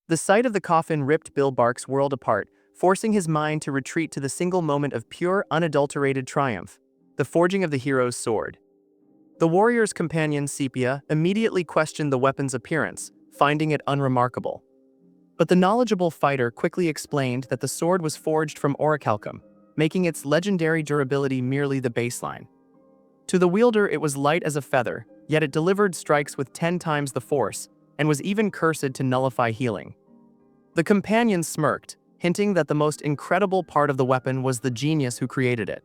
The sight of the coffin ripped Bill Bark's world apart, forcing his mind to retreat to the single moment of pure, unadulterated triumph, the forging of the hero's sword. The warrior's companion, Sepia, immediately questioned the weapon's appearance, finding it unremarkable. But the knowledgeable fighter quickly explained that the sword was forged from orichalcum, making its legendary durability merely the baseline. To the wielder, it was light as a feather, yet it delivered strikes with 10 times the force, and was even cursed to nullify healing. The companion smirked, hinting that the most incredible part of the weapon was the genius who created it.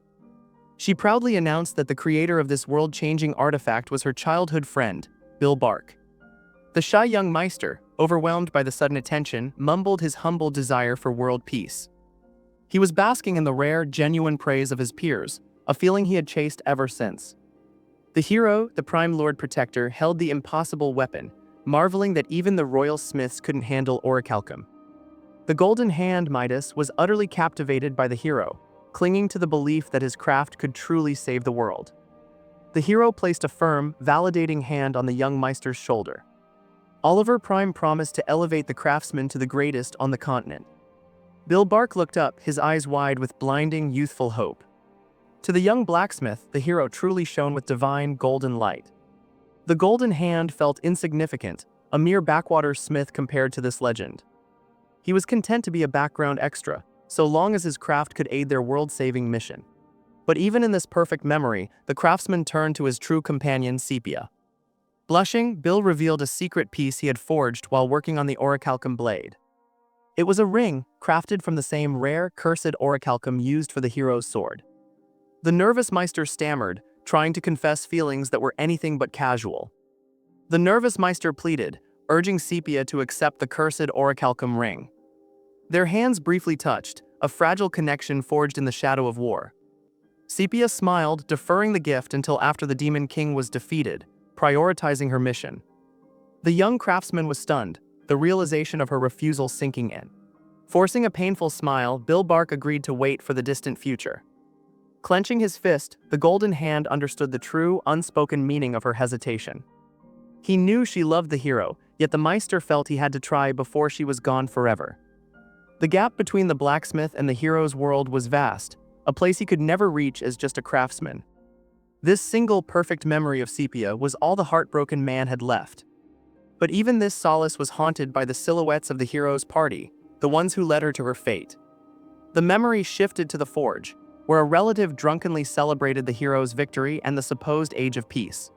She proudly announced that the creator of this world-changing artifact was her childhood friend, Bill Bark. The shy young Meister, overwhelmed by the sudden attention, mumbled his humble desire for world peace. He was basking in the rare, genuine praise of his peers, a feeling he had chased ever since. The hero, the Prime Lord Protector, held the impossible weapon, marveling that even the royal smiths couldn't handle orichalcum. The Golden Hand Midas was utterly captivated by the hero, clinging to the belief that his craft could truly save the world. The hero placed a firm, validating hand on the young Meister's shoulder. Oliver Prime promised to elevate the craftsman to the greatest on the continent. Bill Bark looked up, his eyes wide with blinding, youthful hope. To the young blacksmith, the hero truly shone with divine, golden light. The Golden Hand felt insignificant, a mere backwater smith compared to this legend. He was content to be a background extra, so long as his craft could aid their world-saving mission. But even in this perfect memory, the craftsman turned to his true companion, Sepia. Blushing, Bill revealed a secret piece he had forged while working on the orichalcum blade. It was a ring, crafted from the same rare, cursed orichalcum used for the hero's sword. The nervous Meister stammered, trying to confess feelings that were anything but casual. The nervous Meister pleaded, urging Sepia to accept the cursed orichalcum ring. Their hands briefly touched, a fragile connection forged in the shadow of war. Sepia smiled, deferring the gift until after the Demon King was defeated, prioritizing her mission. The young craftsman was stunned, the realization of her refusal sinking in. Forcing a painful smile, Bill Bark agreed to wait for the distant future. Clenching his fist, the Golden Hand understood the true, unspoken meaning of her hesitation. He knew she loved the hero, yet the Meister felt he had to try before she was gone forever. The gap between the blacksmith and the hero's world was vast, a place he could never reach as just a craftsman. This single perfect memory of Sepia was all the heartbroken man had left. But even this solace was haunted by the silhouettes of the hero's party, the ones who led her to her fate. The memory shifted to the forge, where a relative drunkenly celebrated the hero's victory and the supposed age of peace.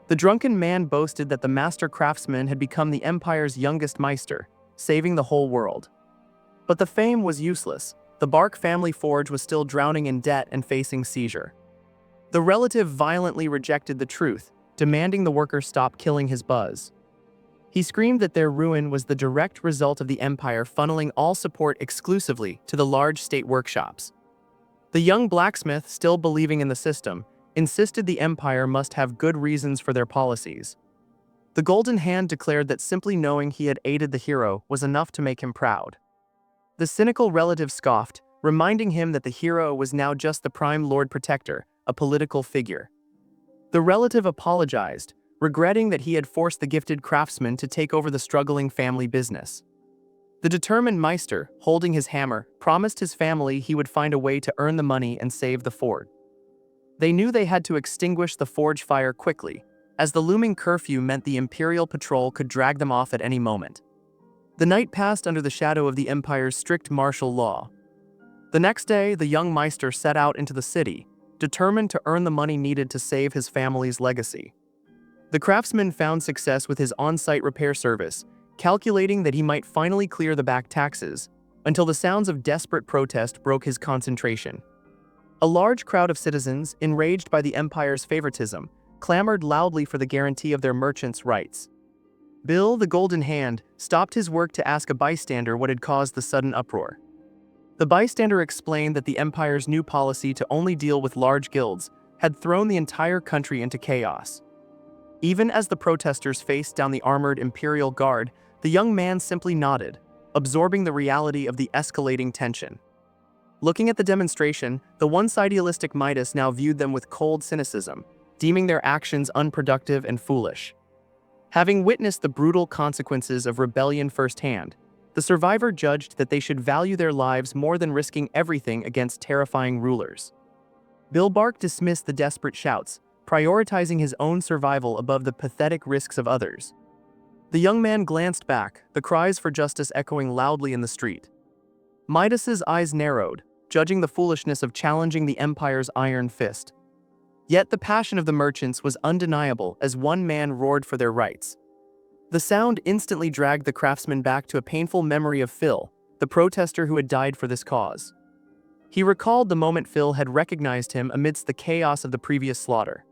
The drunken man boasted that the master craftsman had become the Empire's youngest Meister, saving the whole world. But the fame was useless. The Bark family forge was still drowning in debt and facing seizure. The relative violently rejected the truth, demanding the worker stop killing his buzz. He screamed that their ruin was the direct result of the Empire funneling all support exclusively to the large state workshops. The young blacksmith, still believing in the system, insisted the Empire must have good reasons for their policies. The Golden Hand declared that simply knowing he had aided the hero was enough to make him proud. The cynical relative scoffed, reminding him that the hero was now just the Prime Lord Protector, a political figure. The relative apologized, regretting that he had forced the gifted craftsman to take over the struggling family business. The determined Meister, holding his hammer, promised his family he would find a way to earn the money and save the forge. They knew they had to extinguish the forge fire quickly, as the looming curfew meant the Imperial patrol could drag them off at any moment. The night passed under the shadow of the Empire's strict martial law. The next day, the young Meister set out into the city, determined to earn the money needed to save his family's legacy. The craftsman found success with his on-site repair service, calculating that he might finally clear the back taxes, until the sounds of desperate protest broke his concentration. A large crowd of citizens, enraged by the Empire's favoritism, clamored loudly for the guarantee of their merchants' rights. Bill, the Golden Hand, stopped his work to ask a bystander what had caused the sudden uproar. The bystander explained that the Empire's new policy to only deal with large guilds had thrown the entire country into chaos. Even as the protesters faced down the armored Imperial Guard, the young man simply nodded, absorbing the reality of the escalating tension. Looking at the demonstration, the once idealistic Midas now viewed them with cold cynicism, deeming their actions unproductive and foolish. Having witnessed the brutal consequences of rebellion firsthand, The survivor judged that they should value their lives more than risking everything against terrifying rulers. Bill Bark dismissed the desperate shouts, prioritizing his own survival above the pathetic risks of others. The young man glanced back, the cries for justice echoing loudly in the street. Midas's eyes narrowed, judging the foolishness of challenging the Empire's iron fist. Yet the passion of the merchants was undeniable as one man roared for their rights. The sound instantly dragged the craftsman back to a painful memory of Phil, the protester who had died for this cause. He recalled the moment Phil had recognized him amidst the chaos of the previous slaughter.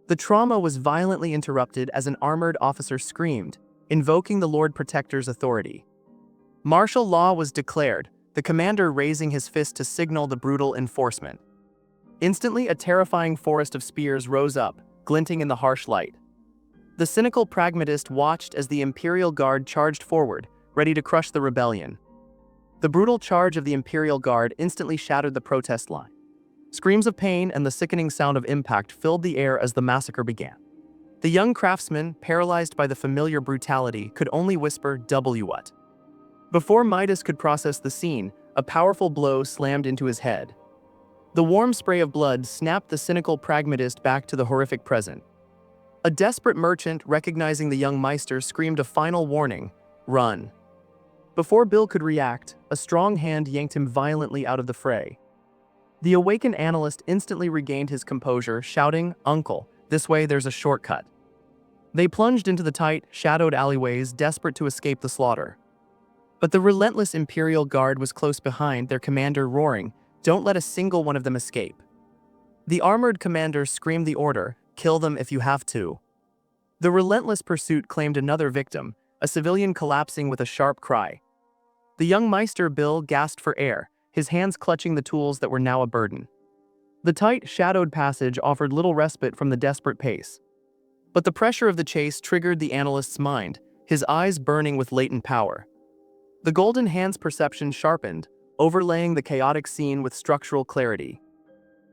The trauma was violently interrupted as an armored officer screamed, invoking the Lord Protector's authority. Martial law was declared, the commander raising his fist to signal the brutal enforcement. Instantly, a terrifying forest of spears rose up, glinting in the harsh light. The cynical pragmatist watched as the Imperial Guard charged forward, ready to crush the rebellion. The brutal charge of the Imperial Guard instantly shattered the protest line. Screams of pain and the sickening sound of impact filled the air as the massacre began. The young craftsman, paralyzed by the familiar brutality, could only whisper, "W what?" Before Midas could process the scene, a powerful blow slammed into his head. The warm spray of blood snapped the cynical pragmatist back to the horrific present. A desperate merchant, recognizing the young Meister, screamed a final warning, "Run." Before Bill could react, a strong hand yanked him violently out of the fray. The awakened analyst instantly regained his composure, shouting, "Uncle, this way, there's a shortcut." They plunged into the tight, shadowed alleyways, desperate to escape the slaughter. But the relentless Imperial Guard was close behind, their commander roaring, "Don't let a single one of them escape." The armored commander screamed the order, "Kill them if you have to." The relentless pursuit claimed another victim, a civilian collapsing with a sharp cry. The young Meister Bill gasped for air, his hands clutching the tools that were now a burden. The tight, shadowed passage offered little respite from the desperate pace. But the pressure of the chase triggered the analyst's mind, his eyes burning with latent power. The Golden Hand's perception sharpened, overlaying the chaotic scene with structural clarity.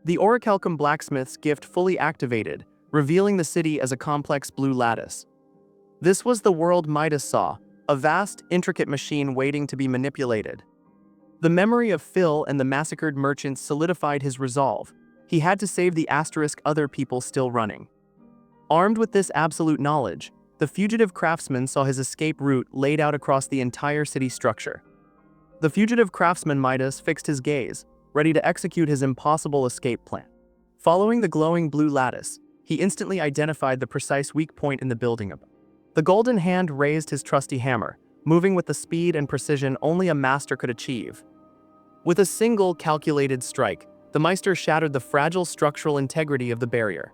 The Orichalcum blacksmith's gift fully activated, revealing the city as a complex blue lattice. This was the world Midas saw, a vast, intricate machine waiting to be manipulated. The memory of Phil and the massacred merchants solidified his resolve. He had to save the asterisk other people still running. Armed with this absolute knowledge, the fugitive craftsman saw his escape route laid out across the entire city structure. The fugitive craftsman Midas fixed his gaze, ready to execute his impossible escape plan. Following the glowing blue lattice, he instantly identified the precise weak point in the building above. The Golden Hand raised his trusty hammer, moving with the speed and precision only a master could achieve. With a single calculated strike, the Meister shattered the fragile structural integrity of the barrier.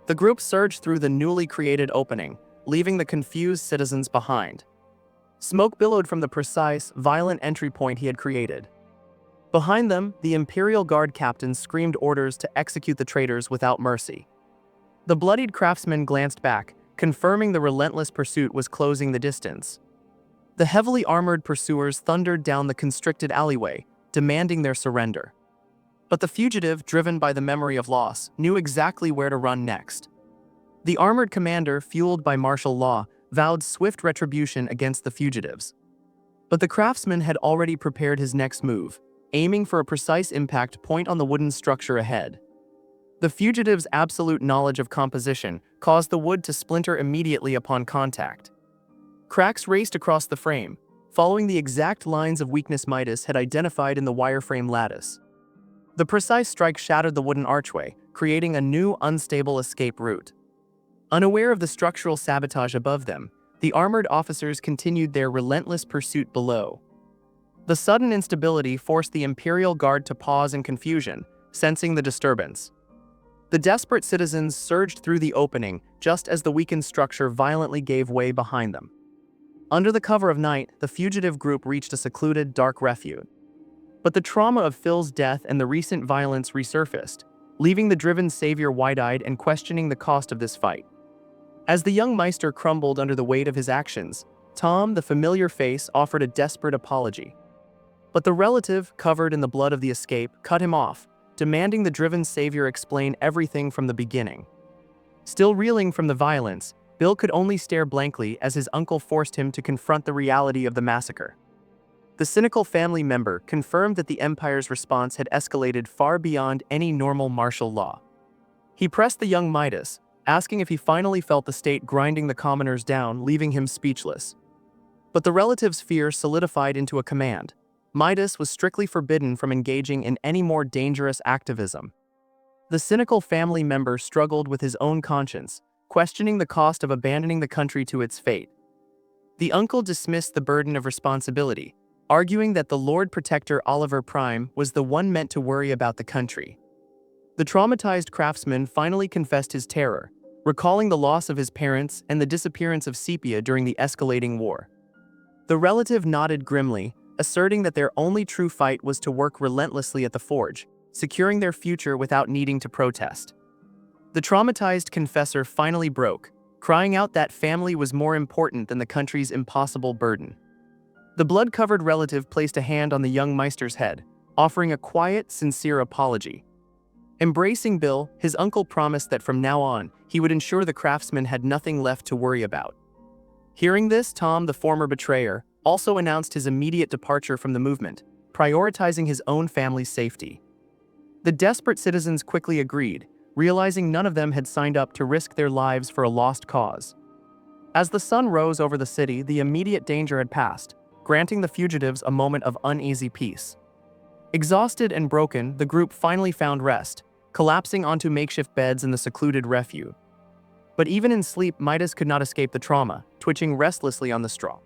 The group surged through the newly created opening, leaving the confused citizens behind. Smoke billowed from the precise, violent entry point he had created. Behind them, the Imperial Guard captain screamed orders to execute the traitors without mercy. The bloodied craftsman glanced back, confirming the relentless pursuit was closing the distance. The heavily armored pursuers thundered down the constricted alleyway, demanding their surrender. But the fugitive, driven by the memory of loss, knew exactly where to run next. The armored commander, fueled by martial law, vowed swift retribution against the fugitives. But the craftsman had already prepared his next move, aiming for a precise impact point on the wooden structure ahead. The fugitive's absolute knowledge of composition caused the wood to splinter immediately upon contact. Cracks raced across the frame, following the exact lines of weakness Midas had identified in the wireframe lattice. The precise strike shattered the wooden archway, creating a new, unstable escape route. Unaware of the structural sabotage above them, the armored officers continued their relentless pursuit below. The sudden instability forced the Imperial Guard to pause in confusion, sensing the disturbance. The desperate citizens surged through the opening just as the weakened structure violently gave way behind them. Under the cover of night, the fugitive group reached a secluded, dark refuge. But the trauma of Phil's death and the recent violence resurfaced, leaving the driven savior wide-eyed and questioning the cost of this fight. As the young Meister crumbled under the weight of his actions, Tom, the familiar face, offered a desperate apology. But the relative, covered in the blood of the escape, cut him off, demanding the driven savior explain everything from the beginning. Still reeling from the violence, Bill could only stare blankly as his uncle forced him to confront the reality of the massacre. The cynical family member confirmed that the empire's response had escalated far beyond any normal martial law. He pressed the young Midas, asking if he finally felt the state grinding the commoners down, leaving him speechless. But the relative's fear solidified into a command. Midas was strictly forbidden from engaging in any more dangerous activism. The cynical family member struggled with his own conscience, questioning the cost of abandoning the country to its fate. The uncle dismissed the burden of responsibility, arguing that the Lord Protector Oliver Prime was the one meant to worry about the country. The traumatized craftsman finally confessed his terror, recalling the loss of his parents and the disappearance of Sepia during the escalating war. The relative nodded grimly, asserting that their only true fight was to work relentlessly at the forge, securing their future without needing to protest. The traumatized confessor finally broke, crying out that family was more important than the country's impossible burden. The blood-covered relative placed a hand on the young Meister's head, offering a quiet, sincere apology. Embracing Bill, his uncle promised that from now on, he would ensure the craftsman had nothing left to worry about. Hearing this, Tom, the former betrayer, also announced his immediate departure from the movement, prioritizing his own family's safety. The desperate citizens quickly agreed, realizing none of them had signed up to risk their lives for a lost cause. As the sun rose over the city, the immediate danger had passed, granting the fugitives a moment of uneasy peace. Exhausted and broken, the group finally found rest, collapsing onto makeshift beds in the secluded refuge. But even in sleep, Midas could not escape the trauma, twitching restlessly on the straw.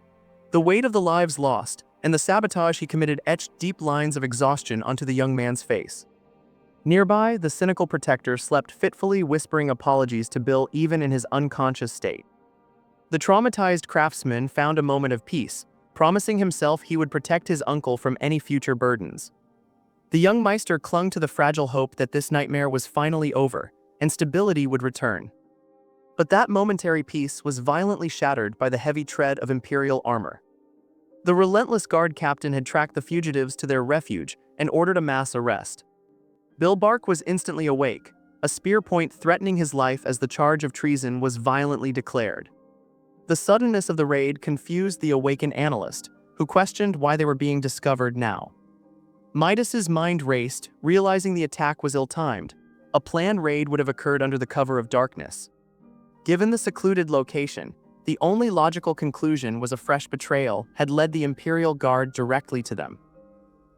The weight of the lives lost and the sabotage he committed etched deep lines of exhaustion onto the young man's face. Nearby, the cynical protector slept fitfully, whispering apologies to Bill even in his unconscious state. The traumatized craftsman found a moment of peace, promising himself he would protect his uncle from any future burdens. The young Meister clung to the fragile hope that this nightmare was finally over, and stability would return. But that momentary peace was violently shattered by the heavy tread of imperial armor. The relentless guard captain had tracked the fugitives to their refuge and ordered a mass arrest. Bill Bark was instantly awake, a spear point threatening his life as the charge of treason was violently declared. The suddenness of the raid confused the awakened analyst, who questioned why they were being discovered now. Midas's mind raced, realizing the attack was ill-timed. A planned raid would have occurred under the cover of darkness. Given the secluded location, the only logical conclusion was a fresh betrayal had led the Imperial Guard directly to them.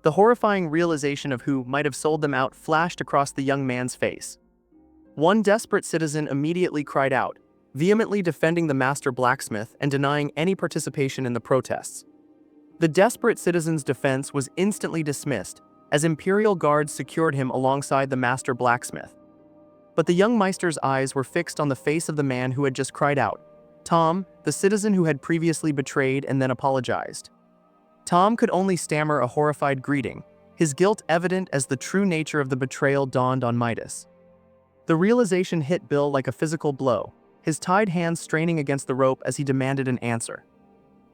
The horrifying realization of who might have sold them out flashed across the young man's face. One desperate citizen immediately cried out, vehemently defending the master blacksmith and denying any participation in the protests. The desperate citizen's defense was instantly dismissed, as Imperial guards secured him alongside the master blacksmith. But the young Meister's eyes were fixed on the face of the man who had just cried out, Tom, the citizen who had previously betrayed and then apologized. Tom could only stammer a horrified greeting, his guilt evident as the true nature of the betrayal dawned on Midas. The realization hit Bill like a physical blow, his tied hands straining against the rope as he demanded an answer.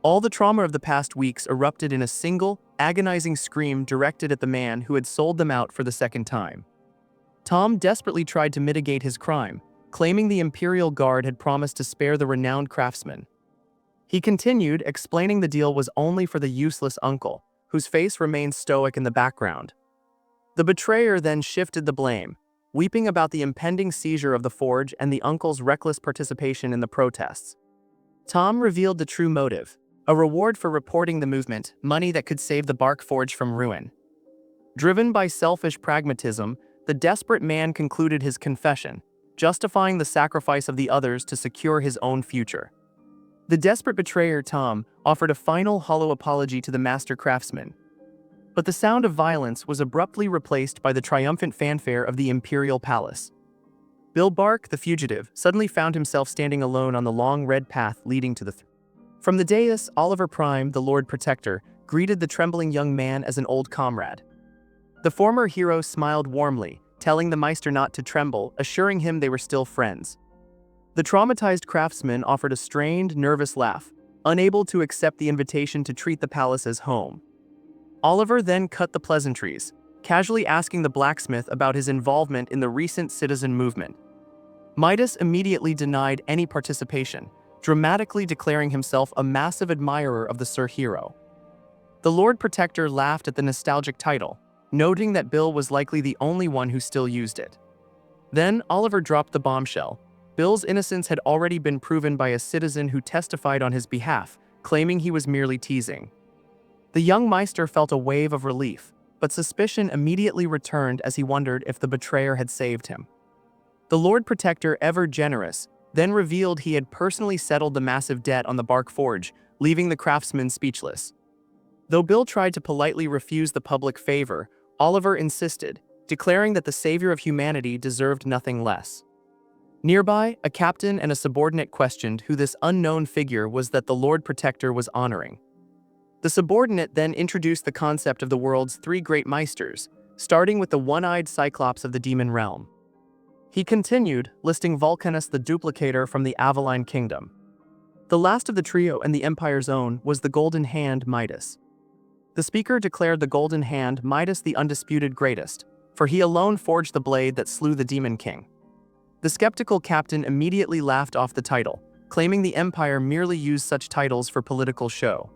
All the trauma of the past weeks erupted in a single, agonizing scream directed at the man who had sold them out for the second time. Tom desperately tried to mitigate his crime, claiming the Imperial Guard had promised to spare the renowned craftsman. He continued, explaining the deal was only for the useless uncle, whose face remained stoic in the background. The betrayer then shifted the blame, weeping about the impending seizure of the forge and the uncle's reckless participation in the protests. Tom revealed the true motive, a reward for reporting the movement, money that could save the bark forge from ruin. Driven by selfish pragmatism, the desperate man concluded his confession, justifying the sacrifice of the others to secure his own future. The desperate betrayer, Tom, offered a final hollow apology to the master craftsman. But the sound of violence was abruptly replaced by the triumphant fanfare of the Imperial Palace. Bill Bark, the fugitive, suddenly found himself standing alone on the long red path leading to the From the dais, Oliver Prime, the Lord Protector, greeted the trembling young man as an old comrade. The former hero smiled warmly, telling the Meister not to tremble, assuring him they were still friends. The traumatized craftsman offered a strained, nervous laugh, unable to accept the invitation to treat the palace as home. Oliver then cut the pleasantries, casually asking the blacksmith about his involvement in the recent citizen movement. Midas immediately denied any participation, dramatically declaring himself a massive admirer of the Sir Hero. The Lord Protector laughed at the nostalgic title, noting that Bill was likely the only one who still used it. Then Oliver dropped the bombshell. Bill's innocence had already been proven by a citizen who testified on his behalf, claiming he was merely teasing. The young Meister felt a wave of relief, but suspicion immediately returned as he wondered if the betrayer had saved him. The Lord Protector, ever generous, then revealed he had personally settled the massive debt on the bark forge, leaving the craftsman speechless. Though Bill tried to politely refuse the public favor, Oliver insisted, declaring that the savior of humanity deserved nothing less. Nearby, a captain and a subordinate questioned who this unknown figure was that the Lord Protector was honoring. The subordinate then introduced the concept of the world's three great Meisters, starting with the one-eyed Cyclops of the demon realm. He continued, listing Vulcanus the Duplicator from the Aveline Kingdom. The last of the trio and the Empire's own was the Golden Hand Midas. The speaker declared the Golden Hand Midas the undisputed greatest, for he alone forged the blade that slew the Demon King. The skeptical captain immediately laughed off the title, claiming the Empire merely used such titles for political show.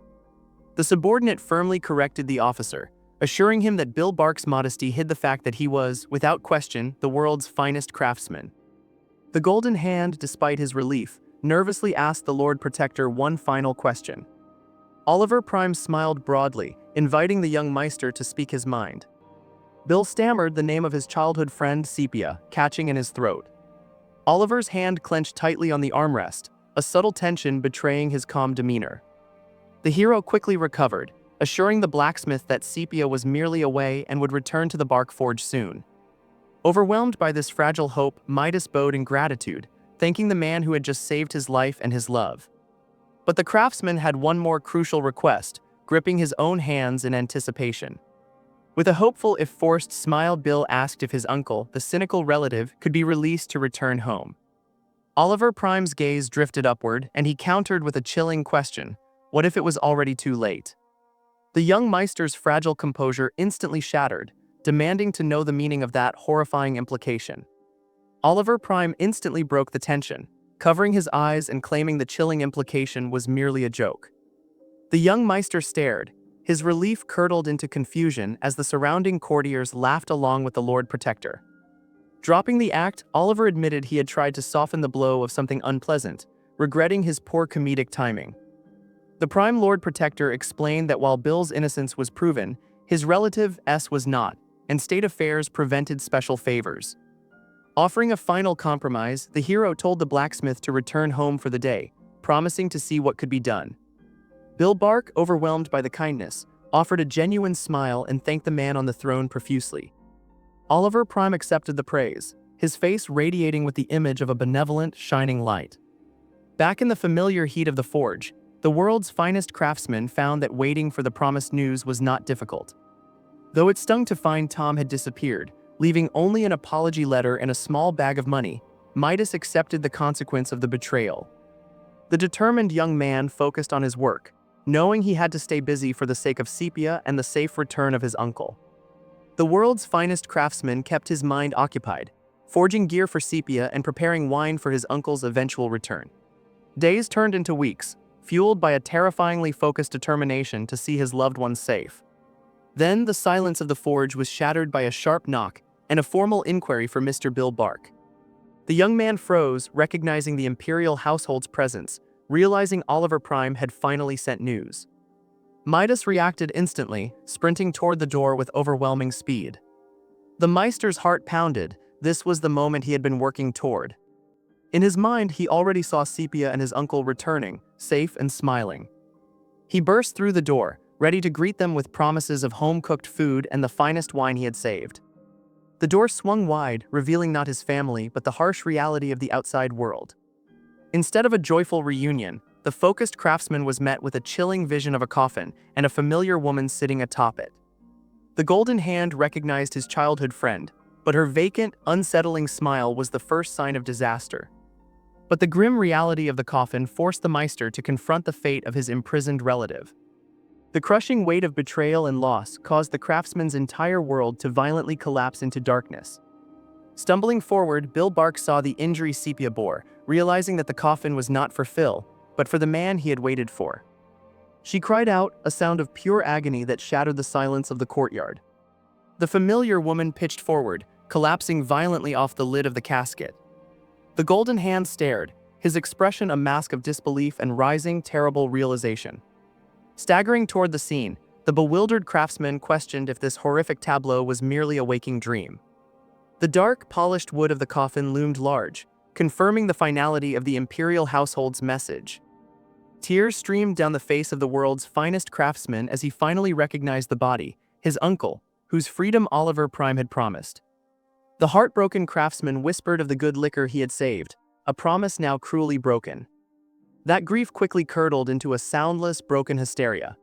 The subordinate firmly corrected the officer, assuring him that Bill Bark's modesty hid the fact that he was, without question, the world's finest craftsman. The Golden Hand, despite his relief, nervously asked the Lord Protector one final question. Oliver Prime smiled broadly, inviting the young Meister to speak his mind. Bill stammered the name of his childhood friend Sepia, catching in his throat. Oliver's hand clenched tightly on the armrest, a subtle tension betraying his calm demeanor. The hero quickly recovered, assuring the blacksmith that Sepia was merely away and would return to the bark forge soon. Overwhelmed by this fragile hope, Midas bowed in gratitude, thanking the man who had just saved his life and his love. But the craftsman had one more crucial request, gripping his own hands in anticipation. With a hopeful if forced smile, Bill asked if his uncle, the cynical relative, could be released to return home. Oliver Prime's gaze drifted upward, and he countered with a chilling question: what if it was already too late? The young Meister's fragile composure instantly shattered, demanding to know the meaning of that horrifying implication. Oliver Prime instantly broke the tension, covering his eyes and claiming the chilling implication was merely a joke. The young Meister stared, his relief curdled into confusion as the surrounding courtiers laughed along with the Lord Protector. Dropping the act, Oliver admitted he had tried to soften the blow of something unpleasant, regretting his poor comedic timing. The Prime Lord Protector explained that while Bill's innocence was proven, his relative was not, and state affairs prevented special favors. Offering a final compromise, the hero told the blacksmith to return home for the day, promising to see what could be done. Bill Bark, overwhelmed by the kindness, offered a genuine smile and thanked the man on the throne profusely. Oliver Prime accepted the praise, his face radiating with the image of a benevolent, shining light. Back in the familiar heat of the forge, the world's finest craftsman found that waiting for the promised news was not difficult. Though it stung to find Tom had disappeared, leaving only an apology letter and a small bag of money, Midas accepted the consequence of the betrayal. The determined young man focused on his work, knowing he had to stay busy for the sake of Sepia and the safe return of his uncle. The world's finest craftsman kept his mind occupied, forging gear for Sepia and preparing wine for his uncle's eventual return. Days turned into weeks, fueled by a terrifyingly focused determination to see his loved ones safe. Then the silence of the forge was shattered by a sharp knock and a formal inquiry for Mr. Bill Bark. The young man froze, recognizing the imperial household's presence, realizing Oliver Prime had finally sent news. Midas reacted instantly, sprinting toward the door with overwhelming speed. The Meister's heart pounded. This was the moment he had been working toward. In his mind, he already saw Sepia and his uncle returning, safe and smiling. He burst through the door, ready to greet them with promises of home-cooked food and the finest wine he had saved. The door swung wide, revealing not his family but the harsh reality of the outside world. Instead of a joyful reunion, the focused craftsman was met with a chilling vision of a coffin and a familiar woman sitting atop it. The Golden Hand recognized his childhood friend, but her vacant, unsettling smile was the first sign of disaster. But the grim reality of the coffin forced the Meister to confront the fate of his imprisoned relative. The crushing weight of betrayal and loss caused the craftsman's entire world to violently collapse into darkness. Stumbling forward, Bill Bark saw the injury Sepia bore, realizing that the coffin was not for Phil, but for the man he had waited for. She cried out, a sound of pure agony that shattered the silence of the courtyard. The familiar woman pitched forward, collapsing violently off the lid of the casket. The golden hand stared, his expression a mask of disbelief and rising, terrible realization. Staggering toward the scene, the bewildered craftsman questioned if this horrific tableau was merely a waking dream. The dark, polished wood of the coffin loomed large, confirming the finality of the imperial household's message. Tears streamed down the face of the world's finest craftsman as he finally recognized the body, his uncle, whose freedom Oliver Prime had promised. The heartbroken craftsman whispered of the good liquor he had saved, a promise now cruelly broken. That grief quickly curdled into a soundless, broken hysteria.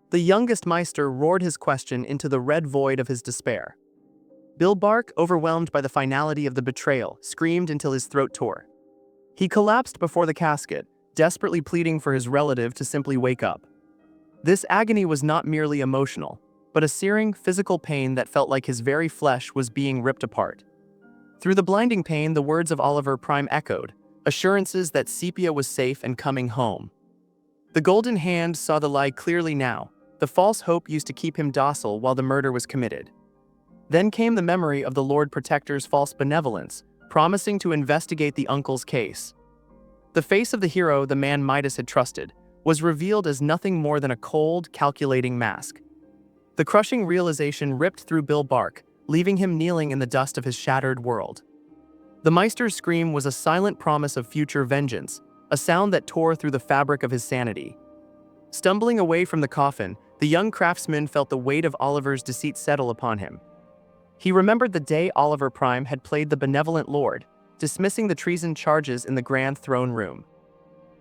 The youngest Meister roared his question into the red void of his despair. Bill Bark, overwhelmed by the finality of the betrayal, screamed until his throat tore. He collapsed before the casket, desperately pleading for his relative to simply wake up. This agony was not merely emotional, but a searing, physical pain that felt like his very flesh was being ripped apart. Through the blinding pain, the words of Oliver Prime echoed, assurances that Sepia was safe and coming home. The golden hand saw the lie clearly now. The false hope used to keep him docile while the murder was committed. Then came the memory of the Lord Protector's false benevolence, promising to investigate the uncle's case. The face of the hero the man Midas had trusted was revealed as nothing more than a cold, calculating mask. The crushing realization ripped through Bill Bark, leaving him kneeling in the dust of his shattered world. The Meister's scream was a silent promise of future vengeance, a sound that tore through the fabric of his sanity. Stumbling away from the coffin, the young craftsman felt the weight of Oliver's deceit settle upon him. He remembered the day Oliver Prime had played the benevolent lord, dismissing the treason charges in the grand throne room.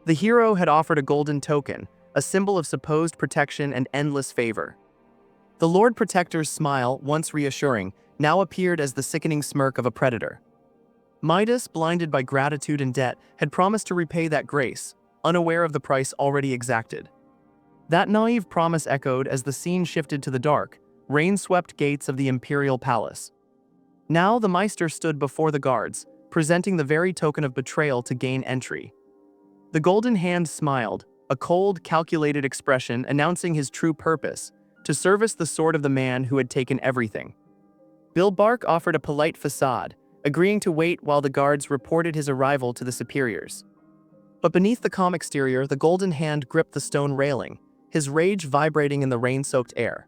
The hero had offered a golden token, a symbol of supposed protection and endless favor. The Lord Protector's smile, once reassuring, now appeared as the sickening smirk of a predator. Midas, blinded by gratitude and debt, had promised to repay that grace, unaware of the price already exacted. That naive promise echoed as the scene shifted to the dark, rain-swept gates of the imperial palace. Now the Meister stood before the guards, presenting the very token of betrayal to gain entry. The golden hand smiled, a cold, calculated expression announcing his true purpose, to service the sword of the man who had taken everything. Bill Bark offered a polite facade, agreeing to wait while the guards reported his arrival to the superiors. But beneath the calm exterior, the golden hand gripped the stone railing, his rage vibrating in the rain-soaked air.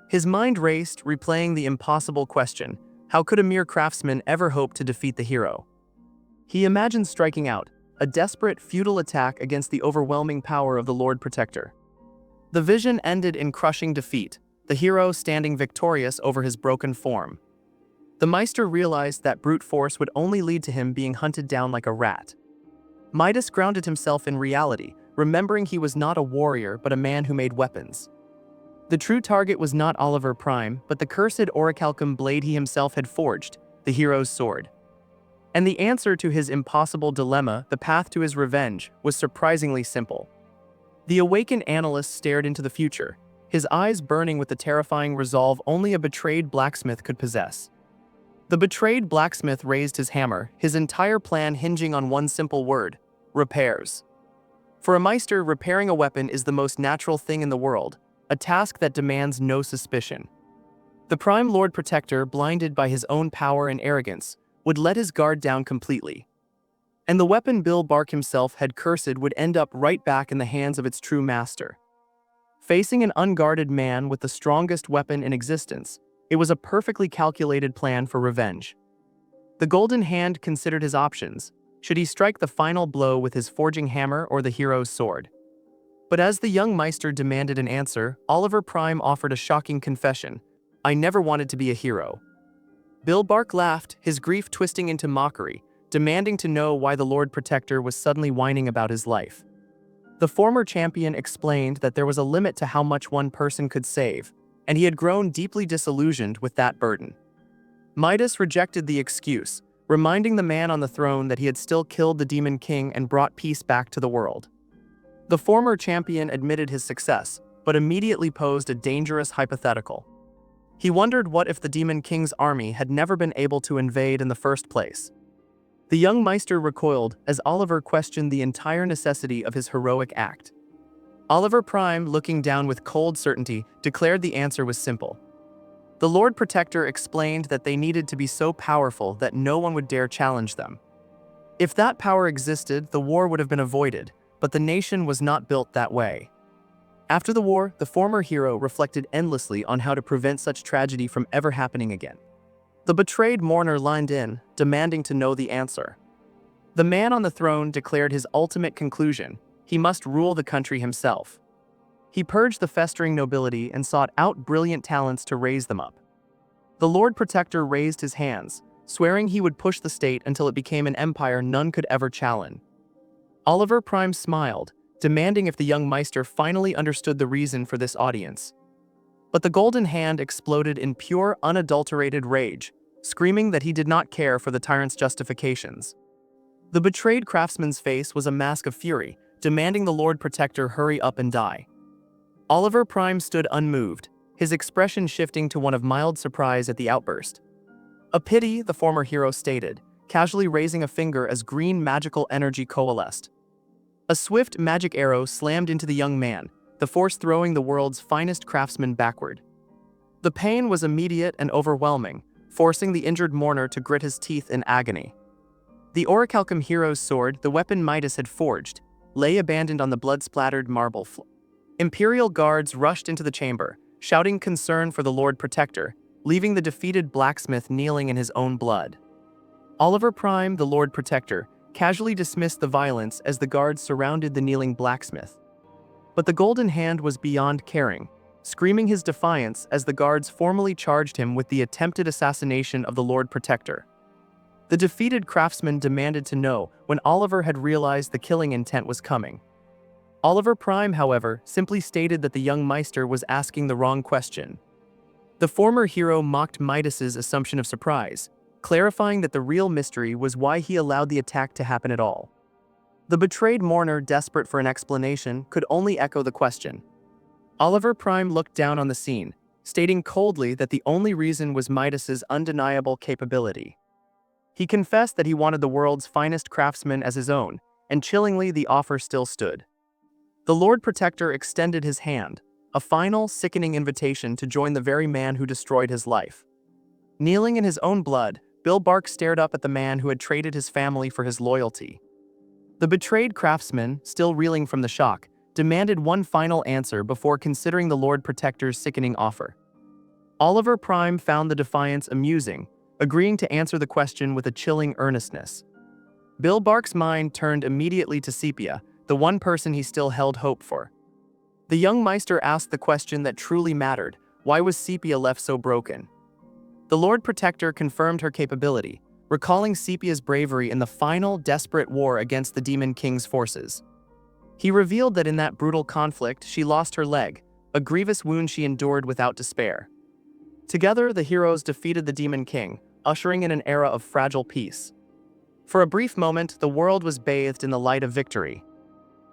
His mind raced, replaying the impossible question, how could a mere craftsman ever hope to defeat the hero? He imagined striking out, a desperate, futile attack against the overwhelming power of the Lord Protector. The vision ended in crushing defeat, the hero standing victorious over his broken form. The Meister realized that brute force would only lead to him being hunted down like a rat. Midas grounded himself in reality, remembering he was not a warrior but a man who made weapons. The true target was not Oliver Prime, but the cursed orichalcum blade he himself had forged, the hero's sword. And the answer to his impossible dilemma, the path to his revenge, was surprisingly simple. The awakened analyst stared into the future, his eyes burning with the terrifying resolve only a betrayed blacksmith could possess. The betrayed blacksmith raised his hammer, his entire plan hinging on one simple word: repairs. For a Meister, repairing a weapon is the most natural thing in the world, a task that demands no suspicion. The Prime Lord Protector, blinded by his own power and arrogance, would let his guard down completely. And the weapon Bill Bark himself had cursed would end up right back in the hands of its true master. Facing an unguarded man with the strongest weapon in existence, it was a perfectly calculated plan for revenge. The Golden Hand considered his options. Should he strike the final blow with his forging hammer or the hero's sword? But as the young Meister demanded an answer, Oliver Prime offered a shocking confession: "I never wanted to be a hero." Bill Bark laughed, his grief twisting into mockery, demanding to know why the Lord Protector was suddenly whining about his life. The former champion explained that there was a limit to how much one person could save, and he had grown deeply disillusioned with that burden. Midas rejected the excuse, reminding the man on the throne that he had still killed the Demon King and brought peace back to the world. The former champion admitted his success, but immediately posed a dangerous hypothetical. He wondered what if the Demon King's army had never been able to invade in the first place. The young Meister recoiled as Oliver questioned the entire necessity of his heroic act. Oliver Prime, looking down with cold certainty, declared the answer was simple. The Lord Protector explained that they needed to be so powerful that no one would dare challenge them. If that power existed, the war would have been avoided, but the nation was not built that way. After the war, the former hero reflected endlessly on how to prevent such tragedy from ever happening again. The betrayed mourner lined in, demanding to know the answer. The man on the throne declared his ultimate conclusion: he must rule the country himself. He purged the festering nobility and sought out brilliant talents to raise them up. The Lord Protector raised his hands, swearing he would push the state until it became an empire none could ever challenge. Oliver Prime smiled, demanding if the young Meister finally understood the reason for this audience. But the golden hand exploded in pure, unadulterated rage, screaming that he did not care for the tyrant's justifications. The betrayed craftsman's face was a mask of fury, demanding the Lord Protector hurry up and die. Oliver Prime stood unmoved, his expression shifting to one of mild surprise at the outburst. "A pity," the former hero stated, casually raising a finger as green magical energy coalesced. A swift magic arrow slammed into the young man, the force throwing the world's finest craftsman backward. The pain was immediate and overwhelming, forcing the injured mourner to grit his teeth in agony. The Orichalcum hero's sword, the weapon Midas had forged, lay abandoned on the blood-splattered marble floor. Imperial guards rushed into the chamber, shouting concern for the Lord Protector, leaving the defeated blacksmith kneeling in his own blood. Oliver Prime, the Lord Protector, casually dismissed the violence as the guards surrounded the kneeling blacksmith. But the Golden Hand was beyond caring, screaming his defiance as the guards formally charged him with the attempted assassination of the Lord Protector. The defeated craftsman demanded to know when Oliver had realized the killing intent was coming. Oliver Prime, however, simply stated that the young Meister was asking the wrong question. The former hero mocked Midas's assumption of surprise, clarifying that the real mystery was why he allowed the attack to happen at all. The betrayed mourner, desperate for an explanation, could only echo the question. Oliver Prime looked down on the scene, stating coldly that the only reason was Midas's undeniable capability. He confessed that he wanted the world's finest craftsman as his own, and chillingly the offer still stood. The Lord Protector extended his hand, a final, sickening invitation to join the very man who destroyed his life. Kneeling in his own blood, Bill Bark stared up at the man who had traded his family for his loyalty. The betrayed craftsman, still reeling from the shock, demanded one final answer before considering the Lord Protector's sickening offer. Oliver Prime found the defiance amusing, agreeing to answer the question with a chilling earnestness. Bill Bark's mind turned immediately to Sepia, the one person he still held hope for. The young Meister asked the question that truly mattered: why was Sepia left so broken? The Lord Protector confirmed her capability, recalling Sepia's bravery in the final, desperate war against the Demon King's forces. He revealed that in that brutal conflict, she lost her leg, a grievous wound she endured without despair. Together, the heroes defeated the Demon King, ushering in an era of fragile peace. For a brief moment, the world was bathed in the light of victory.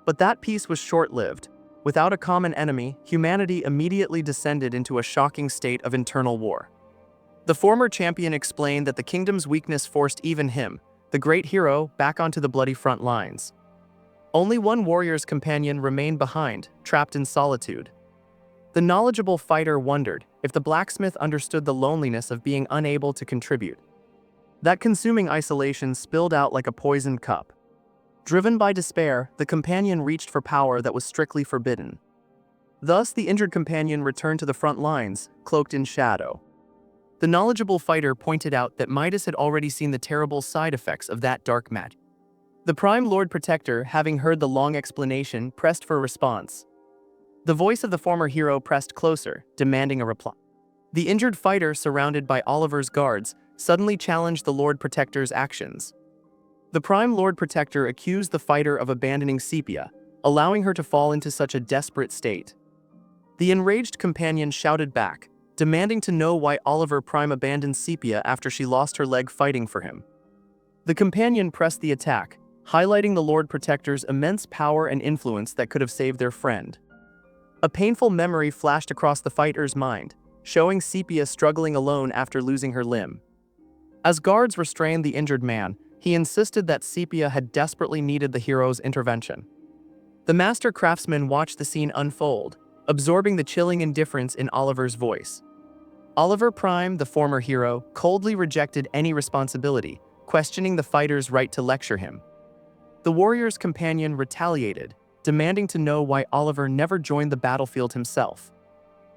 But that peace was short-lived. Without a common enemy, humanity immediately descended into a shocking state of internal war. The former champion explained that the kingdom's weakness forced even him, the great hero, back onto the bloody front lines. Only one warrior's companion remained behind, trapped in solitude. The knowledgeable fighter wondered if the blacksmith understood the loneliness of being unable to contribute. That consuming isolation spilled out like a poisoned cup. Driven by despair, the companion reached for power that was strictly forbidden. Thus, the injured companion returned to the front lines, cloaked in shadow. The knowledgeable fighter pointed out that Midas had already seen the terrible side effects of that dark magic. The Prime Lord Protector, having heard the long explanation, pressed for a response. The voice of the former hero pressed closer, demanding a reply. The injured fighter, surrounded by Oliver's guards, suddenly challenged the Lord Protector's actions. The Prime Lord Protector accused the fighter of abandoning Sepia, allowing her to fall into such a desperate state. The enraged companion shouted back, demanding to know why Oliver Prime abandoned Sepia after she lost her leg fighting for him. The companion pressed the attack, highlighting the Lord Protector's immense power and influence that could have saved their friend. A painful memory flashed across the fighter's mind, showing Sepia struggling alone after losing her limb. As guards restrained the injured man, he insisted that Sepia had desperately needed the hero's intervention. The master craftsman watched the scene unfold, absorbing the chilling indifference in Oliver's voice. Oliver Prime, the former hero, coldly rejected any responsibility, questioning the fighter's right to lecture him. The warrior's companion retaliated, demanding to know why Oliver never joined the battlefield himself.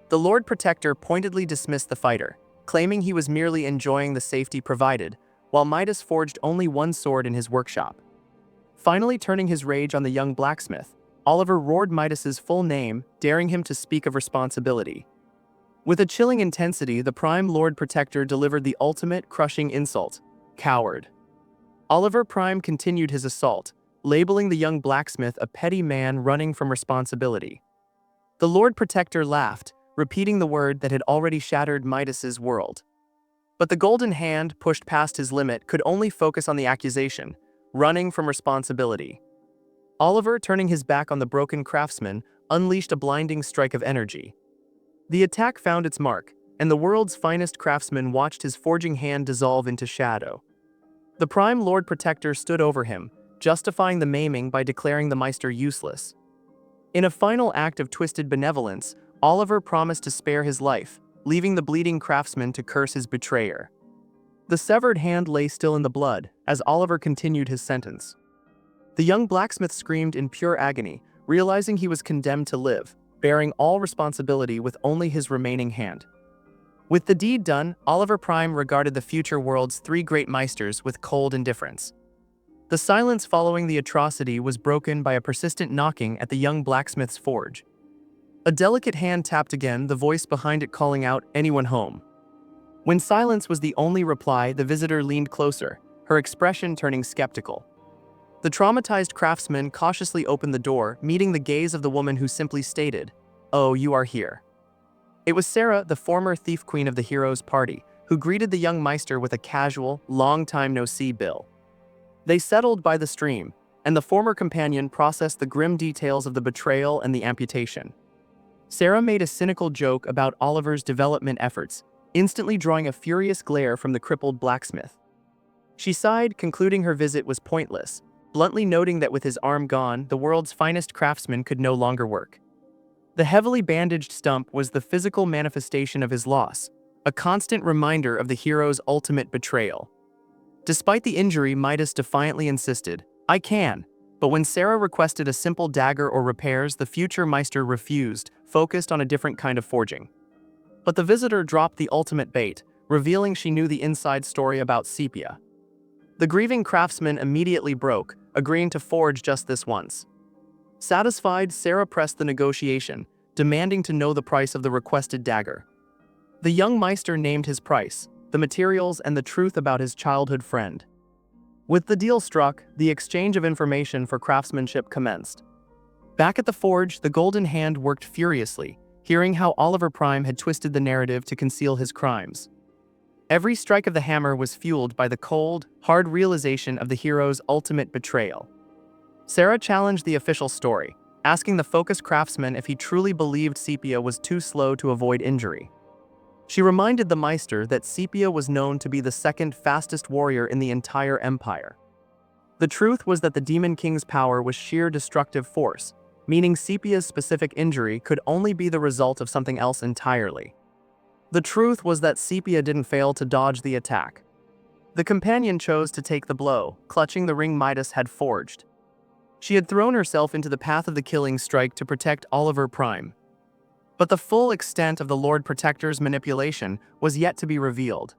The Lord Protector pointedly dismissed the fighter, claiming he was merely enjoying the safety provided, while Midas forged only one sword in his workshop. Finally turning his rage on the young blacksmith, Oliver roared Midas's full name, daring him to speak of responsibility. With a chilling intensity, the Prime Lord Protector delivered the ultimate crushing insult: coward. Oliver Prime continued his assault, labeling the young blacksmith a petty man running from responsibility. The Lord Protector laughed, repeating the word that had already shattered Midas's world. But the Golden Hand, pushed past his limit, could only focus on the accusation: running from responsibility. Oliver, turning his back on the broken craftsman, unleashed a blinding strike of energy. The attack found its mark, and the world's finest craftsman watched his forging hand dissolve into shadow. The Prime Lord Protector stood over him, justifying the maiming by declaring the Meister useless. In a final act of twisted benevolence, Oliver promised to spare his life, leaving the bleeding craftsman to curse his betrayer. The severed hand lay still in the blood, as Oliver continued his sentence. The young blacksmith screamed in pure agony, realizing he was condemned to live, bearing all responsibility with only his remaining hand. With the deed done, Oliver Prime regarded the future world's three great Meisters with cold indifference. The silence following the atrocity was broken by a persistent knocking at the young blacksmith's forge. A delicate hand tapped again, the voice behind it calling out, "Anyone home?" When silence was the only reply, the visitor leaned closer, her expression turning skeptical. The traumatized craftsman cautiously opened the door, meeting the gaze of the woman who simply stated, "Oh, you are here." It was Sarah, the former thief queen of the hero's party, who greeted the young Meister with a casual, long time no see bill. They settled by the stream, and the former companion processed the grim details of the betrayal and the amputation. Sarah made a cynical joke about Oliver's development efforts, instantly drawing a furious glare from the crippled blacksmith. She sighed, concluding her visit was pointless, bluntly noting that with his arm gone, the world's finest craftsman could no longer work. The heavily bandaged stump was the physical manifestation of his loss, a constant reminder of the hero's ultimate betrayal. Despite the injury, Midas defiantly insisted, "I can." But when Sarah requested a simple dagger or repairs, the future Meister refused, focused on a different kind of forging. But the visitor dropped the ultimate bait, revealing she knew the inside story about sepia. The grieving craftsman immediately broke, agreeing to forge just this once. Satisfied, Sarah pressed the negotiation, demanding to know the price of the requested dagger. The young Meister named his price, the materials, and the truth about his childhood friend. With the deal struck, the exchange of information for craftsmanship commenced. Back at the forge, the Golden Hand worked furiously, hearing how Oliver Prime had twisted the narrative to conceal his crimes. Every strike of the hammer was fueled by the cold, hard realization of the hero's ultimate betrayal. Sarah challenged the official story, asking the focused craftsman if he truly believed sepia was too slow to avoid injury. She reminded the Meister that sepia was known to be the second fastest warrior in the entire empire. The truth was that the Demon King's power was sheer destructive force, meaning sepia's specific injury could only be the result of something else entirely. The truth was that sepia didn't fail to dodge the attack. The companion chose to take the blow, clutching the ring Midas had forged. She had thrown herself into the path of the killing strike to protect Oliver Prime. But the full extent of the Lord Protector's manipulation was yet to be revealed.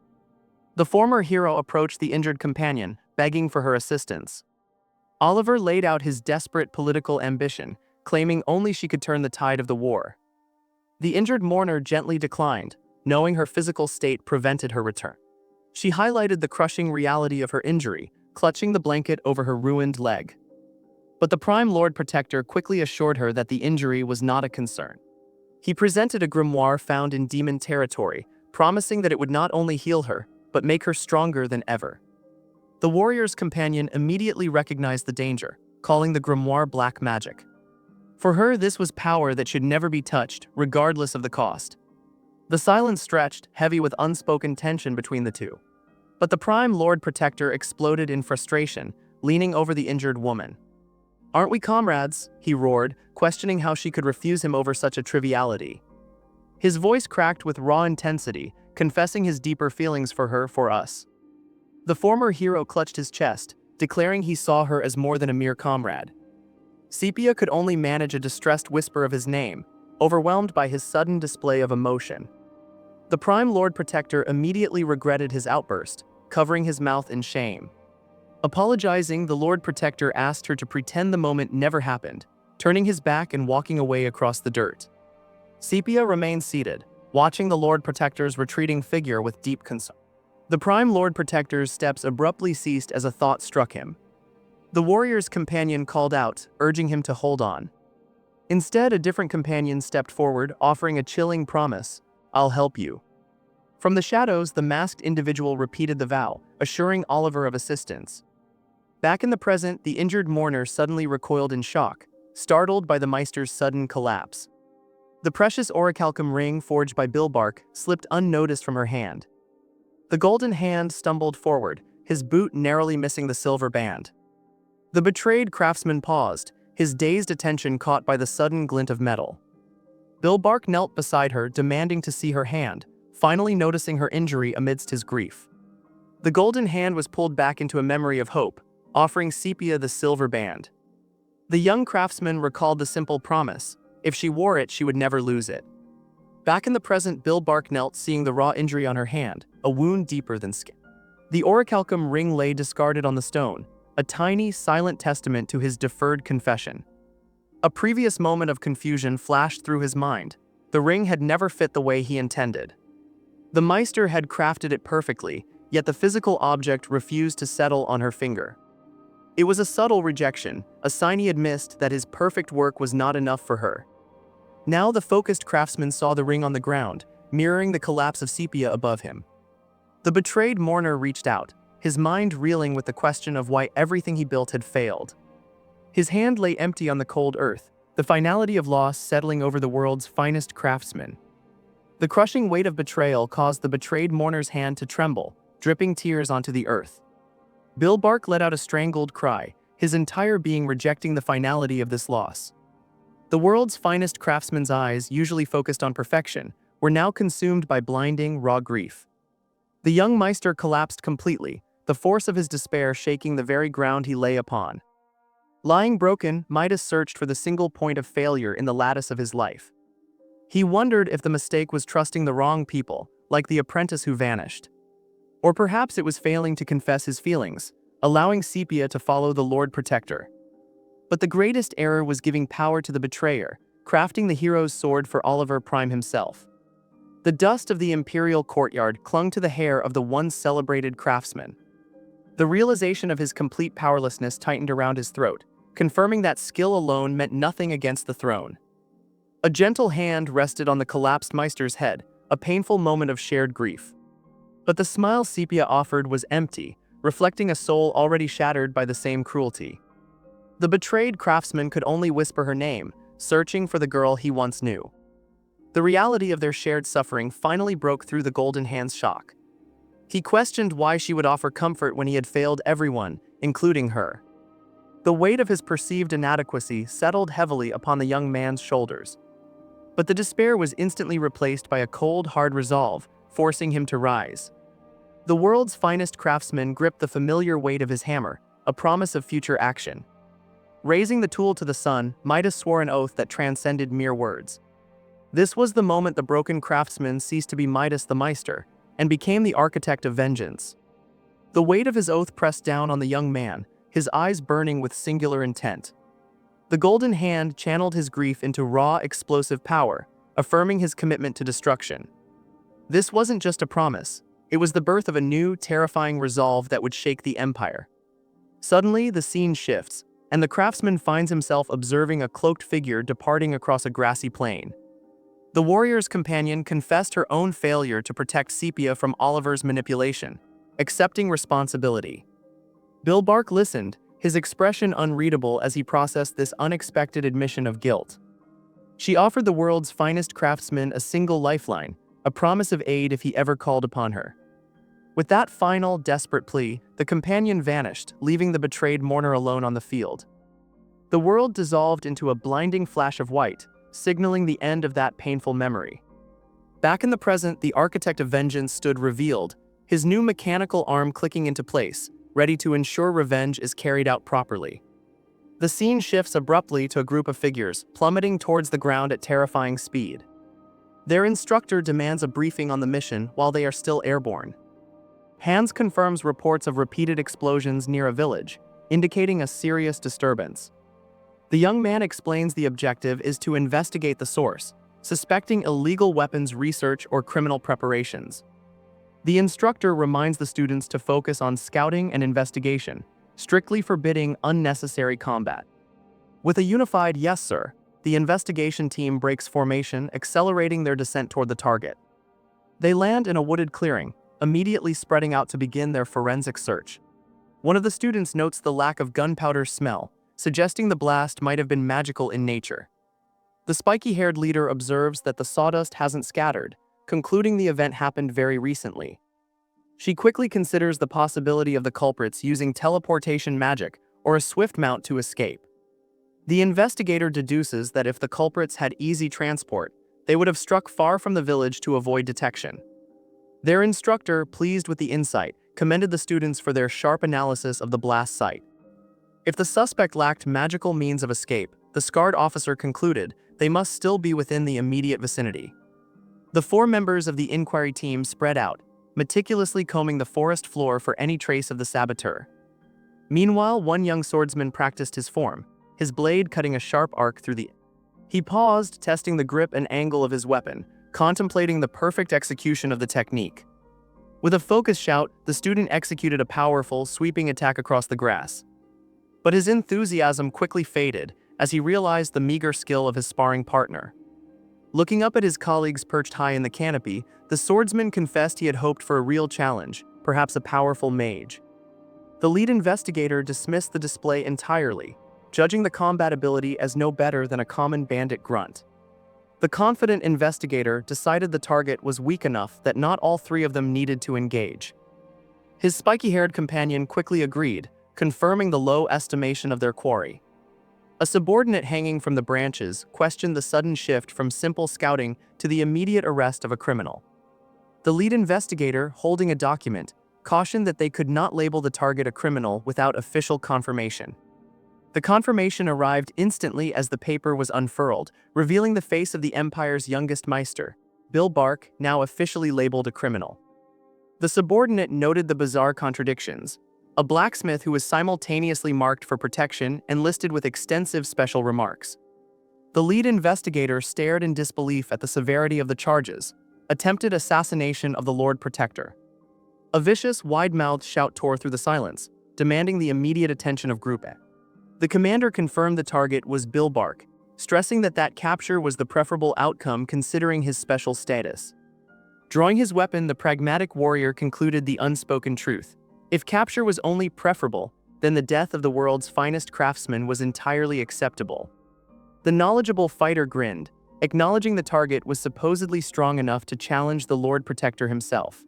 The former hero approached the injured companion, begging for her assistance. Oliver laid out his desperate political ambition, claiming only she could turn the tide of the war. The injured mourner gently declined, knowing her physical state prevented her return. She highlighted the crushing reality of her injury, clutching the blanket over her ruined leg. But the Prime Lord Protector quickly assured her that the injury was not a concern. He presented a grimoire found in demon territory, promising that it would not only heal her, but make her stronger than ever. The warrior's companion immediately recognized the danger, calling the grimoire black magic. For her, this was power that should never be touched, regardless of the cost. The silence stretched, heavy with unspoken tension between the two. But the Prime Lord Protector exploded in frustration, leaning over the injured woman. "Aren't we comrades?" he roared, questioning how she could refuse him over such a triviality. His voice cracked with raw intensity, confessing his deeper feelings for her, for us. The former hero clutched his chest, declaring he saw her as more than a mere comrade. Sepia could only manage a distressed whisper of his name, overwhelmed by his sudden display of emotion. The Prime Lord Protector immediately regretted his outburst, covering his mouth in shame. Apologizing, the Lord Protector asked her to pretend the moment never happened, turning his back and walking away across the dirt. Sepia remained seated, watching the Lord Protector's retreating figure with deep concern. The Prime Lord Protector's steps abruptly ceased as a thought struck him. The warrior's companion called out, urging him to hold on. Instead, a different companion stepped forward, offering a chilling promise, "I'll help you." From the shadows, the masked individual repeated the vow, assuring Oliver of assistance. Back in the present, the injured mourner suddenly recoiled in shock, startled by the Meister's sudden collapse. The precious orichalcum ring forged by Bilbark slipped unnoticed from her hand. The golden hand stumbled forward, his boot narrowly missing the silver band. The betrayed craftsman paused, his dazed attention caught by the sudden glint of metal. Bilbark knelt beside her, demanding to see her hand, finally noticing her injury amidst his grief. The golden hand was pulled back into a memory of hope, offering Sepia the silver band. The young craftsman recalled the simple promise: if she wore it, she would never lose it. Back in the present, Bilbark knelt, seeing the raw injury on her hand, a wound deeper than skin. The orichalcum ring lay discarded on the stone, a tiny, silent testament to his deferred confession. A previous moment of confusion flashed through his mind. The ring had never fit the way he intended. The Meister had crafted it perfectly, yet the physical object refused to settle on her finger. It was a subtle rejection, a sign he had missed that his perfect work was not enough for her. Now the focused craftsman saw the ring on the ground, mirroring the collapse of Sepia above him. The betrayed mourner reached out, his mind reeling with the question of why everything he built had failed. His hand lay empty on the cold earth, the finality of loss settling over the world's finest craftsman. The crushing weight of betrayal caused the betrayed mourner's hand to tremble, dripping tears onto the earth. Bilbark let out a strangled cry, his entire being rejecting the finality of this loss. The world's finest craftsman's eyes, usually focused on perfection, were now consumed by blinding, raw grief. The young Meister collapsed completely, the force of his despair shaking the very ground he lay upon. Lying broken, Midas searched for the single point of failure in the lattice of his life. He wondered if the mistake was trusting the wrong people, like the apprentice who vanished. Or perhaps it was failing to confess his feelings, allowing Sepia to follow the Lord Protector. But the greatest error was giving power to the betrayer, crafting the hero's sword for Oliver Prime himself. The dust of the imperial courtyard clung to the hair of the once celebrated craftsman. The realization of his complete powerlessness tightened around his throat, confirming that skill alone meant nothing against the throne. A gentle hand rested on the collapsed Meister's head, a painful moment of shared grief. But the smile Sepia offered was empty, reflecting a soul already shattered by the same cruelty. The betrayed craftsman could only whisper her name, searching for the girl he once knew. The reality of their shared suffering finally broke through the golden hand's shock. He questioned why she would offer comfort when he had failed everyone, including her. The weight of his perceived inadequacy settled heavily upon the young man's shoulders. But the despair was instantly replaced by a cold, hard resolve, forcing him to rise. The world's finest craftsman gripped the familiar weight of his hammer, a promise of future action. Raising the tool to the sun, Midas swore an oath that transcended mere words. This was the moment the broken craftsman ceased to be Midas the Meister, and became the architect of vengeance. The weight of his oath pressed down on the young man, his eyes burning with singular intent. The golden hand channeled his grief into raw, explosive power, affirming his commitment to destruction. This wasn't just a promise, it was the birth of a new, terrifying resolve that would shake the empire. Suddenly, the scene shifts, and the craftsman finds himself observing a cloaked figure departing across a grassy plain. The warrior's companion confessed her own failure to protect Sepia from Oliver's manipulation, accepting responsibility. Bilbark listened, his expression unreadable as he processed this unexpected admission of guilt. She offered the world's finest craftsman a single lifeline, a promise of aid if he ever called upon her. With that final, desperate plea, the companion vanished, leaving the betrayed mourner alone on the field. The world dissolved into a blinding flash of white, signaling the end of that painful memory. Back in the present, the architect of vengeance stood revealed, his new mechanical arm clicking into place, ready to ensure revenge is carried out properly. The scene shifts abruptly to a group of figures, plummeting towards the ground at terrifying speed. Their instructor demands a briefing on the mission while they are still airborne. Hans confirms reports of repeated explosions near a village, indicating a serious disturbance. The young man explains the objective is to investigate the source, suspecting illegal weapons research or criminal preparations. The instructor reminds the students to focus on scouting and investigation, strictly forbidding unnecessary combat. With a unified "yes, sir," the investigation team breaks formation, accelerating their descent toward the target. They land in a wooded clearing, immediately spreading out to begin their forensic search. One of the students notes the lack of gunpowder smell, suggesting the blast might have been magical in nature. The spiky-haired leader observes that the sawdust hasn't scattered, concluding the event happened very recently. She quickly considers the possibility of the culprits using teleportation magic or a swift mount to escape. The investigator deduces that if the culprits had easy transport, they would have struck far from the village to avoid detection. Their instructor, pleased with the insight, commended the students for their sharp analysis of the blast site. If the suspect lacked magical means of escape, the scarred officer concluded they must still be within the immediate vicinity. The 4 members of the inquiry team spread out, meticulously combing the forest floor for any trace of the saboteur. Meanwhile, one young swordsman practiced his form, his blade cutting a sharp arc through the... He paused, testing the grip and angle of his weapon, contemplating the perfect execution of the technique. With a focused shout, the student executed a powerful, sweeping attack across the grass. But his enthusiasm quickly faded as he realized the meager skill of his sparring partner. Looking up at his colleagues perched high in the canopy, the swordsman confessed he had hoped for a real challenge, perhaps a powerful mage. The lead investigator dismissed the display entirely, judging the combat ability as no better than a common bandit grunt. The confident investigator decided the target was weak enough that not all 3 of them needed to engage. His spiky-haired companion quickly agreed, confirming the low estimation of their quarry. A subordinate hanging from the branches questioned the sudden shift from simple scouting to the immediate arrest of a criminal. The lead investigator, holding a document, cautioned that they could not label the target a criminal without official confirmation. The confirmation arrived instantly as the paper was unfurled, revealing the face of the Empire's youngest Meister, Bill Bark, now officially labeled a criminal. The subordinate noted the bizarre contradictions. A blacksmith who was simultaneously marked for protection and listed with extensive special remarks. The lead investigator stared in disbelief at the severity of the charges, attempted assassination of the Lord Protector. A vicious, wide-mouthed shout tore through the silence, demanding the immediate attention of Group A. The commander confirmed the target was Bill Bark, stressing that capture was the preferable outcome considering his special status. Drawing his weapon, the pragmatic warrior concluded the unspoken truth. If capture was only preferable, then the death of the world's finest craftsman was entirely acceptable. The knowledgeable fighter grinned, acknowledging the target was supposedly strong enough to challenge the Lord Protector himself.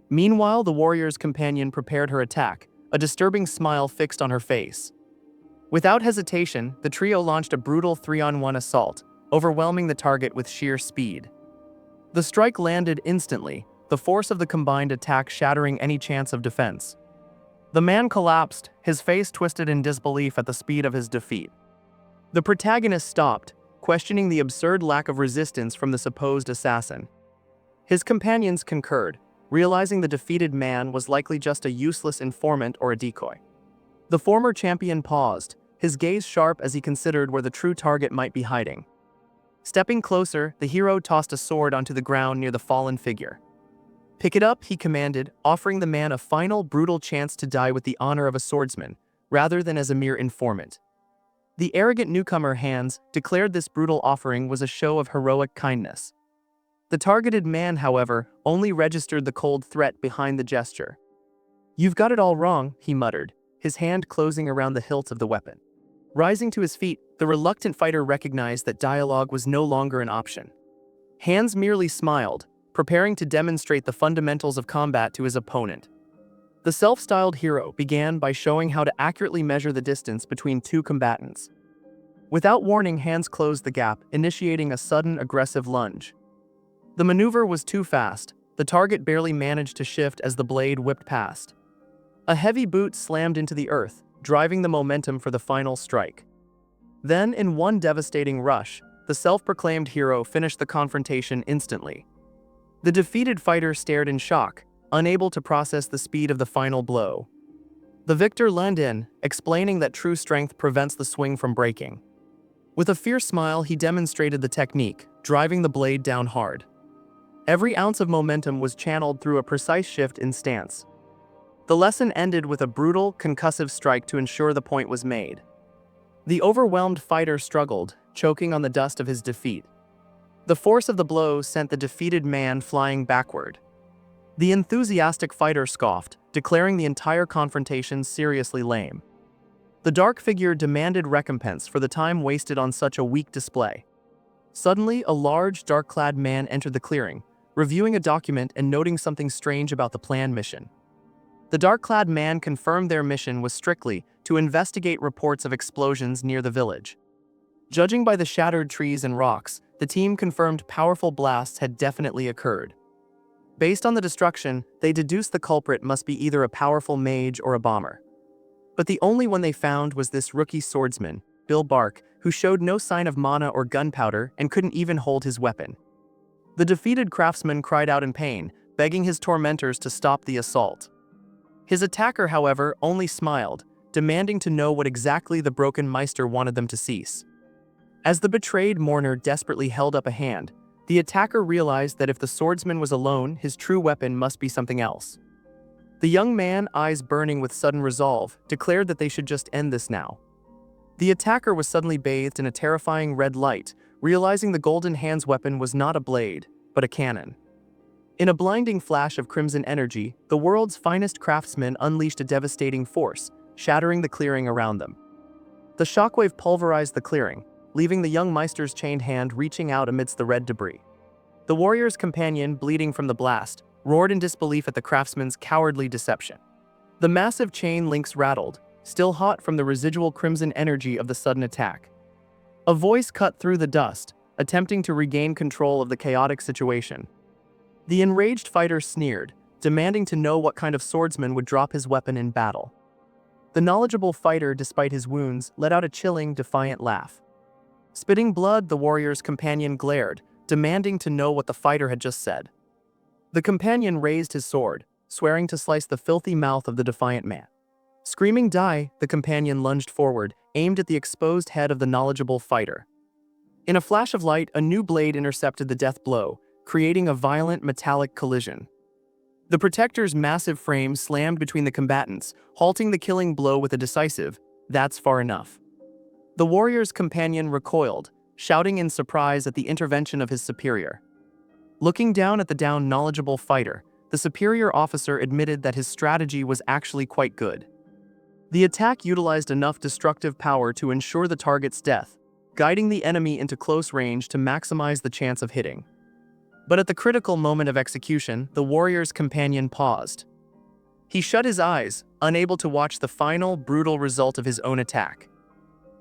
Meanwhile, the warrior's companion prepared her attack, a disturbing smile fixed on her face. Without hesitation, the trio launched a brutal 3-on-1 assault, overwhelming the target with sheer speed. The strike landed instantly, the force of the combined attack shattering any chance of defense. The man collapsed, his face twisted in disbelief at the speed of his defeat. The protagonist stopped, questioning the absurd lack of resistance from the supposed assassin. His companions concurred, realizing the defeated man was likely just a useless informant or a decoy. The former champion paused, his gaze sharp as he considered where the true target might be hiding. Stepping closer, the hero tossed a sword onto the ground near the fallen figure. "Pick it up," he commanded, offering the man a final, brutal chance to die with the honor of a swordsman, rather than as a mere informant. The arrogant newcomer, Hans, declared this brutal offering was a show of heroic kindness. The targeted man, however, only registered the cold threat behind the gesture. "You've got it all wrong," he muttered, his hand closing around the hilt of the weapon. Rising to his feet, the reluctant fighter recognized that dialogue was no longer an option. Hans merely smiled, preparing to demonstrate the fundamentals of combat to his opponent. The self-styled hero began by showing how to accurately measure the distance between 2 combatants. Without warning, hands closed the gap, initiating a sudden, aggressive lunge. The maneuver was too fast. The target barely managed to shift as the blade whipped past. A heavy boot slammed into the earth, driving the momentum for the final strike. Then, in one devastating rush, the self-proclaimed hero finished the confrontation instantly. The defeated fighter stared in shock, unable to process the speed of the final blow. The victor leaned in, explaining that true strength prevents the swing from breaking. With a fierce smile, he demonstrated the technique, driving the blade down hard. Every ounce of momentum was channeled through a precise shift in stance. The lesson ended with a brutal, concussive strike to ensure the point was made. The overwhelmed fighter struggled, choking on the dust of his defeat. The force of the blow sent the defeated man flying backward. The enthusiastic fighter scoffed, declaring the entire confrontation seriously lame. The dark figure demanded recompense for the time wasted on such a weak display. Suddenly, a large, dark-clad man entered the clearing, reviewing a document and noting something strange about the planned mission. The dark-clad man confirmed their mission was strictly to investigate reports of explosions near the village. Judging by the shattered trees and rocks, the team confirmed powerful blasts had definitely occurred. Based on the destruction, they deduced the culprit must be either a powerful mage or a bomber. But the only one they found was this rookie swordsman, Bill Bark, who showed no sign of mana or gunpowder and couldn't even hold his weapon. The defeated craftsman cried out in pain, begging his tormentors to stop the assault. His attacker, however, only smiled, demanding to know what exactly the broken Meister wanted them to cease. As the betrayed mourner desperately held up a hand, the attacker realized that if the swordsman was alone, his true weapon must be something else. The young man, eyes burning with sudden resolve, declared that they should just end this now. The attacker was suddenly bathed in a terrifying red light, realizing the Golden Hand's weapon was not a blade, but a cannon. In a blinding flash of crimson energy, the world's finest craftsman unleashed a devastating force, shattering the clearing around them. The shockwave pulverized the clearing, leaving the young Meister's chained hand reaching out amidst the red debris. The warrior's companion, bleeding from the blast, roared in disbelief at the craftsman's cowardly deception. The massive chain links rattled, still hot from the residual crimson energy of the sudden attack. A voice cut through the dust, attempting to regain control of the chaotic situation. The enraged fighter sneered, demanding to know what kind of swordsman would drop his weapon in battle. The knowledgeable fighter, despite his wounds, let out a chilling, defiant laugh. Spitting blood, the warrior's companion glared, demanding to know what the fighter had just said. The companion raised his sword, swearing to slice the filthy mouth of the defiant man. Screaming "Die!" the companion lunged forward, aimed at the exposed head of the knowledgeable fighter. In a flash of light, a new blade intercepted the death blow, creating a violent metallic collision. The protector's massive frame slammed between the combatants, halting the killing blow with a decisive, "That's far enough." The warrior's companion recoiled, shouting in surprise at the intervention of his superior. Looking down at the knowledgeable fighter, the superior officer admitted that his strategy was actually quite good. The attack utilized enough destructive power to ensure the target's death, guiding the enemy into close range to maximize the chance of hitting. But at the critical moment of execution, the warrior's companion paused. He shut his eyes, unable to watch the final, brutal result of his own attack.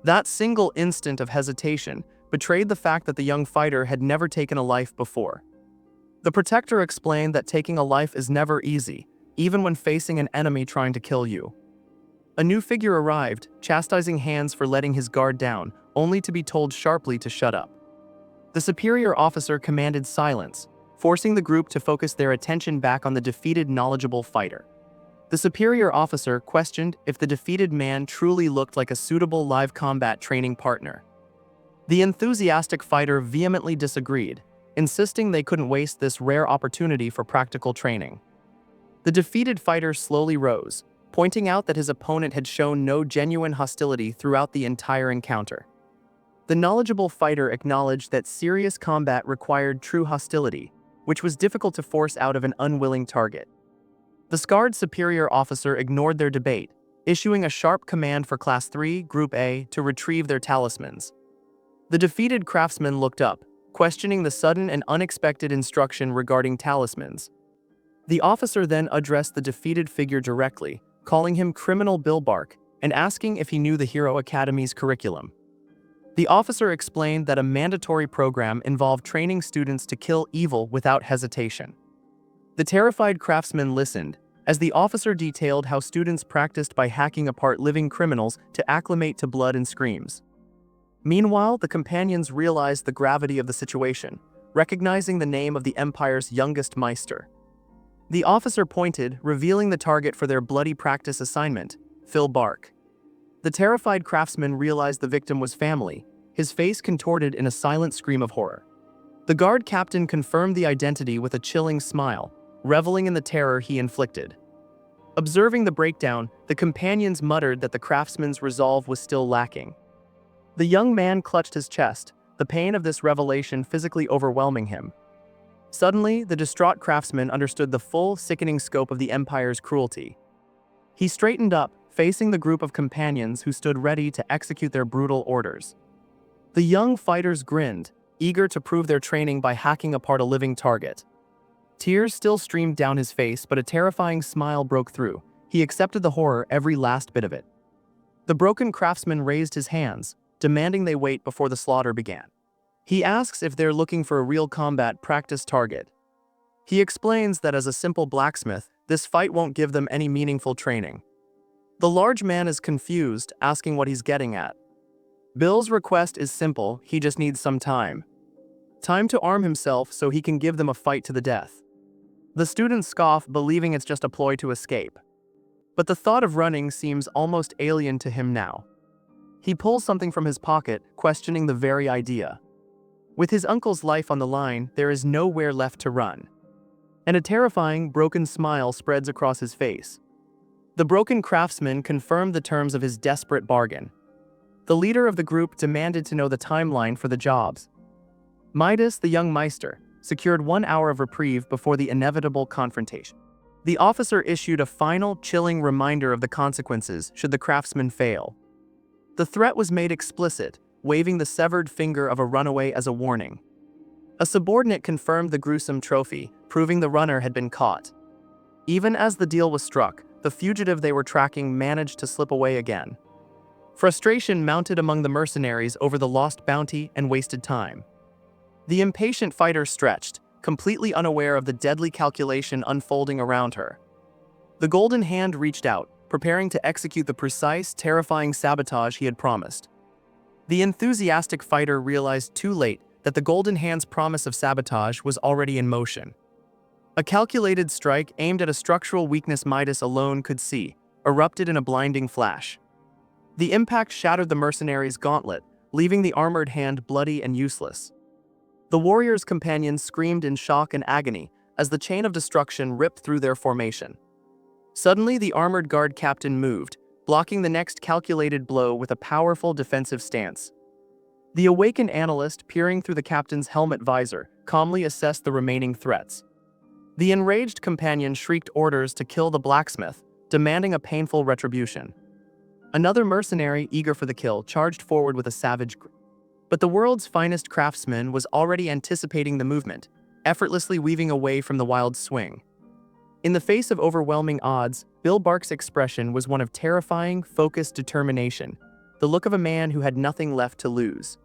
That single instant of hesitation betrayed the fact that the young fighter had never taken a life before. The protector explained that taking a life is never easy, even when facing an enemy trying to kill you. A new figure arrived, chastising hands for letting his guard down, only to be told sharply to shut up. The superior officer commanded silence, forcing the group to focus their attention back on the defeated knowledgeable fighter. The superior officer questioned if the defeated man truly looked like a suitable live combat training partner. The enthusiastic fighter vehemently disagreed, insisting they couldn't waste this rare opportunity for practical training. The defeated fighter slowly rose, pointing out that his opponent had shown no genuine hostility throughout the entire encounter. The knowledgeable fighter acknowledged that serious combat required true hostility, which was difficult to force out of an unwilling target. The scarred superior officer ignored their debate, issuing a sharp command for Class 3, Group A, to retrieve their talismans. The defeated craftsman looked up, questioning the sudden and unexpected instruction regarding talismans. The officer then addressed the defeated figure directly, calling him Criminal Bill Bark, and asking if he knew the Hero Academy's curriculum. The officer explained that a mandatory program involved training students to kill evil without hesitation. The terrified craftsman listened, as the officer detailed how students practiced by hacking apart living criminals to acclimate to blood and screams. Meanwhile, the companions realized the gravity of the situation, recognizing the name of the Empire's youngest Meister. The officer pointed, revealing the target for their bloody practice assignment, Phil Bark. The terrified craftsman realized the victim was family, his face contorted in a silent scream of horror. The guard captain confirmed the identity with a chilling smile, reveling in the terror he inflicted. Observing the breakdown, the companions muttered that the craftsman's resolve was still lacking. The young man clutched his chest, the pain of this revelation physically overwhelming him. Suddenly, the distraught craftsman understood the full, sickening scope of the Empire's cruelty. He straightened up, facing the group of companions who stood ready to execute their brutal orders. The young fighters grinned, eager to prove their training by hacking apart a living target. Tears still streamed down his face, but a terrifying smile broke through. He accepted the horror, every last bit of it. The broken craftsman raised his hands, demanding they wait before the slaughter began. He asks if they're looking for a real combat practice target. He explains that as a simple blacksmith, this fight won't give them any meaningful training. The large man is confused, asking what he's getting at. Bill's request is simple, he just needs some time. Time to arm himself so he can give them a fight to the death. The students scoff, believing it's just a ploy to escape. But the thought of running seems almost alien to him now. He pulls something from his pocket, questioning the very idea. With his uncle's life on the line, there is nowhere left to run. And a terrifying, broken smile spreads across his face. The broken craftsman confirmed the terms of his desperate bargain. The leader of the group demanded to know the timeline for the jobs. Midas, the young Meister, secured 1 hour of reprieve before the inevitable confrontation. The officer issued a final, chilling reminder of the consequences should the craftsman fail. The threat was made explicit, waving the severed finger of a runaway as a warning. A subordinate confirmed the gruesome trophy, proving the runner had been caught. Even as the deal was struck, the fugitive they were tracking managed to slip away again. Frustration mounted among the mercenaries over the lost bounty and wasted time. The impatient fighter stretched, completely unaware of the deadly calculation unfolding around her. The golden hand reached out, preparing to execute the precise, terrifying sabotage he had promised. The enthusiastic fighter realized too late that the golden hand's promise of sabotage was already in motion. A calculated strike aimed at a structural weakness Midas alone could see, erupted in a blinding flash. The impact shattered the mercenary's gauntlet, leaving the armored hand bloody and useless. The warrior's companions screamed in shock and agony as the chain of destruction ripped through their formation. Suddenly, the armored guard captain moved, blocking the next calculated blow with a powerful defensive stance. The awakened analyst, peering through the captain's helmet visor, calmly assessed the remaining threats. The enraged companion shrieked orders to kill the blacksmith, demanding a painful retribution. Another mercenary, eager for the kill, charged forward with a savage grip. But the world's finest craftsman was already anticipating the movement, effortlessly weaving away from the wild swing. In the face of overwhelming odds, Bill Bark's expression was one of terrifying, focused determination, the look of a man who had nothing left to lose.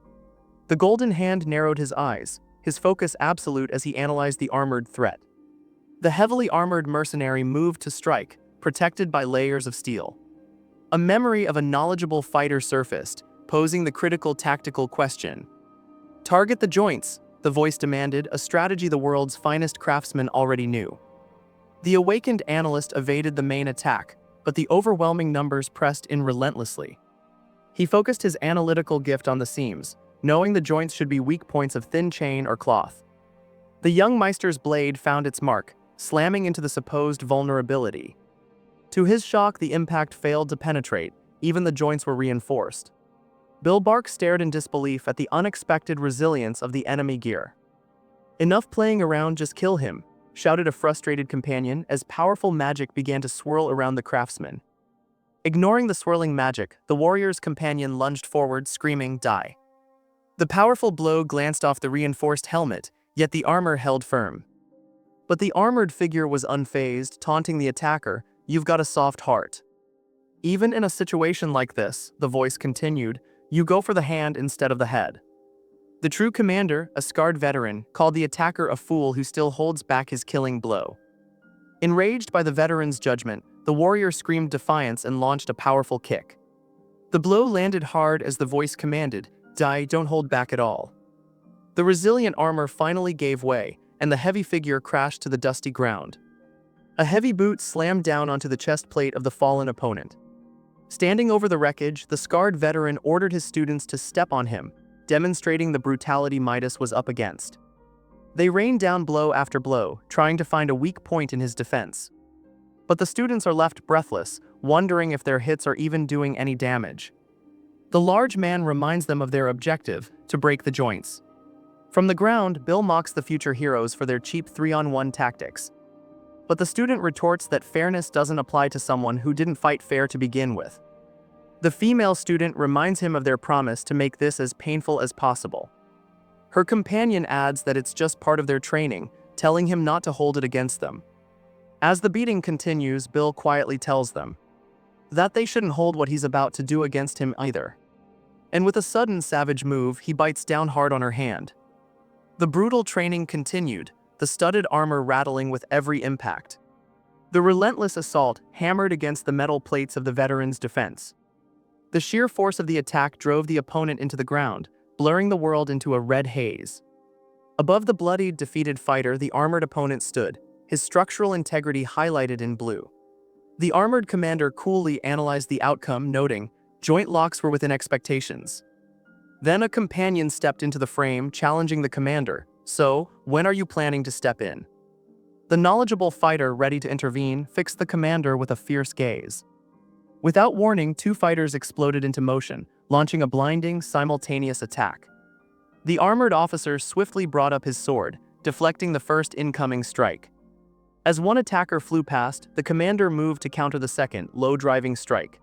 The golden hand narrowed his eyes, his focus absolute as he analyzed the armored threat. The heavily armored mercenary moved to strike, protected by layers of steel. A memory of a knowledgeable fighter surfaced, posing the critical tactical question. Target the joints, the voice demanded, a strategy the world's finest craftsmen already knew. The awakened analyst evaded the main attack, but the overwhelming numbers pressed in relentlessly. He focused his analytical gift on the seams, knowing the joints should be weak points of thin chain or cloth. The young Meister's blade found its mark, slamming into the supposed vulnerability. To his shock, the impact failed to penetrate, even the joints were reinforced. Bill Bark stared in disbelief at the unexpected resilience of the enemy gear. Enough playing around, just kill him, shouted a frustrated companion as powerful magic began to swirl around the craftsman. Ignoring the swirling magic, the warrior's companion lunged forward, screaming, "Die!" The powerful blow glanced off the reinforced helmet, yet the armor held firm. But the armored figure was unfazed, taunting the attacker, "You've got a soft heart." Even in a situation like this, the voice continued, You go for the hand instead of the head. The true commander, a scarred veteran, called the attacker a fool who still holds back his killing blow. Enraged by the veteran's judgment, the warrior screamed defiance and launched a powerful kick. The blow landed hard as the voice commanded, "Die, don't hold back at all." The resilient armor finally gave way, and the heavy figure crashed to the dusty ground. A heavy boot slammed down onto the chest plate of the fallen opponent. Standing over the wreckage, the scarred veteran ordered his students to step on him, demonstrating the brutality Midas was up against. They rained down blow after blow, trying to find a weak point in his defense. But the students are left breathless, wondering if their hits are even doing any damage. The large man reminds them of their objective, to break the joints. From the ground, Bill mocks the future heroes for their cheap 3-on-1 tactics. But the student retorts that fairness doesn't apply to someone who didn't fight fair to begin with. The female student reminds him of their promise to make this as painful as possible. Her companion adds that it's just part of their training, telling him not to hold it against them. As the beating continues, Bill quietly tells them that they shouldn't hold what he's about to do against him either. And with a sudden savage move, he bites down hard on her hand. The brutal training continued, the studded armor rattling with every impact. The relentless assault hammered against the metal plates of the veteran's defense. The sheer force of the attack drove the opponent into the ground, blurring the world into a red haze. Above the bloodied, defeated fighter, the armored opponent stood, his structural integrity highlighted in blue. The armored commander coolly analyzed the outcome, noting, "Joint locks were within expectations." Then a companion stepped into the frame, challenging the commander, "So, when are you planning to step in?" The knowledgeable fighter, ready to intervene, fixed the commander with a fierce gaze. Without warning, two fighters exploded into motion, launching a blinding, simultaneous attack. The armored officer swiftly brought up his sword, deflecting the first incoming strike. As one attacker flew past, the commander moved to counter the second, low-driving strike.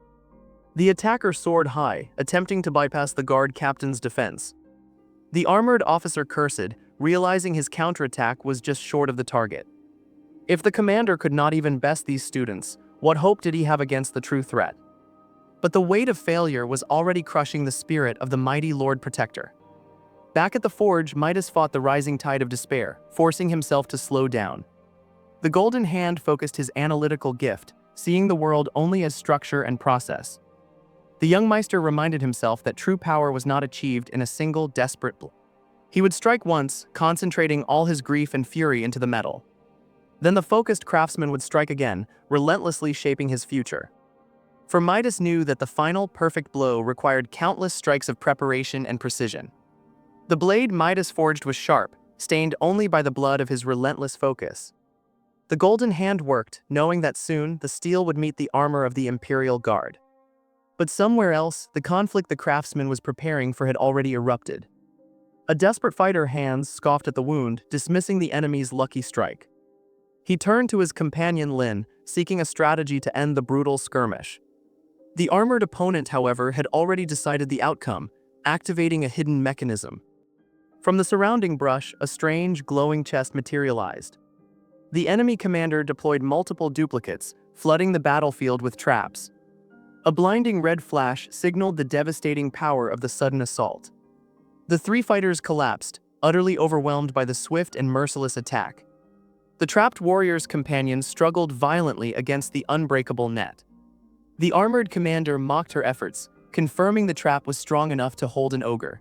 The attacker soared high, attempting to bypass the guard captain's defense. The armored officer cursed, realizing his counterattack was just short of the target. If the commander could not even best these students, what hope did he have against the true threat? But the weight of failure was already crushing the spirit of the mighty Lord Protector. Back at the forge, Midas fought the rising tide of despair, forcing himself to slow down. The Golden Hand focused his analytical gift, seeing the world only as structure and process. The young Meister reminded himself that true power was not achieved in a single desperate blow. He would strike once, concentrating all his grief and fury into the metal. Then the focused craftsman would strike again, relentlessly shaping his future. For Midas knew that the final perfect blow required countless strikes of preparation and precision. The blade Midas forged was sharp, stained only by the blood of his relentless focus. The Golden Hand worked, knowing that soon the steel would meet the armor of the Imperial Guard. But somewhere else, the conflict the craftsman was preparing for had already erupted. A desperate fighter, Hans, scoffed at the wound, dismissing the enemy's lucky strike. He turned to his companion Lin, seeking a strategy to end the brutal skirmish. The armored opponent, however, had already decided the outcome, activating a hidden mechanism. From the surrounding brush, a strange, glowing chest materialized. The enemy commander deployed multiple duplicates, flooding the battlefield with traps. A blinding red flash signaled the devastating power of the sudden assault. The three fighters collapsed, utterly overwhelmed by the swift and merciless attack. The trapped warrior's companions struggled violently against the unbreakable net. The armored commander mocked her efforts, confirming the trap was strong enough to hold an ogre.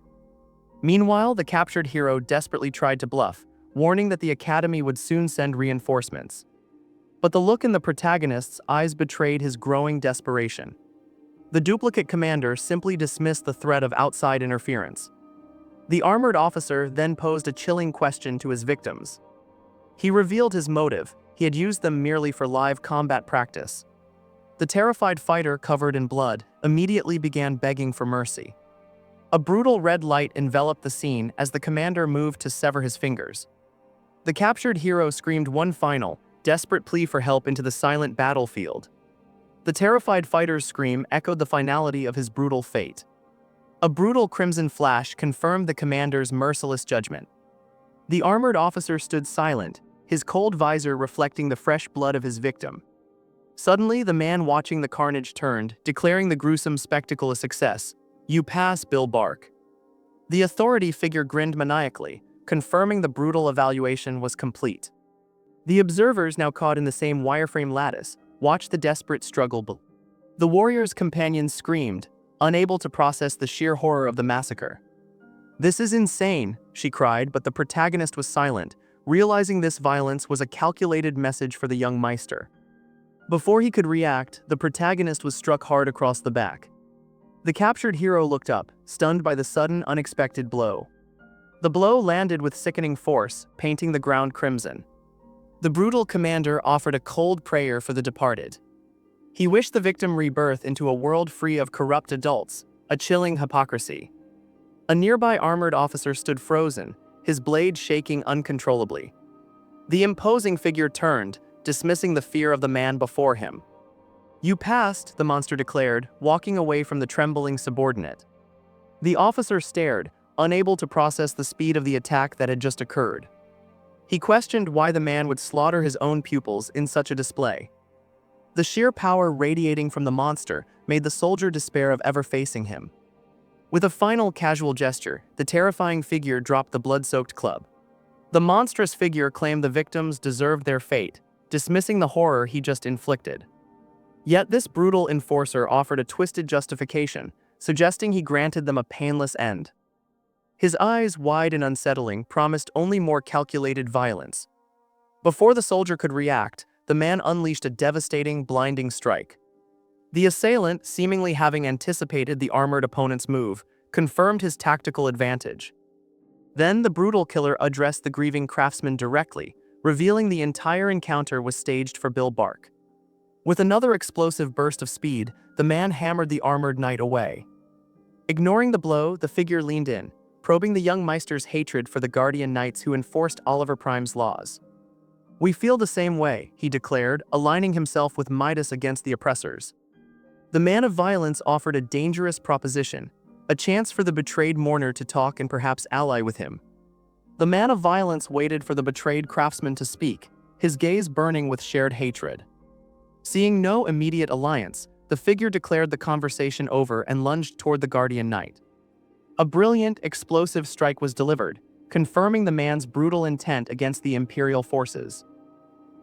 Meanwhile, the captured hero desperately tried to bluff, warning that the academy would soon send reinforcements. But the look in the protagonist's eyes betrayed his growing desperation. The duplicate commander simply dismissed the threat of outside interference. The armored officer then posed a chilling question to his victims. He revealed his motive: he had used them merely for live combat practice. The terrified fighter, covered in blood, immediately began begging for mercy. A brutal red light enveloped the scene as the commander moved to sever his fingers. The captured hero screamed one final, desperate plea for help into the silent battlefield. The terrified fighter's scream echoed the finality of his brutal fate. A brutal crimson flash confirmed the commander's merciless judgment. The armored officer stood silent, his cold visor reflecting the fresh blood of his victim. Suddenly, the man watching the carnage turned, declaring the gruesome spectacle a success. "You pass, Bill Bark." The authority figure grinned maniacally, confirming the brutal evaluation was complete. The observers, now caught in the same wireframe lattice, watched the desperate struggle below. The warrior's companions screamed, unable to process the sheer horror of the massacre. "This is insane," she cried, but the protagonist was silent, realizing this violence was a calculated message for the young Meister. Before he could react, the protagonist was struck hard across the back. The captured hero looked up, stunned by the sudden, unexpected blow. The blow landed with sickening force, painting the ground crimson. The brutal commander offered a cold prayer for the departed. He wished the victim rebirth into a world free of corrupt adults, a chilling hypocrisy. A nearby armored officer stood frozen, his blade shaking uncontrollably. The imposing figure turned, dismissing the fear of the man before him. "You passed," the monster declared, walking away from the trembling subordinate. The officer stared, unable to process the speed of the attack that had just occurred. He questioned why the man would slaughter his own pupils in such a display. The sheer power radiating from the monster made the soldier despair of ever facing him. With a final casual gesture, the terrifying figure dropped the blood-soaked club. The monstrous figure claimed the victims deserved their fate, dismissing the horror he just inflicted. Yet this brutal enforcer offered a twisted justification, suggesting he granted them a painless end. His eyes, wide and unsettling, promised only more calculated violence. Before the soldier could react, the man unleashed a devastating, blinding strike. The assailant, seemingly having anticipated the armored opponent's move, confirmed his tactical advantage. Then the brutal killer addressed the grieving craftsman directly, revealing the entire encounter was staged for Bill Bark. With another explosive burst of speed, the man hammered the armored knight away. Ignoring the blow, the figure leaned in, probing the young Meister's hatred for the guardian knights who enforced Oliver Prime's laws. "We feel the same way," he declared, aligning himself with Midas against the oppressors. The man of violence offered a dangerous proposition, a chance for the betrayed mourner to talk and perhaps ally with him. The man of violence waited for the betrayed craftsman to speak, his gaze burning with shared hatred. Seeing no immediate alliance, the figure declared the conversation over and lunged toward the guardian knight. A brilliant, explosive strike was delivered, confirming the man's brutal intent against the imperial forces.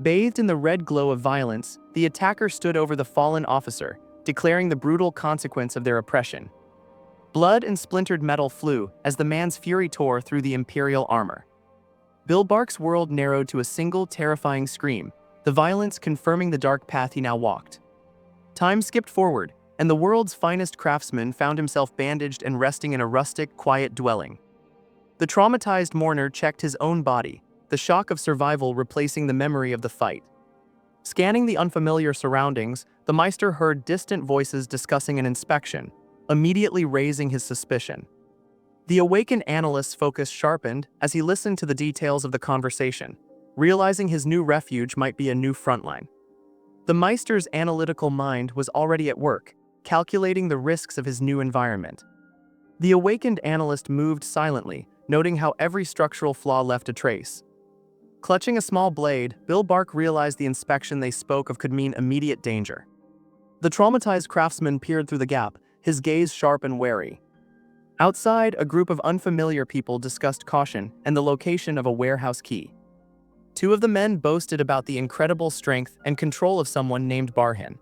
Bathed in the red glow of violence, the attacker stood over the fallen officer, declaring the brutal consequence of their oppression. Blood and splintered metal flew as the man's fury tore through the imperial armor. Bill Bark's world narrowed to a single terrifying scream, the violence confirming the dark path he now walked. Time skipped forward, and the world's finest craftsman found himself bandaged and resting in a rustic, quiet dwelling. The traumatized mourner checked his own body, the shock of survival replacing the memory of the fight. Scanning the unfamiliar surroundings, the Meister heard distant voices discussing an inspection, immediately raising his suspicion. The awakened analyst's focus sharpened as he listened to the details of the conversation, realizing his new refuge might be a new frontline. The Meister's analytical mind was already at work, calculating the risks of his new environment. The awakened analyst moved silently, noting how every structural flaw left a trace. Clutching a small blade, Bill Bark realized the inspection they spoke of could mean immediate danger. The traumatized craftsman peered through the gap, his gaze sharp and wary. Outside, a group of unfamiliar people discussed caution and the location of a warehouse key. Two of the men boasted about the incredible strength and control of someone named Barhin.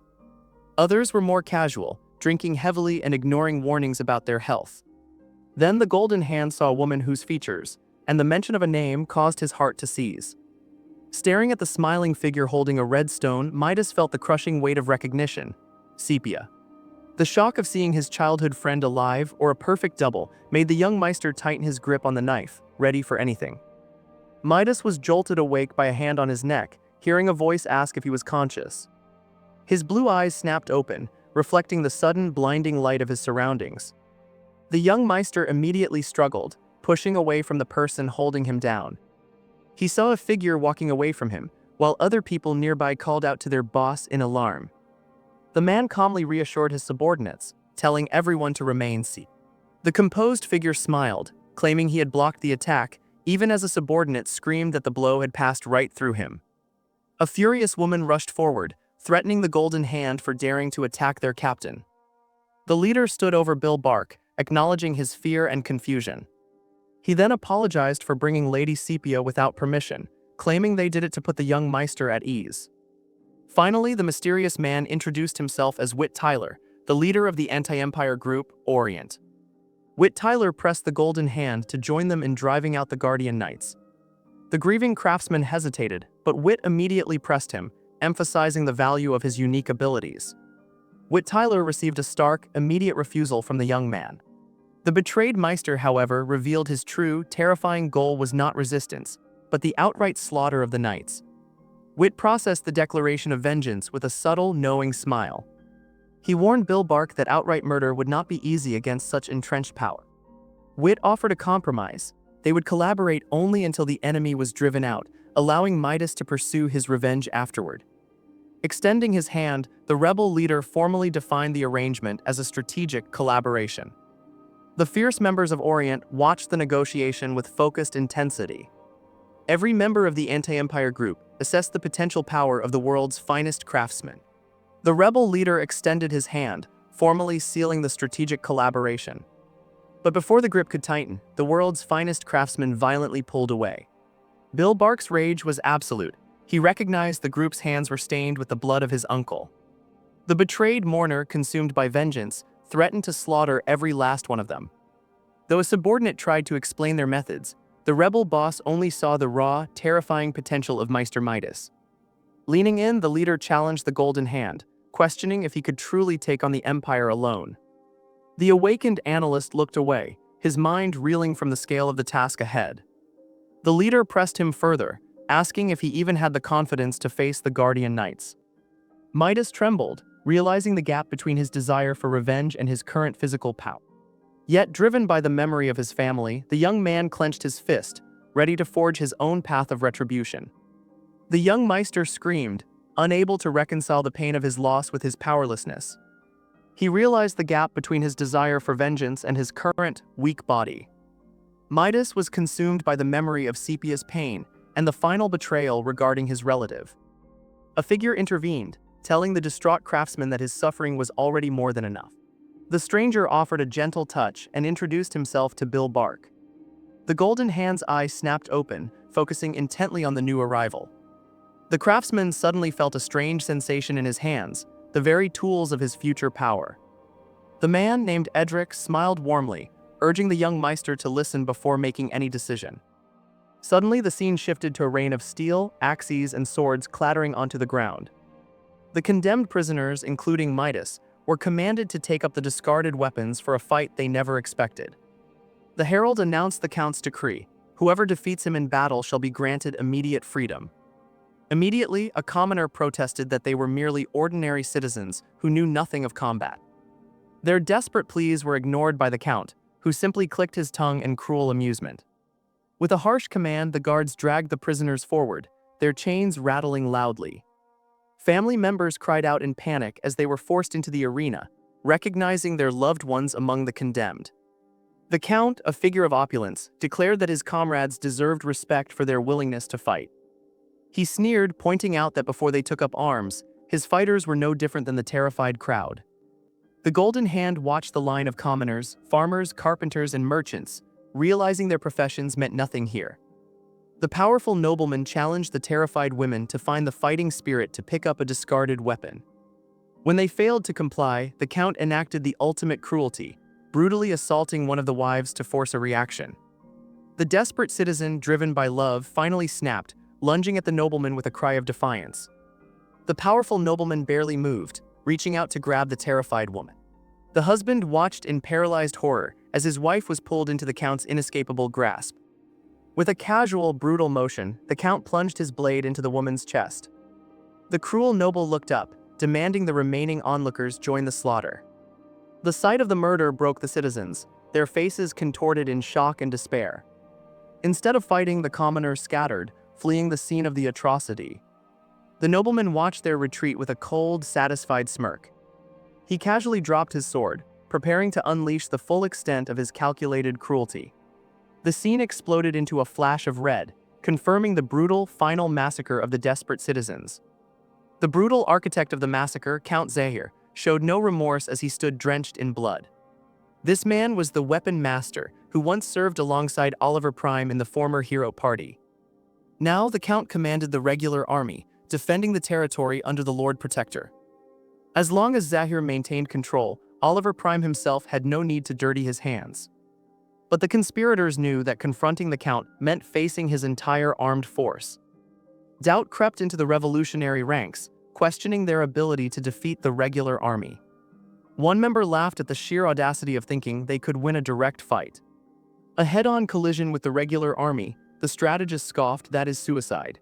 Others were more casual, drinking heavily and ignoring warnings about their health. Then the Golden Hand saw a woman whose features, and the mention of a name caused his heart to seize. Staring at the smiling figure holding a red stone, Midas felt the crushing weight of recognition. Sepia. The shock of seeing his childhood friend alive, or a perfect double, made the young Meister tighten his grip on the knife, ready for anything. Midas was jolted awake by a hand on his neck, hearing a voice ask if he was conscious. His blue eyes snapped open, reflecting the sudden, blinding light of his surroundings. The young Meister immediately struggled, pushing away from the person holding him down. He saw a figure walking away from him, while other people nearby called out to their boss in alarm. The man calmly reassured his subordinates, telling everyone to remain seated. The composed figure smiled, claiming he had blocked the attack, even as a subordinate screamed that the blow had passed right through him. A furious woman rushed forward, threatening the Golden Hand for daring to attack their captain. The leader stood over Bill Bark, acknowledging his fear and confusion. He then apologized for bringing Lady Sepia without permission, claiming they did it to put the young Meister at ease. Finally, the mysterious man introduced himself as Whit Tyler, the leader of the anti-Empire group, Orient. Whit Tyler pressed the golden hand to join them in driving out the Guardian Knights. The grieving craftsman hesitated, but Whit immediately pressed him, emphasizing the value of his unique abilities. Whit Tyler received a stark, immediate refusal from the young man. The betrayed Meister, however, revealed his true, terrifying goal was not resistance, but the outright slaughter of the knights. Whit processed the declaration of vengeance with a subtle, knowing smile. He warned Bill Bark that outright murder would not be easy against such entrenched power. Whit offered a compromise. They would collaborate only until the enemy was driven out, allowing Midas to pursue his revenge afterward. Extending his hand, the rebel leader formally defined the arrangement as a strategic collaboration. The fierce members of Orient watched the negotiation with focused intensity. Every member of the anti-Empire group assessed the potential power of the world's finest craftsmen. The rebel leader extended his hand, formally sealing the strategic collaboration. But before the grip could tighten, the world's finest craftsman violently pulled away. Bill Bark's rage was absolute. He recognized the group's hands were stained with the blood of his uncle. The betrayed mourner, consumed by vengeance, threatened to slaughter every last one of them. Though a subordinate tried to explain their methods, the rebel boss only saw the raw, terrifying potential of Meister Midas. Leaning in, the leader challenged the Golden Hand, questioning if he could truly take on the Empire alone. The awakened analyst looked away, his mind reeling from the scale of the task ahead. The leader pressed him further, asking if he even had the confidence to face the Guardian Knights. Midas trembled, realizing the gap between his desire for revenge and his current physical power. Yet, driven by the memory of his family, the young man clenched his fist, ready to forge his own path of retribution. The young Meister screamed, unable to reconcile the pain of his loss with his powerlessness. He realized the gap between his desire for vengeance and his current, weak body. Midas was consumed by the memory of Sepia's pain and the final betrayal regarding his relative. A figure intervened, telling the distraught craftsman that his suffering was already more than enough. The stranger offered a gentle touch and introduced himself to Bill Bark. The Golden Hand's eyes snapped open, focusing intently on the new arrival. The craftsman suddenly felt a strange sensation in his hands, the very tools of his future power. The man, named Edric, smiled warmly, urging the young Meister to listen before making any decision. Suddenly, the scene shifted to a rain of steel, axes, and swords clattering onto the ground. The condemned prisoners, including Midas, were commanded to take up the discarded weapons for a fight they never expected. The herald announced the Count's decree: whoever defeats him in battle shall be granted immediate freedom. Immediately, a commoner protested that they were merely ordinary citizens who knew nothing of combat. Their desperate pleas were ignored by the Count, who simply clicked his tongue in cruel amusement. With a harsh command, the guards dragged the prisoners forward, their chains rattling loudly. Family members cried out in panic as they were forced into the arena, recognizing their loved ones among the condemned. The Count, a figure of opulence, declared that his comrades deserved respect for their willingness to fight. He sneered, pointing out that before they took up arms, his fighters were no different than the terrified crowd. The Golden Hand watched the line of commoners, farmers, carpenters, and merchants, realizing their professions meant nothing here. The powerful nobleman challenged the terrified women to find the fighting spirit to pick up a discarded weapon. When they failed to comply, the Count enacted the ultimate cruelty, brutally assaulting one of the wives to force a reaction. The desperate citizen, driven by love, finally snapped, lunging at the nobleman with a cry of defiance. The powerful nobleman barely moved, reaching out to grab the terrified woman. The husband watched in paralyzed horror as his wife was pulled into the Count's inescapable grasp. With a casual, brutal motion, the Count plunged his blade into the woman's chest. The cruel noble looked up, demanding the remaining onlookers join the slaughter. The sight of the murder broke the citizens, their faces contorted in shock and despair. Instead of fighting, the commoners scattered, fleeing the scene of the atrocity. The nobleman watched their retreat with a cold, satisfied smirk. He casually dropped his sword, preparing to unleash the full extent of his calculated cruelty. The scene exploded into a flash of red, confirming the brutal, final massacre of the desperate citizens. The brutal architect of the massacre, Count Zahir, showed no remorse as he stood drenched in blood. This man was the weapon master who once served alongside Oliver Prime in the former hero party. Now the Count commanded the regular army, defending the territory under the Lord Protector. As long as Zahir maintained control, Oliver Prime himself had no need to dirty his hands. But the conspirators knew that confronting the Count meant facing his entire armed force. Doubt crept into the revolutionary ranks, questioning their ability to defeat the regular army. One member laughed at the sheer audacity of thinking they could win a direct fight. A head-on collision with the regular army, the strategist scoffed, that is suicide.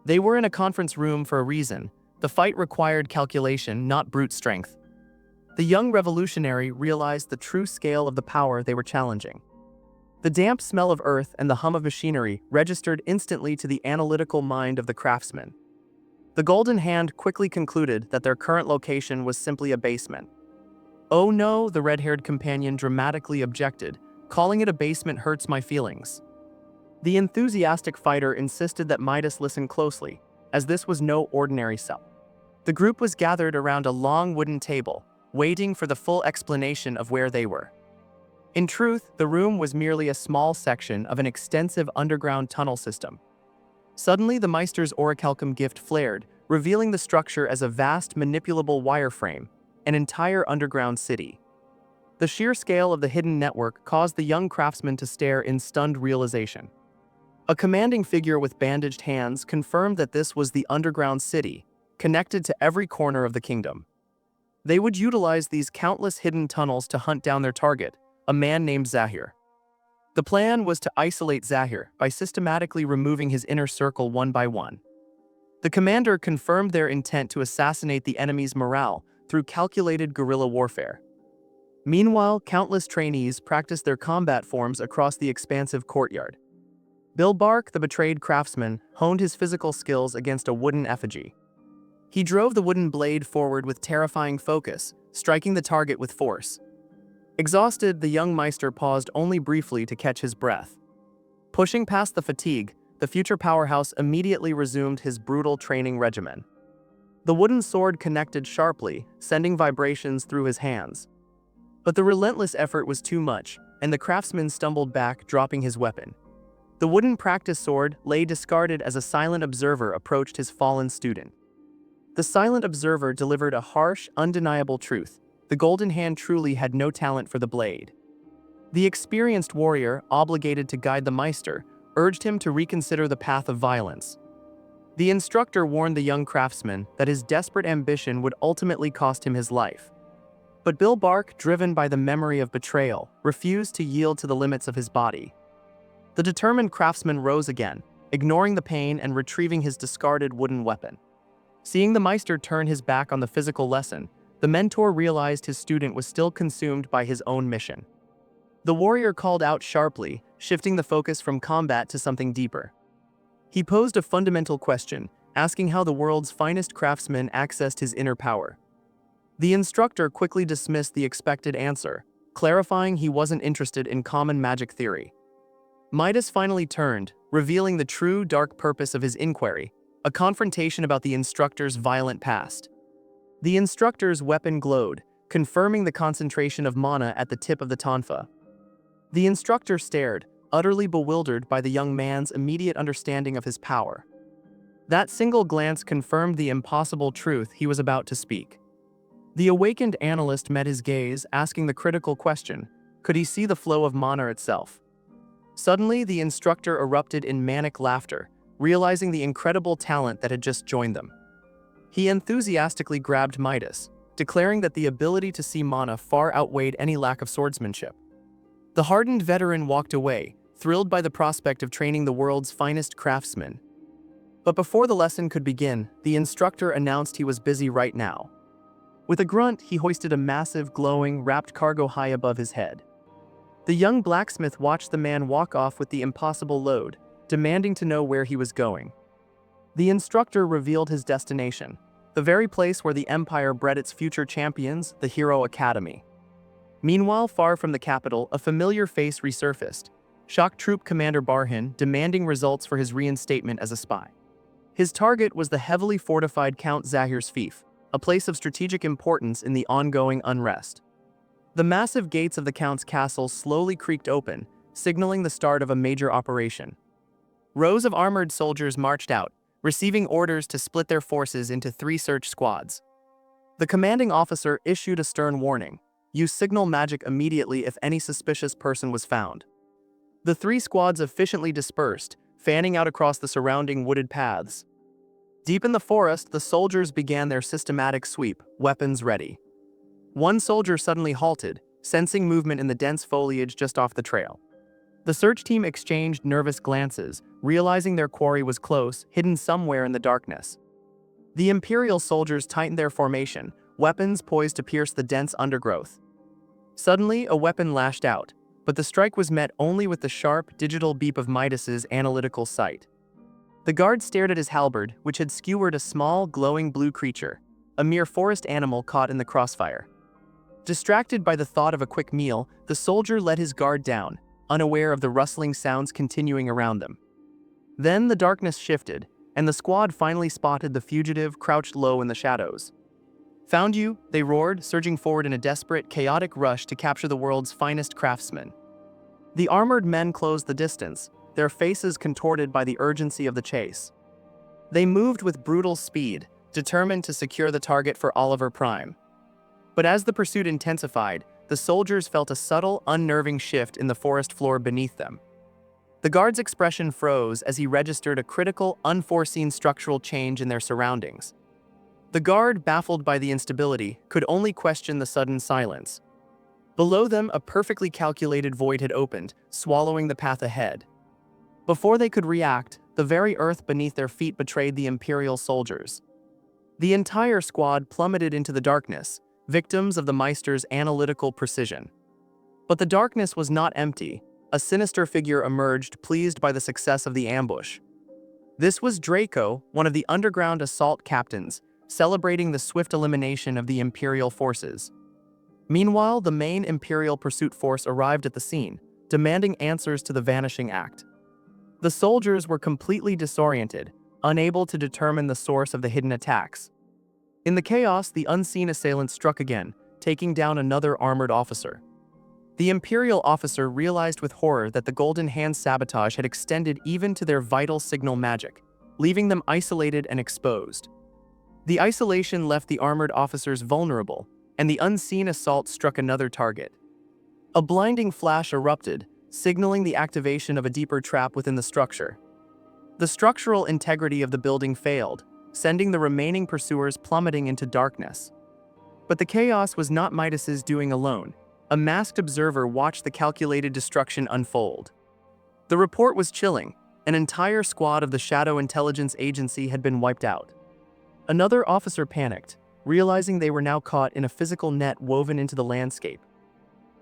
They were in a conference room for a reason. The fight required calculation, not brute strength. The young revolutionary realized the true scale of the power they were challenging. The damp smell of earth and the hum of machinery registered instantly to the analytical mind of the craftsman. The Golden Hand quickly concluded that their current location was simply a basement. "Oh no," the red-haired companion dramatically objected, "calling it a basement hurts my feelings." The enthusiastic fighter insisted that Midas listen closely, as this was no ordinary cell. The group was gathered around a long wooden table, waiting for the full explanation of where they were. In truth, the room was merely a small section of an extensive underground tunnel system. Suddenly, the Meister's orichalcum gift flared, revealing the structure as a vast manipulable wireframe, an entire underground city. The sheer scale of the hidden network caused the young craftsman to stare in stunned realization. A commanding figure with bandaged hands confirmed that this was the underground city, connected to every corner of the kingdom. They would utilize these countless hidden tunnels to hunt down their target, a man named Zahir. The plan was to isolate Zahir by systematically removing his inner circle one by one. The commander confirmed their intent to assassinate the enemy's morale through calculated guerrilla warfare. Meanwhile, countless trainees practiced their combat forms across the expansive courtyard. Bilbark, the betrayed craftsman, honed his physical skills against a wooden effigy. He drove the wooden blade forward with terrifying focus, striking the target with force. Exhausted, the young Meister paused only briefly to catch his breath. Pushing past the fatigue, the future powerhouse immediately resumed his brutal training regimen. The wooden sword connected sharply, sending vibrations through his hands. But the relentless effort was too much, and the craftsman stumbled back, dropping his weapon. The wooden practice sword lay discarded as a silent observer approached his fallen student. The silent observer delivered a harsh, undeniable truth. The Golden Hand truly had no talent for the blade. The experienced warrior, obligated to guide the Meister, urged him to reconsider the path of violence. The instructor warned the young craftsman that his desperate ambition would ultimately cost him his life. But Bilbark, driven by the memory of betrayal, refused to yield to the limits of his body. The determined craftsman rose again, ignoring the pain and retrieving his discarded wooden weapon. Seeing the Meister turn his back on the physical lesson, the mentor realized his student was still consumed by his own mission. The warrior called out sharply, shifting the focus from combat to something deeper. He posed a fundamental question, asking how the world's finest craftsman accessed his inner power. The instructor quickly dismissed the expected answer, clarifying he wasn't interested in common magic theory. Midas finally turned, revealing the true dark purpose of his inquiry, a confrontation about the instructor's violent past. The instructor's weapon glowed, confirming the concentration of mana at the tip of the tonfa. The instructor stared, utterly bewildered by the young man's immediate understanding of his power. That single glance confirmed the impossible truth he was about to speak. The awakened analyst met his gaze, asking the critical question, could he see the flow of mana itself? Suddenly, the instructor erupted in manic laughter, realizing the incredible talent that had just joined them. He enthusiastically grabbed Midas, declaring that the ability to see mana far outweighed any lack of swordsmanship. The hardened veteran walked away, thrilled by the prospect of training the world's finest craftsmen. But before the lesson could begin, the instructor announced he was busy right now. With a grunt, he hoisted a massive, glowing, wrapped cargo high above his head. The young blacksmith watched the man walk off with the impossible load, demanding to know where he was going. The instructor revealed his destination, the very place where the Empire bred its future champions, the Hero Academy. Meanwhile, far from the capital, a familiar face resurfaced, Shock Troop Commander Barhin demanding results for his reinstatement as a spy. His target was the heavily fortified Count Zahir's fief, a place of strategic importance in the ongoing unrest. The massive gates of the Count's castle slowly creaked open, signaling the start of a major operation. Rows of armored soldiers marched out, receiving orders to split their forces into 3 search squads. The commanding officer issued a stern warning: use signal magic immediately if any suspicious person was found. The 3 squads efficiently dispersed, fanning out across the surrounding wooded paths. Deep in the forest, the soldiers began their systematic sweep, weapons ready. One soldier suddenly halted, sensing movement in the dense foliage just off the trail. The search team exchanged nervous glances, realizing their quarry was close, hidden somewhere in the darkness. The Imperial soldiers tightened their formation, weapons poised to pierce the dense undergrowth. Suddenly, a weapon lashed out, but the strike was met only with the sharp, digital beep of Midas's analytical sight. The guard stared at his halberd, which had skewered a small, glowing blue creature, a mere forest animal caught in the crossfire. Distracted by the thought of a quick meal, the soldier let his guard down, unaware of the rustling sounds continuing around them. Then the darkness shifted, and the squad finally spotted the fugitive crouched low in the shadows. "Found you," they roared, surging forward in a desperate, chaotic rush to capture the world's finest craftsman. The armored men closed the distance, their faces contorted by the urgency of the chase. They moved with brutal speed, determined to secure the target for Oliver Prime. But as the pursuit intensified, the soldiers felt a subtle, unnerving shift in the forest floor beneath them. The guard's expression froze as he registered a critical, unforeseen structural change in their surroundings. The guard, baffled by the instability, could only question the sudden silence. Below them, a perfectly calculated void had opened, swallowing the path ahead. Before they could react, the very earth beneath their feet betrayed the Imperial soldiers. The entire squad plummeted into the darkness, victims of the Meister's analytical precision. But the darkness was not empty. A sinister figure emerged, pleased by the success of the ambush. This was Draco, one of the underground assault captains, celebrating the swift elimination of the Imperial forces. Meanwhile, the main Imperial pursuit force arrived at the scene, demanding answers to the vanishing act. The soldiers were completely disoriented, unable to determine the source of the hidden attacks. In the chaos, the unseen assailant struck again, taking down another armored officer. The Imperial officer realized with horror that the Golden Hand's sabotage had extended even to their vital signal magic, leaving them isolated and exposed. The isolation left the armored officers vulnerable, and the unseen assault struck another target. A blinding flash erupted, signaling the activation of a deeper trap within the structure. The structural integrity of the building failed, sending the remaining pursuers plummeting into darkness. But the chaos was not Midas's doing alone. A masked observer watched the calculated destruction unfold. The report was chilling. An entire squad of the Shadow Intelligence Agency had been wiped out. Another officer panicked, realizing they were now caught in a physical net woven into the landscape.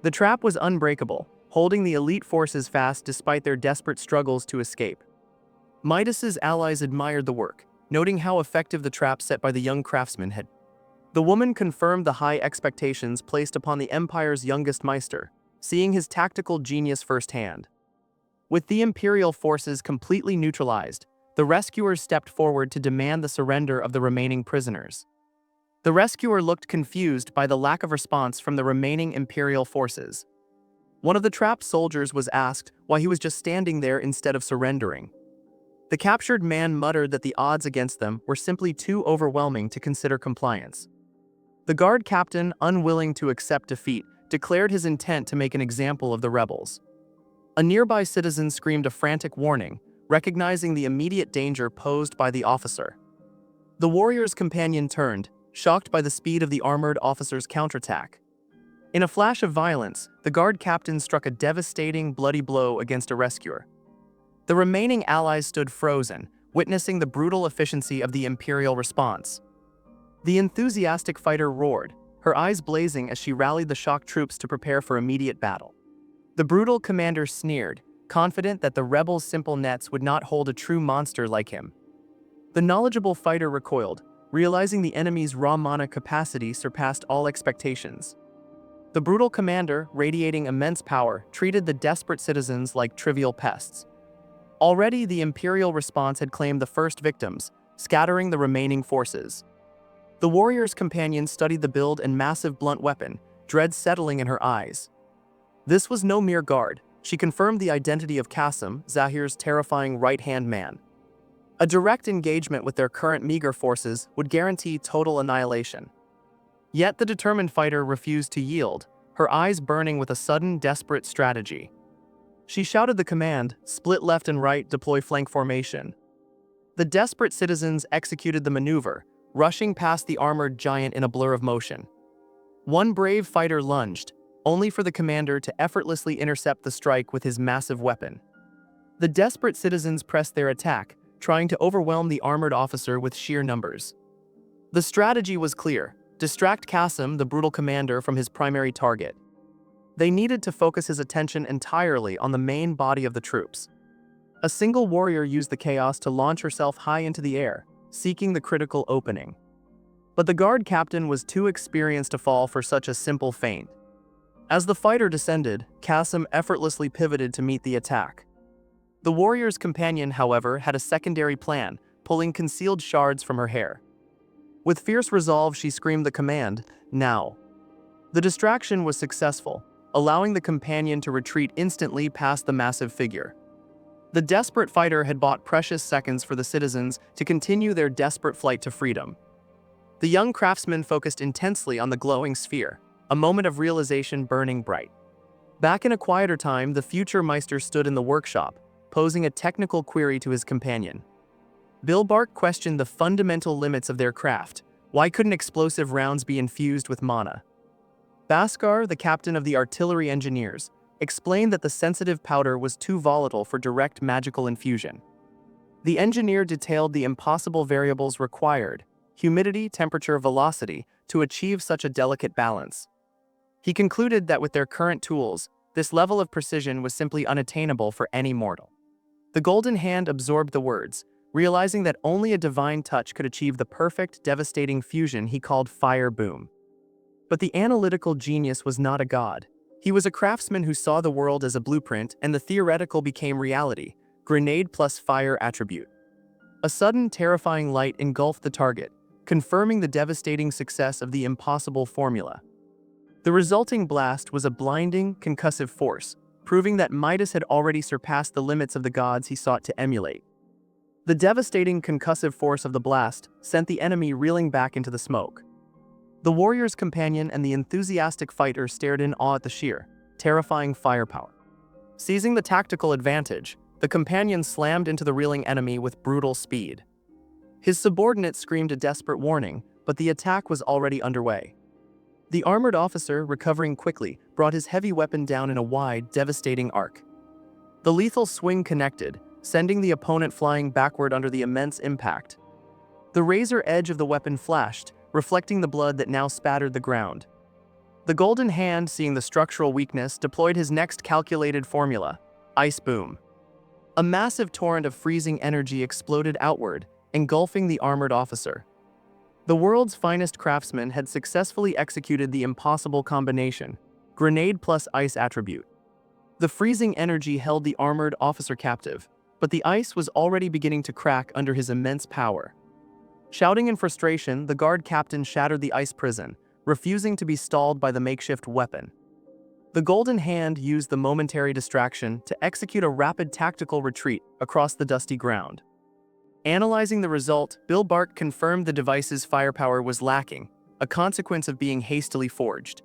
The trap was unbreakable, holding the elite forces fast despite their desperate struggles to escape. Midas's allies admired the work, noting how effective the trap set by the young craftsman had. The woman confirmed the high expectations placed upon the Empire's youngest Meister, seeing his tactical genius firsthand. With the Imperial forces completely neutralized, the rescuers stepped forward to demand the surrender of the remaining prisoners. The rescuer looked confused by the lack of response from the remaining Imperial forces. One of the trapped soldiers was asked why he was just standing there instead of surrendering. The captured man muttered that the odds against them were simply too overwhelming to consider compliance. The guard captain, unwilling to accept defeat, declared his intent to make an example of the rebels. A nearby citizen screamed a frantic warning, recognizing the immediate danger posed by the officer. The warrior's companion turned, shocked by the speed of the armored officer's counterattack. In a flash of violence, the guard captain struck a devastating, bloody blow against a rescuer. The remaining allies stood frozen, witnessing the brutal efficiency of the Imperial response. The enthusiastic fighter roared, her eyes blazing as she rallied the shocked troops to prepare for immediate battle. The brutal commander sneered, confident that the rebels' simple nets would not hold a true monster like him. The knowledgeable fighter recoiled, realizing the enemy's raw mana capacity surpassed all expectations. The brutal commander, radiating immense power, treated the desperate citizens like trivial pests. Already, the Imperial response had claimed the first victims, scattering the remaining forces. The warrior's companion studied the build and massive blunt weapon, dread settling in her eyes. This was no mere guard. She confirmed the identity of Qasim, Zahir's terrifying right-hand man. A direct engagement with their current meager forces would guarantee total annihilation. Yet the determined fighter refused to yield, her eyes burning with a sudden, desperate strategy. She shouted the command, "Split left and right, deploy flank formation." The desperate citizens executed the maneuver, rushing past the armored giant in a blur of motion. One brave fighter lunged, only for the commander to effortlessly intercept the strike with his massive weapon. The desperate citizens pressed their attack, trying to overwhelm the armored officer with sheer numbers. The strategy was clear: distract Qasim, the brutal commander, from his primary target. They needed to focus his attention entirely on the main body of the troops. A single warrior used the chaos to launch herself high into the air, seeking the critical opening. But the guard captain was too experienced to fall for such a simple feint. As the fighter descended, Qasim effortlessly pivoted to meet the attack. The warrior's companion, however, had a secondary plan, pulling concealed shards from her hair. With fierce resolve, she screamed the command, "Now!" The distraction was successful, allowing the companion to retreat instantly past the massive figure. The desperate fighter had bought precious seconds for the citizens to continue their desperate flight to freedom. The young craftsman focused intensely on the glowing sphere, a moment of realization burning bright. Back in a quieter time, the future Meister stood in the workshop, posing a technical query to his companion. Bilbark questioned the fundamental limits of their craft. Why couldn't explosive rounds be infused with mana? Bhaskar, the captain of the artillery engineers, explained that the sensitive powder was too volatile for direct magical infusion. The engineer detailed the impossible variables required: humidity, temperature, velocity, to achieve such a delicate balance. He concluded that with their current tools, this level of precision was simply unattainable for any mortal. The golden hand absorbed the words, realizing that only a divine touch could achieve the perfect, devastating fusion he called fire boom. But the analytical genius was not a god. He was a craftsman who saw the world as a blueprint, and the theoretical became reality: grenade plus fire attribute. A sudden, terrifying light engulfed the target, confirming the devastating success of the impossible formula. The resulting blast was a blinding, concussive force, proving that Midas had already surpassed the limits of the gods he sought to emulate. The devastating concussive force of the blast sent the enemy reeling back into the smoke. The warrior's companion and the enthusiastic fighter stared in awe at the sheer, terrifying firepower. Seizing the tactical advantage, the companion slammed into the reeling enemy with brutal speed. His subordinate screamed a desperate warning, but the attack was already underway. The armored officer, recovering quickly, brought his heavy weapon down in a wide, devastating arc. The lethal swing connected, sending the opponent flying backward under the immense impact. The razor edge of the weapon flashed, reflecting the blood that now spattered the ground. The golden hand, seeing the structural weakness, deployed his next calculated formula: ice boom. A massive torrent of freezing energy exploded outward, engulfing the armored officer. The world's finest craftsman had successfully executed the impossible combination: grenade plus ice attribute. The freezing energy held the armored officer captive, but the ice was already beginning to crack under his immense power. Shouting in frustration, the guard captain shattered the ice prison, refusing to be stalled by the makeshift weapon. The golden hand used the momentary distraction to execute a rapid tactical retreat across the dusty ground. Analyzing the result, Bilbark confirmed the device's firepower was lacking, a consequence of being hastily forged.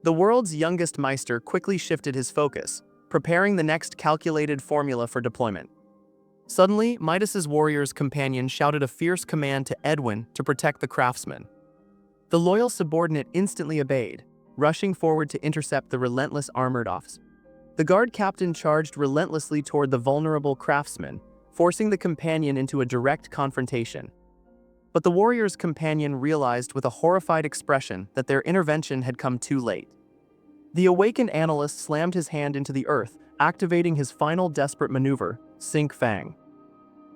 The world's youngest Meister quickly shifted his focus, preparing the next calculated formula for deployment. Suddenly, Midas's warrior's companion shouted a fierce command to Edwin to protect the craftsman. The loyal subordinate instantly obeyed, rushing forward to intercept the relentless armored officer. The guard captain charged relentlessly toward the vulnerable craftsman, forcing the companion into a direct confrontation. But the warrior's companion realized with a horrified expression that their intervention had come too late. The awakened analyst slammed his hand into the earth, activating his final desperate maneuver, Sink Fang.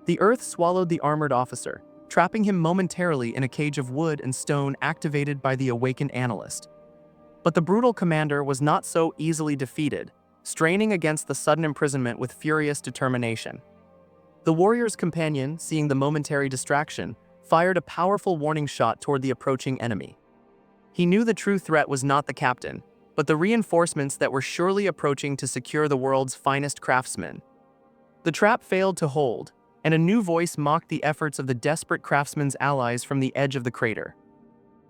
The earth swallowed the armored officer, trapping him momentarily in a cage of wood and stone activated by the awakened analyst. But the brutal commander was not so easily defeated, straining against the sudden imprisonment with furious determination. The warrior's companion, seeing the momentary distraction, fired a powerful warning shot toward the approaching enemy. He knew the true threat was not the captain, but the reinforcements that were surely approaching to secure the world's finest craftsmen. The trap failed to hold, and a new voice mocked the efforts of the desperate craftsman's allies from the edge of the crater.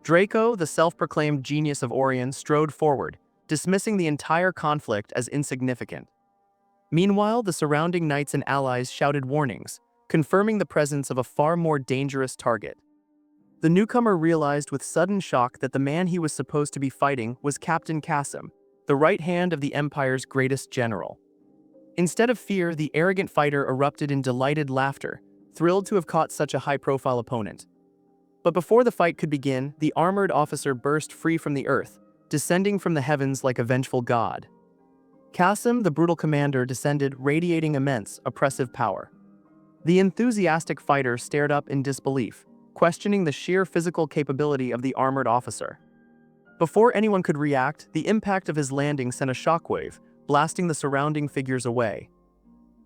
Draco, the self-proclaimed genius of Orion, strode forward, dismissing the entire conflict as insignificant. Meanwhile, the surrounding knights and allies shouted warnings, confirming the presence of a far more dangerous target. The newcomer realized with sudden shock that the man he was supposed to be fighting was Captain Kasim, the right hand of the Empire's greatest general. Instead of fear, the arrogant fighter erupted in delighted laughter, thrilled to have caught such a high-profile opponent. But before the fight could begin, the armored officer burst free from the earth, descending from the heavens like a vengeful god. Kasim, the brutal commander, descended, radiating immense, oppressive power. The enthusiastic fighter stared up in disbelief, questioning the sheer physical capability of the armored officer. Before anyone could react, the impact of his landing sent a shockwave, blasting the surrounding figures away.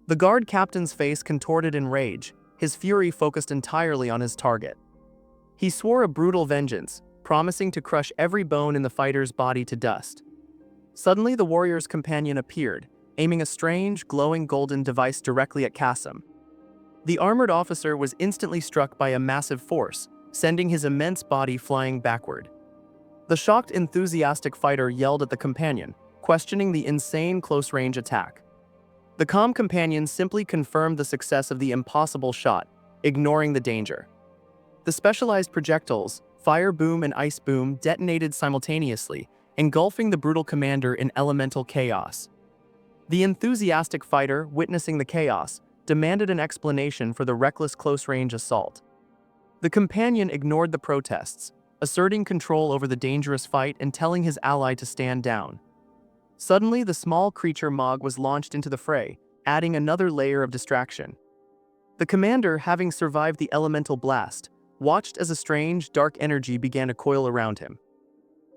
The guard captain's face contorted in rage, his fury focused entirely on his target. He swore a brutal vengeance, promising to crush every bone in the fighter's body to dust. Suddenly, the warrior's companion appeared, aiming a strange, glowing golden device directly at Kasim. The armored officer was instantly struck by a massive force, sending his immense body flying backward. The shocked, enthusiastic fighter yelled at the companion, questioning the insane close-range attack. The calm companion simply confirmed the success of the impossible shot, ignoring the danger. The specialized projectiles, Fire Boom and Ice Boom, detonated simultaneously, engulfing the brutal commander in elemental chaos. The enthusiastic fighter, witnessing the chaos, demanded an explanation for the reckless close-range assault. The companion ignored the protests, asserting control over the dangerous fight and telling his ally to stand down. Suddenly, the small creature Mog was launched into the fray, adding another layer of distraction. The commander, having survived the elemental blast, watched as a strange, dark energy began to coil around him.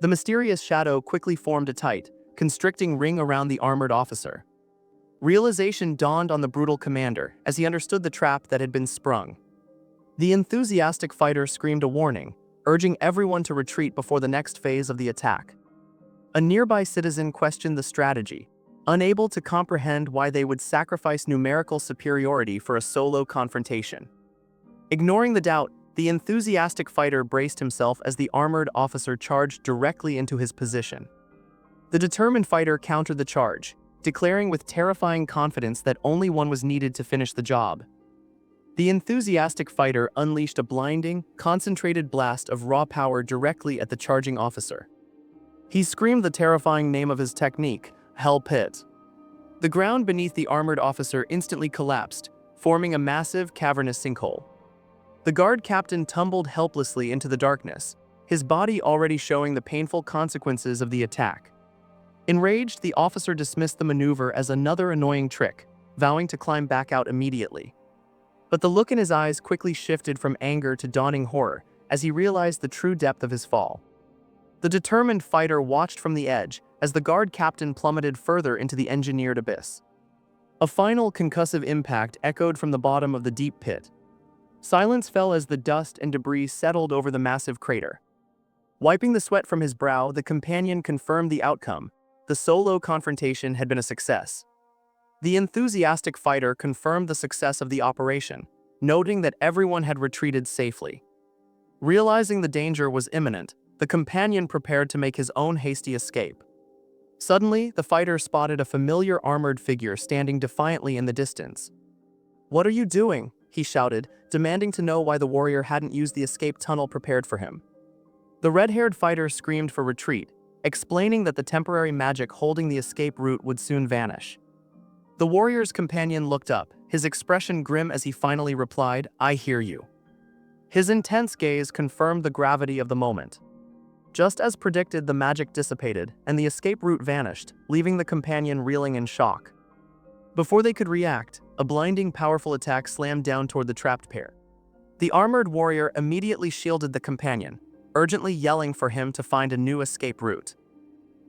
The mysterious shadow quickly formed a tight, constricting ring around the armored officer. Realization dawned on the brutal commander as he understood the trap that had been sprung. The enthusiastic fighter screamed a warning, urging everyone to retreat before the next phase of the attack. A nearby citizen questioned the strategy, unable to comprehend why they would sacrifice numerical superiority for a solo confrontation. Ignoring the doubt, the enthusiastic fighter braced himself as the armored officer charged directly into his position. The determined fighter countered the charge, declaring with terrifying confidence that only one was needed to finish the job. The enthusiastic fighter unleashed a blinding, concentrated blast of raw power directly at the charging officer. He screamed the terrifying name of his technique, Hell Pit. The ground beneath the armored officer instantly collapsed, forming a massive, cavernous sinkhole. The guard captain tumbled helplessly into the darkness, his body already showing the painful consequences of the attack. Enraged, the officer dismissed the maneuver as another annoying trick, vowing to climb back out immediately. But the look in his eyes quickly shifted from anger to dawning horror as he realized the true depth of his fall. The determined fighter watched from the edge as the guard captain plummeted further into the engineered abyss. A final concussive impact echoed from the bottom of the deep pit. Silence fell as the dust and debris settled over the massive crater. Wiping the sweat from his brow, the companion confirmed the outcome. The solo confrontation had been a success. The enthusiastic fighter confirmed the success of the operation, noting that everyone had retreated safely. Realizing the danger was imminent, the companion prepared to make his own hasty escape. Suddenly, the fighter spotted a familiar armored figure standing defiantly in the distance. "What are you doing?" he shouted, demanding to know why the warrior hadn't used the escape tunnel prepared for him. The red-haired fighter screamed for retreat, explaining that the temporary magic holding the escape route would soon vanish. The warrior's companion looked up, his expression grim as he finally replied, "I hear you." His intense gaze confirmed the gravity of the moment. Just as predicted, the magic dissipated, and the escape route vanished, leaving the companion reeling in shock. Before they could react, a blinding, powerful attack slammed down toward the trapped pair. The armored warrior immediately shielded the companion, urgently yelling for him to find a new escape route.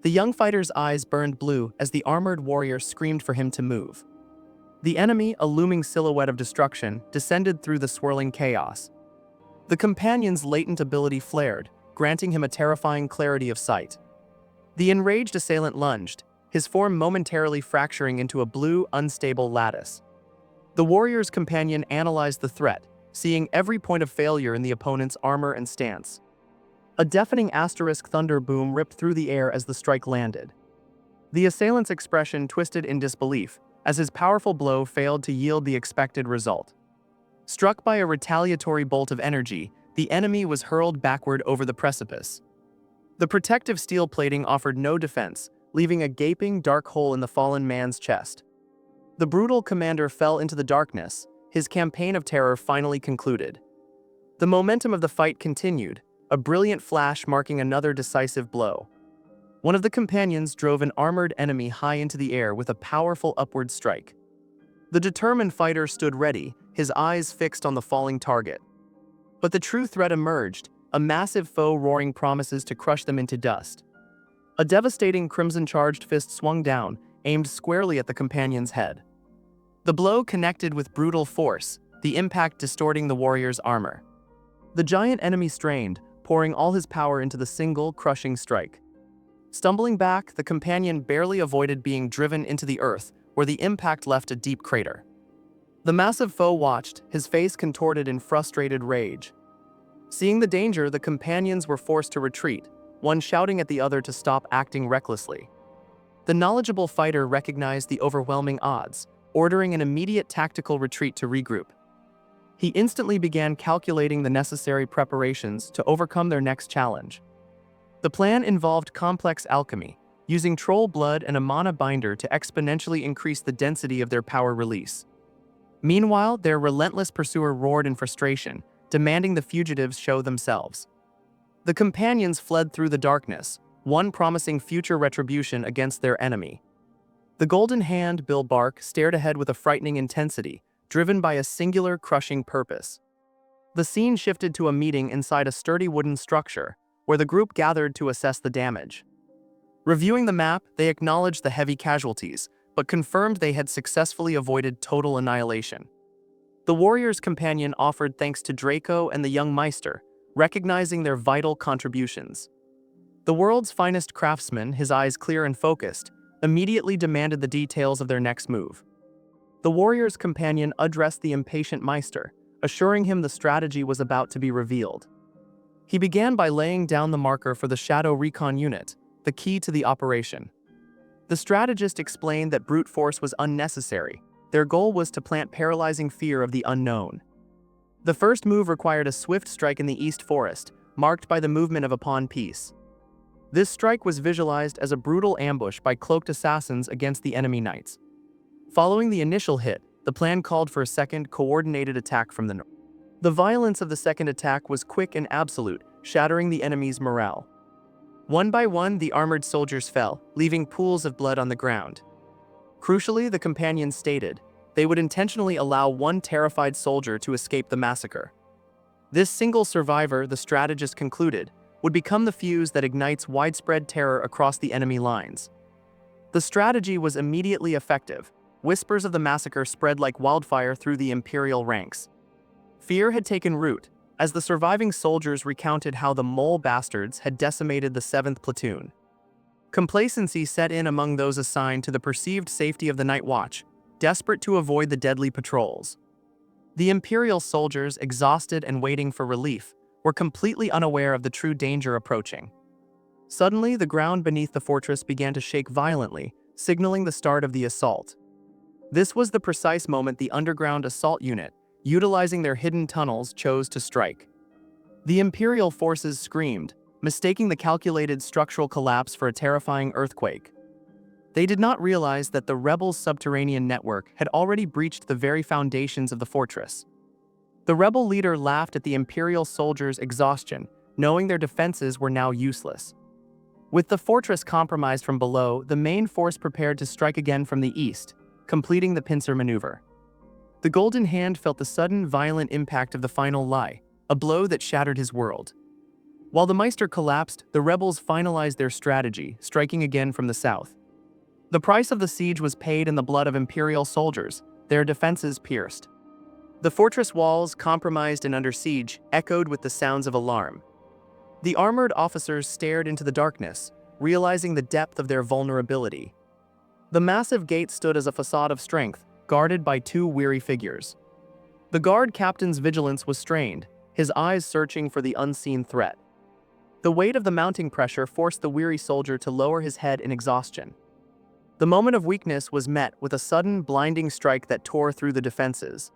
The young fighter's eyes burned blue as the armored warrior screamed for him to move. The enemy, a looming silhouette of destruction, descended through the swirling chaos. The companion's latent ability flared, granting him a terrifying clarity of sight. The enraged assailant lunged, his form momentarily fracturing into a blue, unstable lattice. The warrior's companion analyzed the threat, seeing every point of failure in the opponent's armor and stance. A deafening asterisk thunder boom ripped through the air as the strike landed. The assailant's expression twisted in disbelief, as his powerful blow failed to yield the expected result. Struck by a retaliatory bolt of energy, the enemy was hurled backward over the precipice. The protective steel plating offered no defense, leaving a gaping, dark hole in the fallen man's chest. The brutal commander fell into the darkness, his campaign of terror finally concluded. The momentum of the fight continued, a brilliant flash marking another decisive blow. One of the companions drove an armored enemy high into the air with a powerful upward strike. The determined fighter stood ready, his eyes fixed on the falling target. But the true threat emerged, a massive foe roaring promises to crush them into dust. A devastating crimson-charged fist swung down, aimed squarely at the companion's head. The blow connected with brutal force, the impact distorting the warrior's armor. The giant enemy strained, pouring all his power into the single, crushing strike. Stumbling back, the companion barely avoided being driven into the earth, where the impact left a deep crater. The massive foe watched, his face contorted in frustrated rage. Seeing the danger, the companions were forced to retreat, one shouting at the other to stop acting recklessly. The knowledgeable fighter recognized the overwhelming odds, ordering an immediate tactical retreat to regroup. He instantly began calculating the necessary preparations to overcome their next challenge. The plan involved complex alchemy, using troll blood and a mana binder to exponentially increase the density of their power release. Meanwhile, their relentless pursuer roared in frustration, demanding the fugitives show themselves. The companions fled through the darkness, one promising future retribution against their enemy. The Golden Hand, Bill Bark, stared ahead with a frightening intensity, driven by a singular, crushing purpose. The scene shifted to a meeting inside a sturdy wooden structure, where the group gathered to assess the damage. Reviewing the map, they acknowledged the heavy casualties, but confirmed they had successfully avoided total annihilation. The warrior's companion offered thanks to Draco and the young Meister, recognizing their vital contributions. The world's finest craftsman, his eyes clear and focused, immediately demanded the details of their next move. The warrior's companion addressed the impatient Meister, assuring him the strategy was about to be revealed. He began by laying down the marker for the Shadow Recon Unit, the key to the operation. The strategist explained that brute force was unnecessary. Their goal was to plant paralyzing fear of the unknown. The first move required a swift strike in the East Forest, marked by the movement of a pawn piece. This strike was visualized as a brutal ambush by cloaked assassins against the enemy knights. Following the initial hit, the plan called for a second, coordinated attack from the north. The violence of the second attack was quick and absolute, shattering the enemy's morale. One by one, the armored soldiers fell, leaving pools of blood on the ground. Crucially, the companions stated, they would intentionally allow one terrified soldier to escape the massacre. This single survivor, the strategist concluded, would become the fuse that ignites widespread terror across the enemy lines. The strategy was immediately effective. Whispers of the massacre spread like wildfire through the imperial ranks. Fear had taken root, as the surviving soldiers recounted how the mole bastards had decimated the 7th platoon. Complacency set in among those assigned to the perceived safety of the night watch, desperate to avoid the deadly patrols. The imperial soldiers, exhausted and waiting for relief, were completely unaware of the true danger approaching. Suddenly, the ground beneath the fortress began to shake violently, signaling the start of the assault. This was the precise moment the underground assault unit, utilizing their hidden tunnels, chose to strike. The imperial forces screamed, mistaking the calculated structural collapse for a terrifying earthquake. They did not realize that the rebels' subterranean network had already breached the very foundations of the fortress. The rebel leader laughed at the imperial soldiers' exhaustion, knowing their defenses were now useless. With the fortress compromised from below, the main force prepared to strike again from the east, completing the pincer maneuver. The Golden Hand felt the sudden, violent impact of the final lie, a blow that shattered his world. While the Meister collapsed, the rebels finalized their strategy, striking again from the south. The price of the siege was paid in the blood of imperial soldiers, their defenses pierced. The fortress walls, compromised and under siege, echoed with the sounds of alarm. The armored officers stared into the darkness, realizing the depth of their vulnerability. The massive gate stood as a facade of strength, guarded by two weary figures. The guard captain's vigilance was strained, his eyes searching for the unseen threat. The weight of the mounting pressure forced the weary soldier to lower his head in exhaustion. The moment of weakness was met with a sudden, blinding strike that tore through the defenses.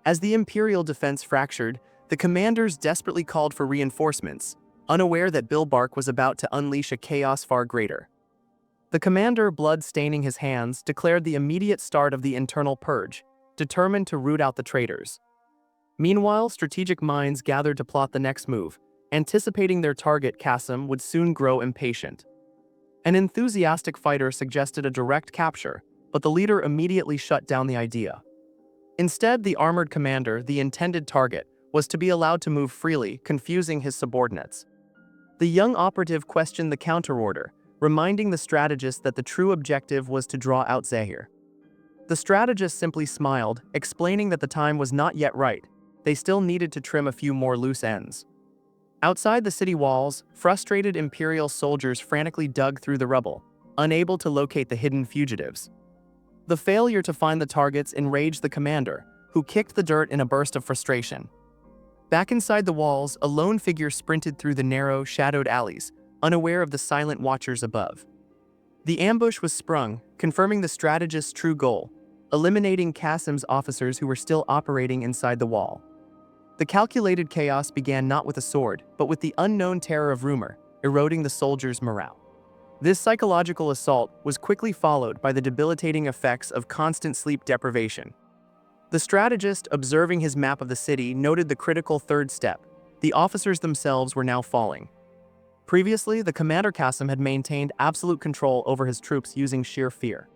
As the Imperial defense fractured, the commanders desperately called for reinforcements, unaware that Bilbark was about to unleash a chaos far greater. The commander, blood staining his hands, declared the immediate start of the internal purge, determined to root out the traitors. Meanwhile, strategic minds gathered to plot the next move, anticipating their target. Qasim would soon grow impatient. An enthusiastic fighter suggested a direct capture, but the leader immediately shut down the idea. Instead, the armored commander, the intended target, was to be allowed to move freely, confusing his subordinates. The young operative questioned the counterorder, reminding the strategist that the true objective was to draw out Zahir. The strategist simply smiled, explaining that the time was not yet right. They still needed to trim a few more loose ends. Outside the city walls, frustrated Imperial soldiers frantically dug through the rubble, unable to locate the hidden fugitives. The failure to find the targets enraged the commander, who kicked the dirt in a burst of frustration. Back inside the walls, a lone figure sprinted through the narrow, shadowed alleys, unaware of the silent watchers above. The ambush was sprung, confirming the strategist's true goal, eliminating Qasim's officers who were still operating inside the wall. The calculated chaos began not with a sword, but with the unknown terror of rumor, eroding the soldiers' morale. This psychological assault was quickly followed by the debilitating effects of constant sleep deprivation. The strategist, observing his map of the city, noted the critical third step. The officers themselves were now falling. Previously, the commander Qasim had maintained absolute control over his troops using sheer fear.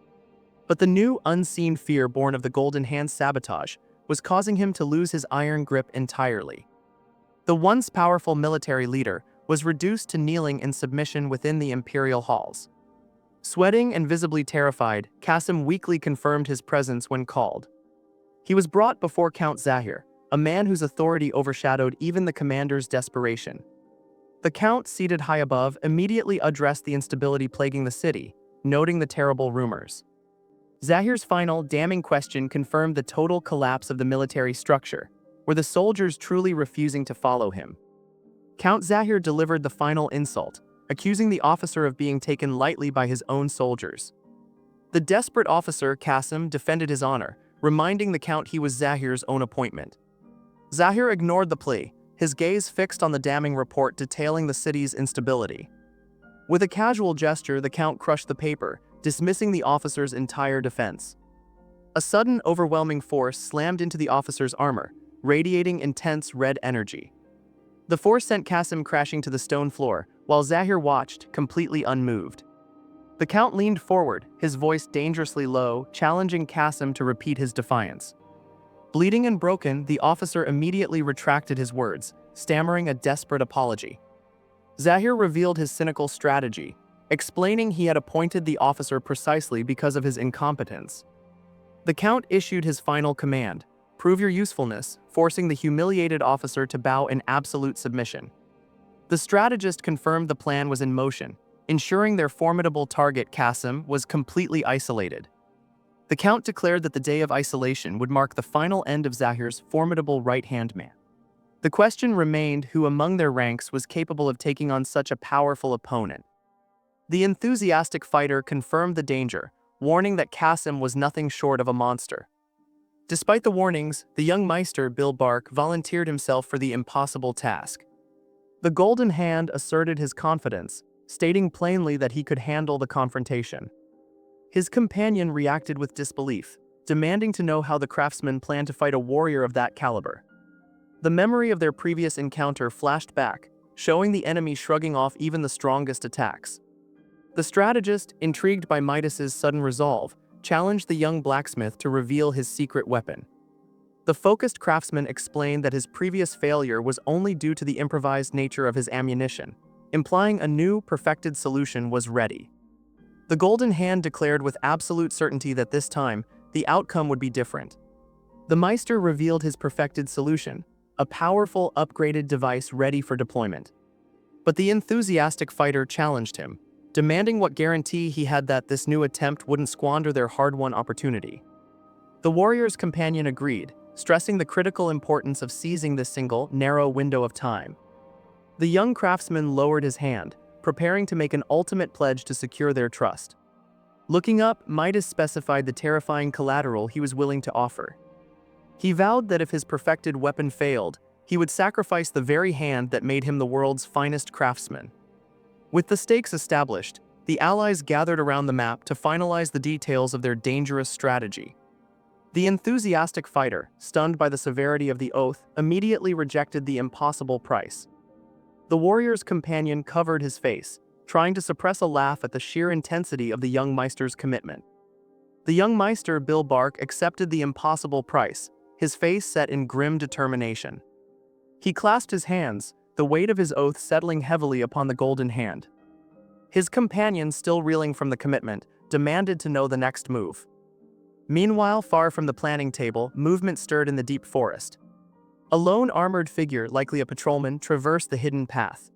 But the new, unseen fear born of the Golden Hand's sabotage was causing him to lose his iron grip entirely. The once powerful military leader was reduced to kneeling in submission within the imperial halls. Sweating and visibly terrified, Qasim weakly confirmed his presence when called. He was brought before Count Zahir, a man whose authority overshadowed even the commander's desperation. The count, seated high above, immediately addressed the instability plaguing the city, noting the terrible rumors. Zahir's final, damning question confirmed the total collapse of the military structure, were the soldiers truly refusing to follow him. Count Zahir delivered the final insult, accusing the officer of being taken lightly by his own soldiers. The desperate officer, Qasim, defended his honor, reminding the count he was Zahir's own appointment. Zahir ignored the plea, his gaze fixed on the damning report detailing the city's instability. With a casual gesture, the count crushed the paper, dismissing the officer's entire defense. A sudden, overwhelming force slammed into the officer's armor, radiating intense red energy. The force sent Qasim crashing to the stone floor, while Zahir watched, completely unmoved. The count leaned forward, his voice dangerously low, challenging Qasim to repeat his defiance. Bleeding and broken, the officer immediately retracted his words, stammering a desperate apology. Zahir revealed his cynical strategy, explaining he had appointed the officer precisely because of his incompetence. The count issued his final command, "Prove your usefulness," forcing the humiliated officer to bow in absolute submission. The strategist confirmed the plan was in motion, ensuring their formidable target, Qasim, was completely isolated. The count declared that the day of isolation would mark the final end of Zahir's formidable right-hand man. The question remained who among their ranks was capable of taking on such a powerful opponent. The enthusiastic fighter confirmed the danger, warning that Qasim was nothing short of a monster. Despite the warnings, the young Meister, Bilbark, volunteered himself for the impossible task. The Golden Hand asserted his confidence, stating plainly that he could handle the confrontation. His companion reacted with disbelief, demanding to know how the craftsman planned to fight a warrior of that caliber. The memory of their previous encounter flashed back, showing the enemy shrugging off even the strongest attacks. The strategist, intrigued by Midas's sudden resolve, challenged the young blacksmith to reveal his secret weapon. The focused craftsman explained that his previous failure was only due to the improvised nature of his ammunition, implying a new, perfected solution was ready. The Golden Hand declared with absolute certainty that this time, the outcome would be different. The Meister revealed his perfected solution, a powerful, upgraded device ready for deployment. But the enthusiastic fighter challenged him, demanding what guarantee he had that this new attempt wouldn't squander their hard-won opportunity. The warrior's companion agreed, stressing the critical importance of seizing this single, narrow window of time. The young craftsman lowered his hand, preparing to make an ultimate pledge to secure their trust. Looking up, Midas specified the terrifying collateral he was willing to offer. He vowed that if his perfected weapon failed, he would sacrifice the very hand that made him the world's finest craftsman. With the stakes established, the allies gathered around the map to finalize the details of their dangerous strategy. The enthusiastic fighter, stunned by the severity of the oath, immediately rejected the impossible price. The warrior's companion covered his face, trying to suppress a laugh at the sheer intensity of the young Meister's commitment. The young Meister, Bill Bark, accepted the impossible price, his face set in grim determination. He clasped his hands, the weight of his oath settling heavily upon the golden hand. His companion, still reeling from the commitment, demanded to know the next move. Meanwhile, far from the planning table, movement stirred in the deep forest. A lone armored figure, likely a patrolman, traversed the hidden path.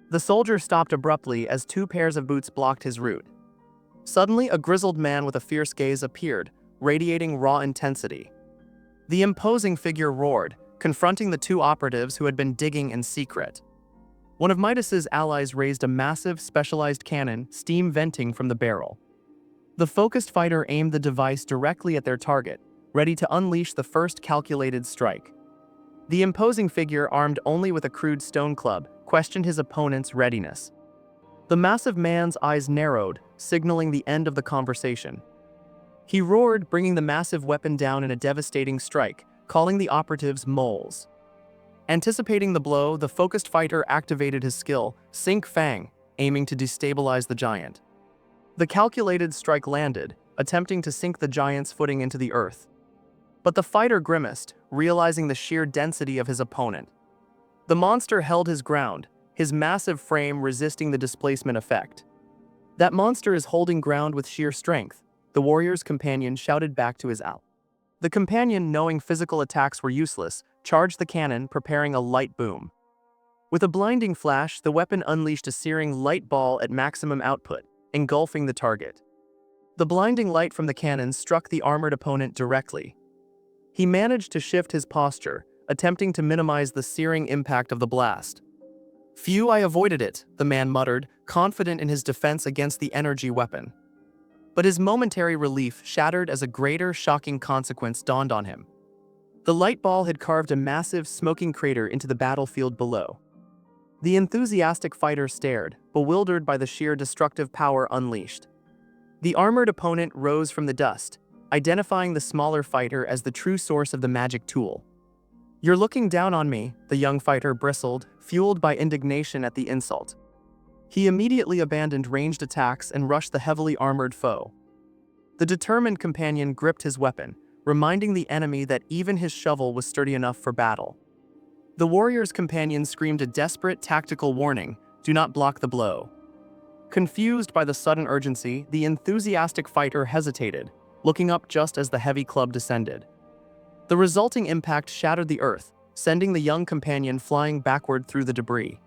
The soldier stopped abruptly as two pairs of boots blocked his route. Suddenly, a grizzled man with a fierce gaze appeared, radiating raw intensity. The imposing figure roared, confronting the two operatives who had been digging in secret. One of Midas's allies raised a massive, specialized cannon, steam venting from the barrel. The focused fighter aimed the device directly at their target, ready to unleash the first calculated strike. The imposing figure, armed only with a crude stone club, questioned his opponent's readiness. The massive man's eyes narrowed, signaling the end of the conversation. He roared, bringing the massive weapon down in a devastating strike, calling the operatives moles. Anticipating the blow, the focused fighter activated his skill, Sink Fang, aiming to destabilize the giant. The calculated strike landed, attempting to sink the giant's footing into the earth. But the fighter grimaced, realizing the sheer density of his opponent. The monster held his ground, his massive frame resisting the displacement effect. "That monster is holding ground with sheer strength," the warrior's companion shouted back to his ally. The companion, knowing physical attacks were useless, charged the cannon, preparing a light boom. With a blinding flash, the weapon unleashed a searing light ball at maximum output, engulfing the target. The blinding light from the cannon struck the armored opponent directly. He managed to shift his posture, attempting to minimize the searing impact of the blast. "Phew, I avoided it," the man muttered, confident in his defense against the energy weapon. But his momentary relief shattered as a greater, shocking consequence dawned on him. The light ball had carved a massive, smoking crater into the battlefield below. The enthusiastic fighter stared, bewildered by the sheer destructive power unleashed. The armored opponent rose from the dust, identifying the smaller fighter as the true source of the magic tool. "You're looking down on me," the young fighter bristled, fueled by indignation at the insult. He immediately abandoned ranged attacks and rushed the heavily armored foe. The determined companion gripped his weapon, reminding the enemy that even his shovel was sturdy enough for battle. The warrior's companion screamed a desperate tactical warning, "Do not block the blow." Confused by the sudden urgency, the enthusiastic fighter hesitated, looking up just as the heavy club descended. The resulting impact shattered the earth, sending the young companion flying backward through the debris.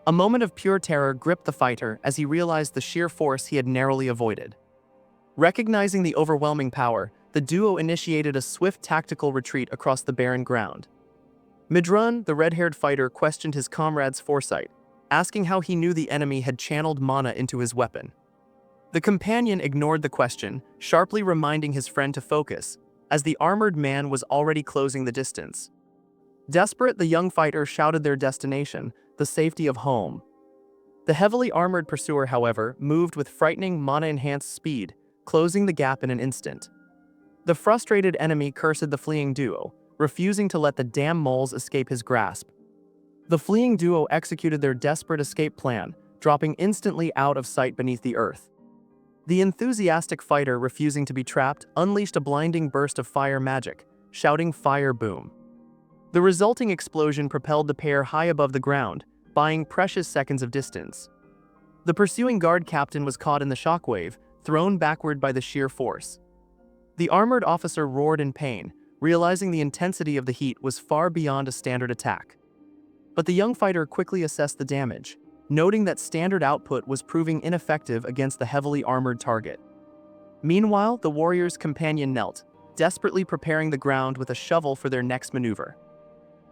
A moment of pure terror gripped the fighter as he realized the sheer force he had narrowly avoided. Recognizing the overwhelming power, the duo initiated a swift tactical retreat across the barren ground. Mid-run, the red-haired fighter questioned his comrade's foresight, asking how he knew the enemy had channeled mana into his weapon. The companion ignored the question, sharply reminding his friend to focus, as the armored man was already closing the distance. Desperate, the young fighter shouted their destination, the safety of home. The heavily armored pursuer, however, moved with frightening mana-enhanced speed, closing the gap in an instant. The frustrated enemy cursed the fleeing duo, refusing to let the damn moles escape his grasp. The fleeing duo executed their desperate escape plan, dropping instantly out of sight beneath the earth. The enthusiastic fighter, refusing to be trapped, unleashed a blinding burst of fire magic, shouting "Fire Boom." The resulting explosion propelled the pair high above the ground, buying precious seconds of distance. The pursuing guard captain was caught in the shockwave, thrown backward by the sheer force. The armored officer roared in pain, realizing the intensity of the heat was far beyond a standard attack. But the young fighter quickly assessed the damage, noting that standard output was proving ineffective against the heavily armored target. Meanwhile, the warrior's companion knelt, desperately preparing the ground with a shovel for their next maneuver.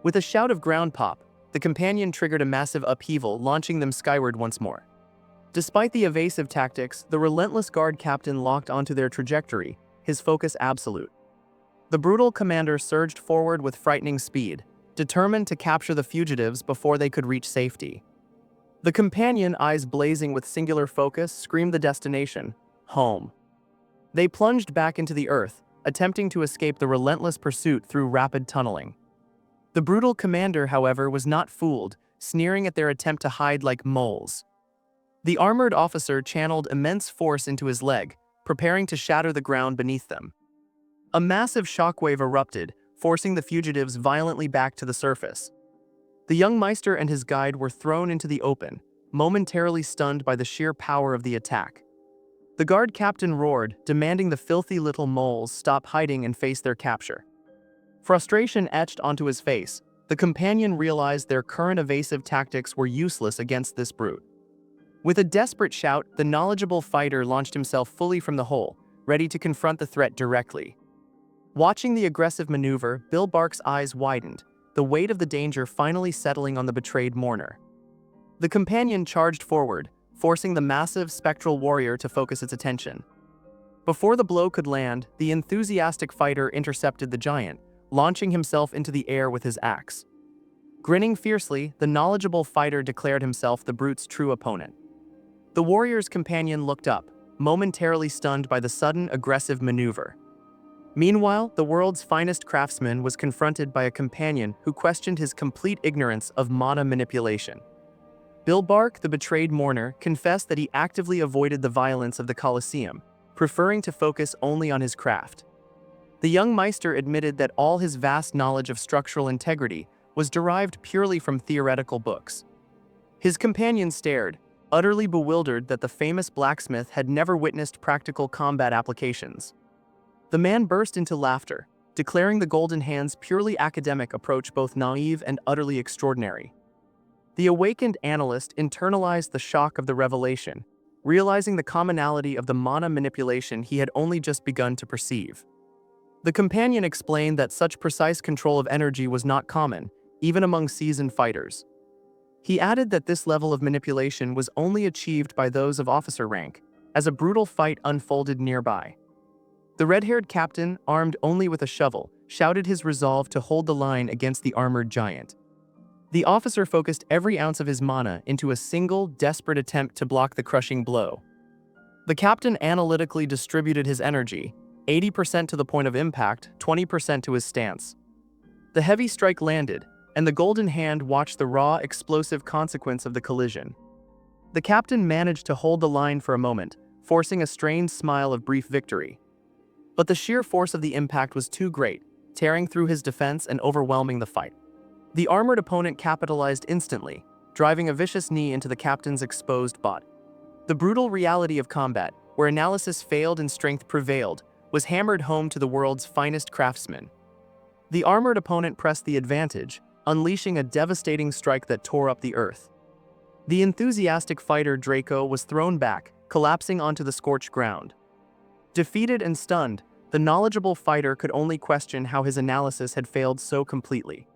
With a shout of ground pop, the companion triggered a massive upheaval, launching them skyward once more. Despite the evasive tactics, the relentless guard captain locked onto their trajectory, his focus absolute. The brutal commander surged forward with frightening speed, determined to capture the fugitives before they could reach safety. The companion, eyes blazing with singular focus, screamed the destination: home. They plunged back into the earth, attempting to escape the relentless pursuit through rapid tunneling. The brutal commander, however, was not fooled, sneering at their attempt to hide like moles. The armored officer channeled immense force into his leg, preparing to shatter the ground beneath them. A massive shockwave erupted, forcing the fugitives violently back to the surface. The young Meister and his guide were thrown into the open, momentarily stunned by the sheer power of the attack. The guard captain roared, demanding the filthy little moles stop hiding and face their capture. Frustration etched onto his face. The companion realized their current evasive tactics were useless against this brute. With a desperate shout, the knowledgeable fighter launched himself fully from the hole, ready to confront the threat directly. Watching the aggressive maneuver, Bill Bark's eyes widened, the weight of the danger finally settling on the betrayed mourner. The companion charged forward, forcing the massive, spectral warrior to focus its attention. Before the blow could land, the enthusiastic fighter intercepted the giant, launching himself into the air with his axe. Grinning fiercely, the knowledgeable fighter declared himself the brute's true opponent. The warrior's companion looked up, momentarily stunned by the sudden, aggressive maneuver. Meanwhile, the world's finest craftsman was confronted by a companion who questioned his complete ignorance of mana manipulation. Bill Bark, the betrayed mourner, confessed that he actively avoided the violence of the Colosseum, preferring to focus only on his craft. The young Meister admitted that all his vast knowledge of structural integrity was derived purely from theoretical books. His companion stared, utterly bewildered that the famous blacksmith had never witnessed practical combat applications. The man burst into laughter, declaring the Golden Hand's purely academic approach both naive and utterly extraordinary. The awakened analyst internalized the shock of the revelation, realizing the commonality of the mana manipulation he had only just begun to perceive. The companion explained that such precise control of energy was not common, even among seasoned fighters. He added that this level of manipulation was only achieved by those of officer rank, as a brutal fight unfolded nearby. The red-haired captain, armed only with a shovel, shouted his resolve to hold the line against the armored giant. The officer focused every ounce of his mana into a single, desperate attempt to block the crushing blow. The captain analytically distributed his energy, 80% to the point of impact, 20% to his stance. The heavy strike landed, and the Golden Hand watched the raw, explosive consequence of the collision. The captain managed to hold the line for a moment, forcing a strained smile of brief victory. But the sheer force of the impact was too great, tearing through his defense and overwhelming the fight. The armored opponent capitalized instantly, driving a vicious knee into the captain's exposed butt. The brutal reality of combat, where analysis failed and strength prevailed, was hammered home to the world's finest craftsmen. The armored opponent pressed the advantage, unleashing a devastating strike that tore up the earth. The enthusiastic fighter Draco was thrown back, collapsing onto the scorched ground. Defeated and stunned, the knowledgeable fighter could only question how his analysis had failed so completely.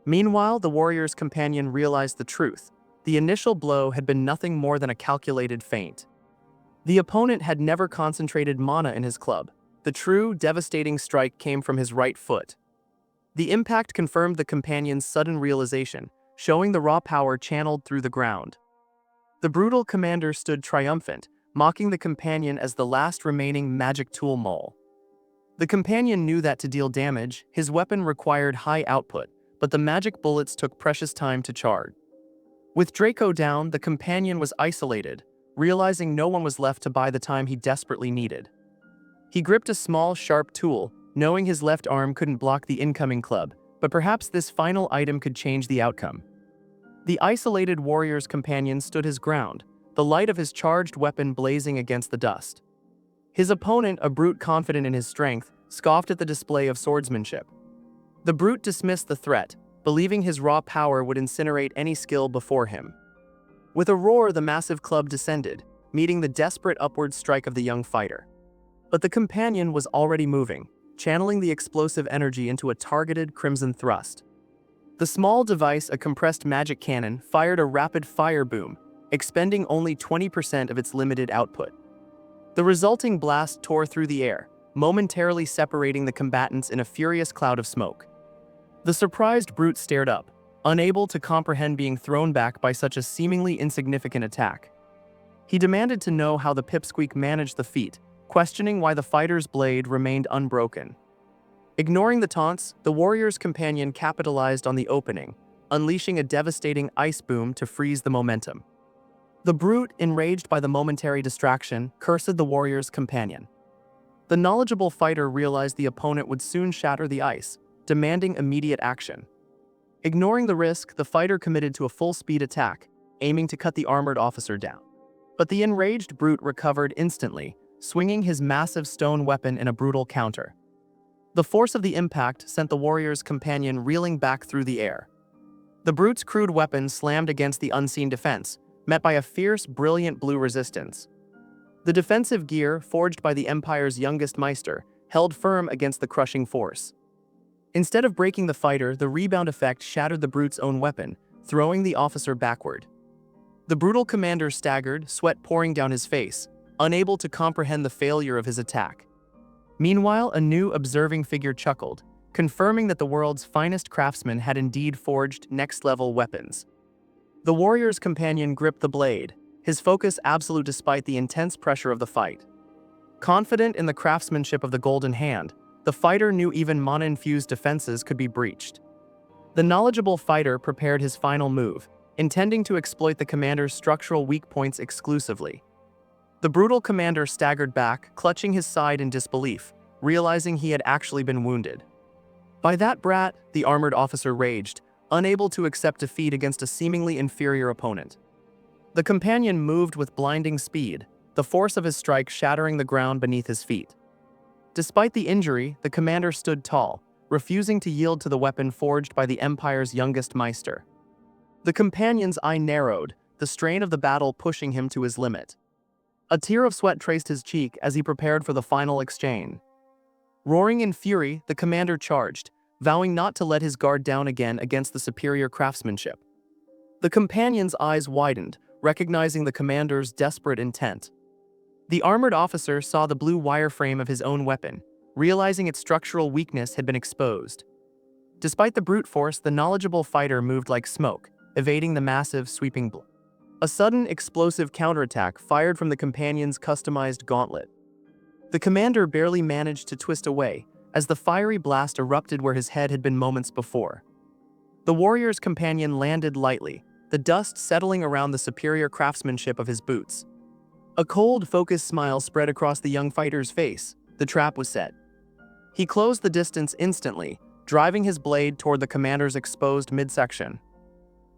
Meanwhile, the warrior's companion realized the truth. The initial blow had been nothing more than a calculated feint. The opponent had never concentrated mana in his club. The true, devastating strike came from his right foot. The impact confirmed the companion's sudden realization, showing the raw power channeled through the ground. The brutal commander stood triumphant, mocking the companion as the last remaining magic tool mole. The companion knew that to deal damage, his weapon required high output, but the magic bullets took precious time to charge. With Draco down, the companion was isolated, realizing no one was left to buy the time he desperately needed. He gripped a small, sharp tool, knowing his left arm couldn't block the incoming club, but perhaps this final item could change the outcome. The isolated warrior's companion stood his ground, the light of his charged weapon blazing against the dust. His opponent, a brute confident in his strength, scoffed at the display of swordsmanship. The brute dismissed the threat, believing his raw power would incinerate any skill before him. With a roar, the massive club descended, meeting the desperate upward strike of the young fighter. But the companion was already moving, channeling the explosive energy into a targeted crimson thrust. The small device, a compressed magic cannon, fired a rapid fire boom, expending only 20% of its limited output. The resulting blast tore through the air, momentarily separating the combatants in a furious cloud of smoke. The surprised brute stared up, unable to comprehend being thrown back by such a seemingly insignificant attack. He demanded to know how the pipsqueak managed the feat, questioning why the fighter's blade remained unbroken. Ignoring the taunts, the warrior's companion capitalized on the opening, unleashing a devastating ice boom to freeze the momentum. The brute, enraged by the momentary distraction, cursed the warrior's companion. The knowledgeable fighter realized the opponent would soon shatter the ice, demanding immediate action. Ignoring the risk, the fighter committed to a full-speed attack, aiming to cut the armored officer down. But the enraged brute recovered instantly, swinging his massive stone weapon in a brutal counter. The force of the impact sent the warrior's companion reeling back through the air. The brute's crude weapon slammed against the unseen defense, met by a fierce, brilliant blue resistance. The defensive gear, forged by the Empire's youngest Meister, held firm against the crushing force. Instead of breaking the fighter, the rebound effect shattered the brute's own weapon, throwing the officer backward. The brutal commander staggered, sweat pouring down his face, unable to comprehend the failure of his attack. Meanwhile, a new observing figure chuckled, confirming that the world's finest craftsman had indeed forged next-level weapons. The warrior's companion gripped the blade, his focus absolute despite the intense pressure of the fight. Confident in the craftsmanship of the golden hand, the fighter knew even mana-infused defenses could be breached. The knowledgeable fighter prepared his final move, intending to exploit the commander's structural weak points exclusively. The brutal commander staggered back, clutching his side in disbelief, realizing he had actually been wounded. "By that brat," the armored officer raged, unable to accept defeat against a seemingly inferior opponent. The companion moved with blinding speed, the force of his strike shattering the ground beneath his feet. Despite the injury, the commander stood tall, refusing to yield to the weapon forged by the Empire's youngest Meister. The companion's eye narrowed, the strain of the battle pushing him to his limit. A tear of sweat traced his cheek as he prepared for the final exchange. Roaring in fury, the commander charged, vowing not to let his guard down again against the superior craftsmanship. The companion's eyes widened, recognizing the commander's desperate intent. The armored officer saw the blue wireframe of his own weapon, realizing its structural weakness had been exposed. Despite the brute force, the knowledgeable fighter moved like smoke, evading the massive, sweeping blow. A sudden, explosive counterattack fired from the companion's customized gauntlet. The commander barely managed to twist away, as the fiery blast erupted where his head had been moments before. The warrior's companion landed lightly, the dust settling around the superior craftsmanship of his boots. A cold, focused smile spread across the young fighter's face. The trap was set. He closed the distance instantly, driving his blade toward the commander's exposed midsection.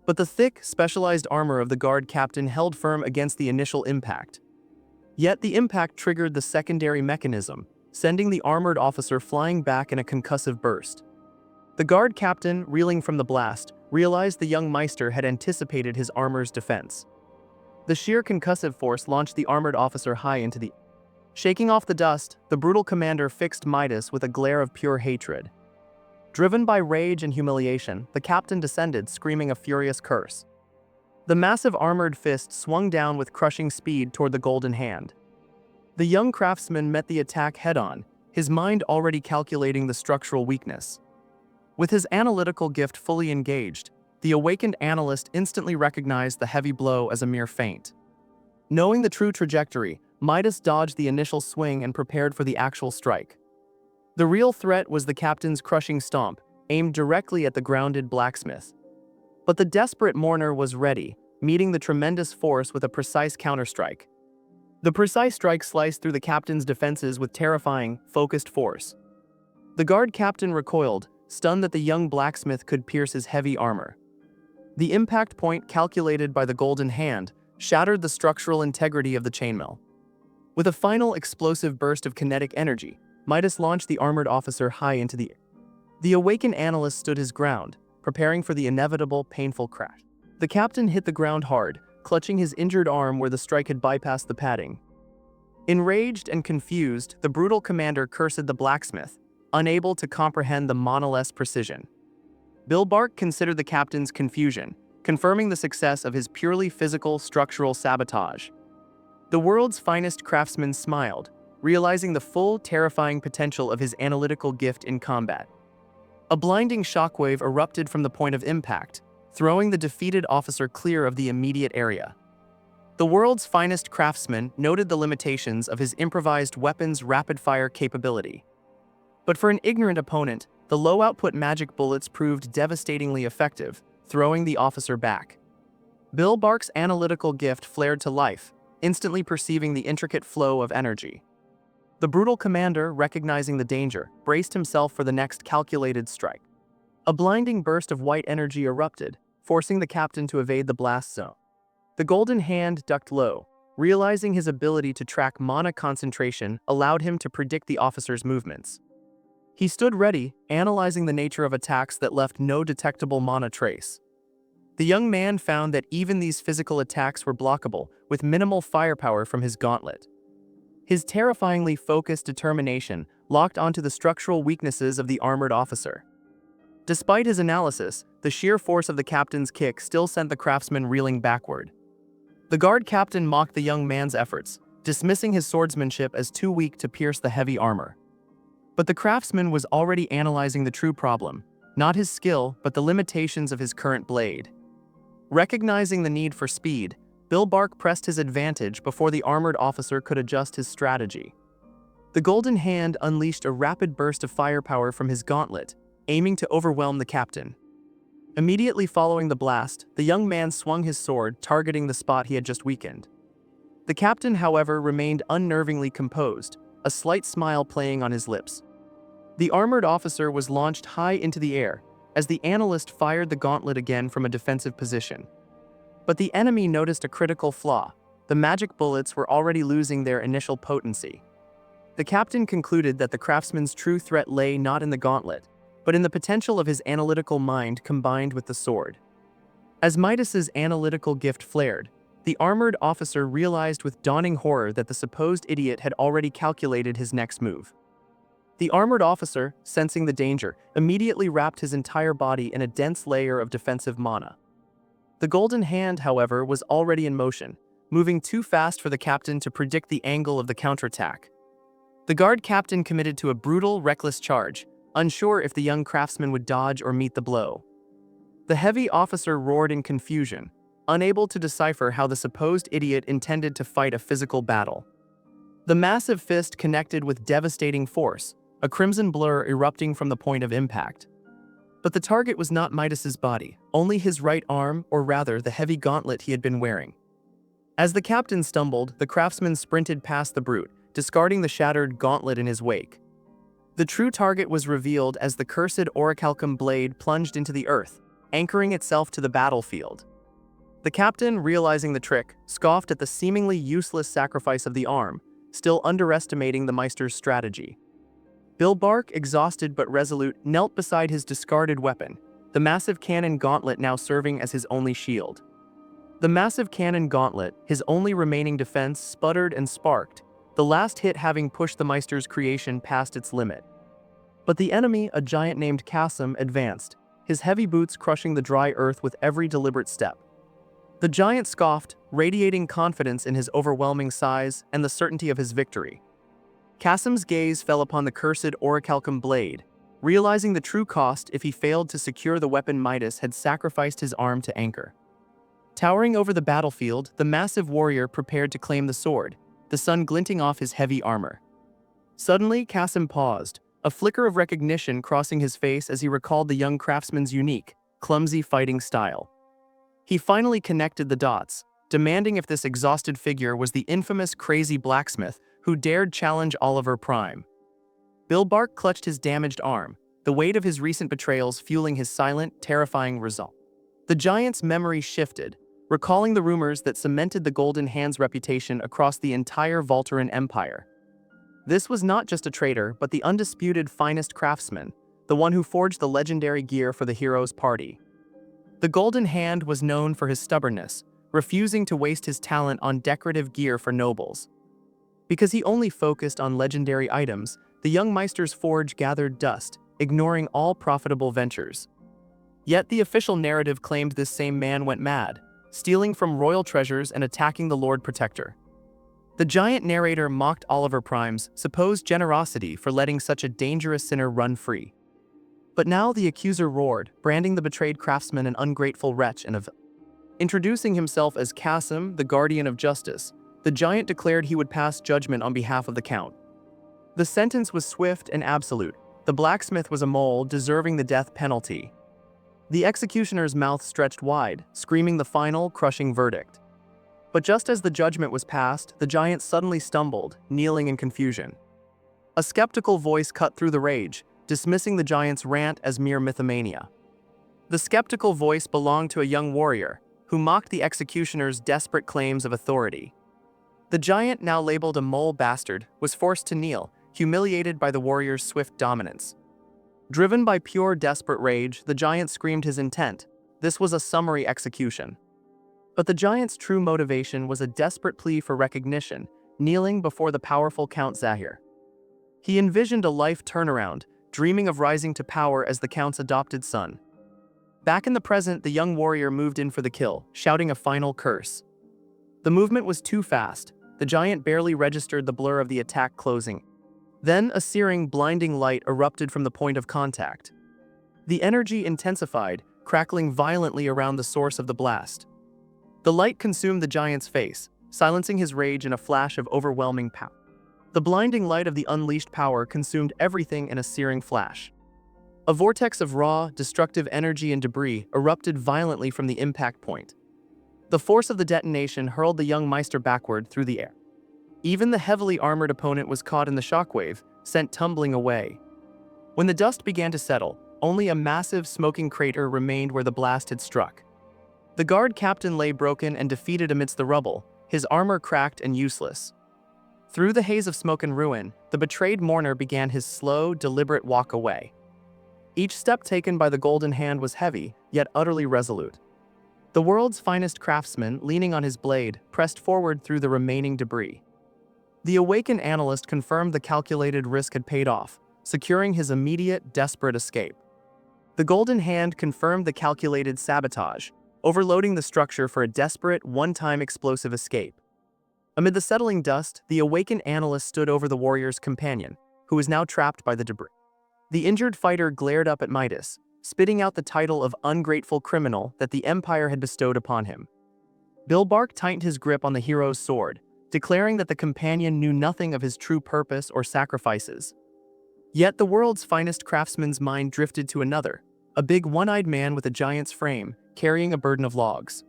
But the thick, specialized armor of the guard captain held firm against the initial impact. Yet the impact triggered the secondary mechanism, sending the armored officer flying back in a concussive burst. The guard captain, reeling from the blast, realized the young Meister had anticipated his armor's defense. The sheer concussive force launched the armored officer high into the air. Shaking off the dust, the brutal commander fixed Midas with a glare of pure hatred. Driven by rage and humiliation, the captain descended, screaming a furious curse. The massive armored fist swung down with crushing speed toward the golden hand. The young craftsman met the attack head-on, his mind already calculating the structural weakness. With his analytical gift fully engaged, the awakened analyst instantly recognized the heavy blow as a mere feint. Knowing the true trajectory, Midas dodged the initial swing and prepared for the actual strike. The real threat was the captain's crushing stomp, aimed directly at the grounded blacksmith. But the desperate mourner was ready, meeting the tremendous force with a precise counterstrike. The precise strike sliced through the captain's defenses with terrifying, focused force. The guard captain recoiled, stunned that the young blacksmith could pierce his heavy armor. The impact point calculated by the golden hand shattered the structural integrity of the chainmail. With a final explosive burst of kinetic energy, Midas launched the armored officer high into the air. The awakened analyst stood his ground, preparing for the inevitable, painful crash. The captain hit the ground hard, clutching his injured arm where the strike had bypassed the padding. Enraged and confused, the brutal commander cursed the blacksmith, unable to comprehend the monolith's precision. Bill Bark considered the captain's confusion, confirming the success of his purely physical structural sabotage. The world's finest craftsman smiled, realizing the full, terrifying potential of his analytical gift in combat. A blinding shockwave erupted from the point of impact, throwing the defeated officer clear of the immediate area. The world's finest craftsman noted the limitations of his improvised weapon's rapid-fire capability. But for an ignorant opponent, the low-output magic bullets proved devastatingly effective, throwing the officer back. Bill Bark's analytical gift flared to life, instantly perceiving the intricate flow of energy. The brutal commander, recognizing the danger, braced himself for the next calculated strike. A blinding burst of white energy erupted, forcing the captain to evade the blast zone. The golden hand ducked low, realizing his ability to track mana concentration allowed him to predict the officer's movements. He stood ready, analyzing the nature of attacks that left no detectable mana trace. The young man found that even these physical attacks were blockable, with minimal firepower from his gauntlet. His terrifyingly focused determination locked onto the structural weaknesses of the armored officer. Despite his analysis, the sheer force of the captain's kick still sent the craftsman reeling backward. The guard captain mocked the young man's efforts, dismissing his swordsmanship as too weak to pierce the heavy armor. But the craftsman was already analyzing the true problem, not his skill, but the limitations of his current blade. Recognizing the need for speed, Bill Bark pressed his advantage before the armored officer could adjust his strategy. The golden hand unleashed a rapid burst of firepower from his gauntlet, aiming to overwhelm the captain. Immediately following the blast, the young man swung his sword, targeting the spot he had just weakened. The captain, however, remained unnervingly composed, a slight smile playing on his lips. The armored officer was launched high into the air, as the analyst fired the gauntlet again from a defensive position. But the enemy noticed a critical flaw. The magic bullets were already losing their initial potency. The captain concluded that the craftsman's true threat lay not in the gauntlet, but in the potential of his analytical mind combined with the sword. As Midas's analytical gift flared, the armored officer realized with dawning horror that the supposed idiot had already calculated his next move. The armored officer, sensing the danger, immediately wrapped his entire body in a dense layer of defensive mana. The golden hand, however, was already in motion, moving too fast for the captain to predict the angle of the counterattack. The guard captain committed to a brutal, reckless charge, unsure if the young craftsman would dodge or meet the blow. The heavy officer roared in confusion, unable to decipher how the supposed idiot intended to fight a physical battle. The massive fist connected with devastating force, a crimson blur erupting from the point of impact. But the target was not Midas's body, only his right arm, or rather the heavy gauntlet he had been wearing. As the captain stumbled, the craftsman sprinted past the brute, discarding the shattered gauntlet in his wake. The true target was revealed as the cursed orichalcum blade plunged into the earth, anchoring itself to the battlefield. The captain, realizing the trick, scoffed at the seemingly useless sacrifice of the arm, still underestimating the Meister's strategy. Bill Bark, exhausted but resolute, knelt beside his discarded weapon, the massive cannon gauntlet now serving as his only shield. The massive cannon gauntlet, his only remaining defense, sputtered and sparked, the last hit having pushed the Meister's creation past its limit. But the enemy, a giant named Kasim, advanced, his heavy boots crushing the dry earth with every deliberate step. The giant scoffed, radiating confidence in his overwhelming size and the certainty of his victory. Kasim's gaze fell upon the cursed orichalcum blade, realizing the true cost if he failed to secure the weapon Midas had sacrificed his arm to anchor. Towering over the battlefield, the massive warrior prepared to claim the sword, the sun glinting off his heavy armor. Suddenly, Kasim paused, a flicker of recognition crossing his face as he recalled the young craftsman's unique, clumsy fighting style. He finally connected the dots, demanding if this exhausted figure was the infamous crazy blacksmith who dared challenge Oliver Prime. Bill Bark clutched his damaged arm, the weight of his recent betrayals fueling his silent, terrifying resolve. The giant's memory shifted, recalling the rumors that cemented the Golden Hand's reputation across the entire Voltaren Empire. This was not just a traitor, but the undisputed finest craftsman, the one who forged the legendary gear for the hero's party. The Golden Hand was known for his stubbornness, refusing to waste his talent on decorative gear for nobles. Because he only focused on legendary items, the young Meister's forge gathered dust, ignoring all profitable ventures. Yet the official narrative claimed this same man went mad, stealing from royal treasures and attacking the Lord Protector. The giant narrator mocked Oliver Prime's supposed generosity for letting such a dangerous sinner run free. But now the accuser roared, branding the betrayed craftsman an ungrateful wretch and a villain. Introducing himself as Qasim, the guardian of justice, the giant declared he would pass judgment on behalf of the count. The sentence was swift and absolute. The blacksmith was a mole, deserving the death penalty. The executioner's mouth stretched wide, screaming the final, crushing verdict. But just as the judgment was passed, the giant suddenly stumbled, kneeling in confusion. A skeptical voice cut through the rage, dismissing the giant's rant as mere mythomania. The skeptical voice belonged to a young warrior, who mocked the executioner's desperate claims of authority. The giant, now labeled a mole bastard, was forced to kneel, humiliated by the warrior's swift dominance. Driven by pure desperate rage, the giant screamed his intent. This was a summary execution. But the giant's true motivation was a desperate plea for recognition, kneeling before the powerful Count Zahir. He envisioned a life turnaround, dreaming of rising to power as the Count's adopted son. Back in the present, the young warrior moved in for the kill, shouting a final curse. The movement was too fast. The giant barely registered the blur of the attack closing. Then a searing, blinding light erupted from the point of contact. The energy intensified, crackling violently around the source of the blast. The light consumed the giant's face, silencing his rage in a flash of overwhelming power. The blinding light of the unleashed power consumed everything in a searing flash. A vortex of raw, destructive energy and debris erupted violently from the impact point. The force of the detonation hurled the young Meister backward through the air. Even the heavily armored opponent was caught in the shockwave, sent tumbling away. When the dust began to settle, only a massive smoking crater remained where the blast had struck. The guard captain lay broken and defeated amidst the rubble, his armor cracked and useless. Through the haze of smoke and ruin, the betrayed mourner began his slow, deliberate walk away. Each step taken by the golden hand was heavy, yet utterly resolute. The world's finest craftsman, leaning on his blade, pressed forward through the remaining debris. The awakened analyst confirmed the calculated risk had paid off, securing his immediate, desperate escape. The golden hand confirmed the calculated sabotage, overloading the structure for a desperate, one-time explosive escape. Amid the settling dust, the awakened analyst stood over the warrior's companion, who was now trapped by the debris. The injured fighter glared up at Midas, spitting out the title of ungrateful criminal that the Empire had bestowed upon him. Bilbark tightened his grip on the hero's sword, declaring that the companion knew nothing of his true purpose or sacrifices. Yet the world's finest craftsman's mind drifted to another, a big one-eyed man with a giant's frame, carrying a burden of logs.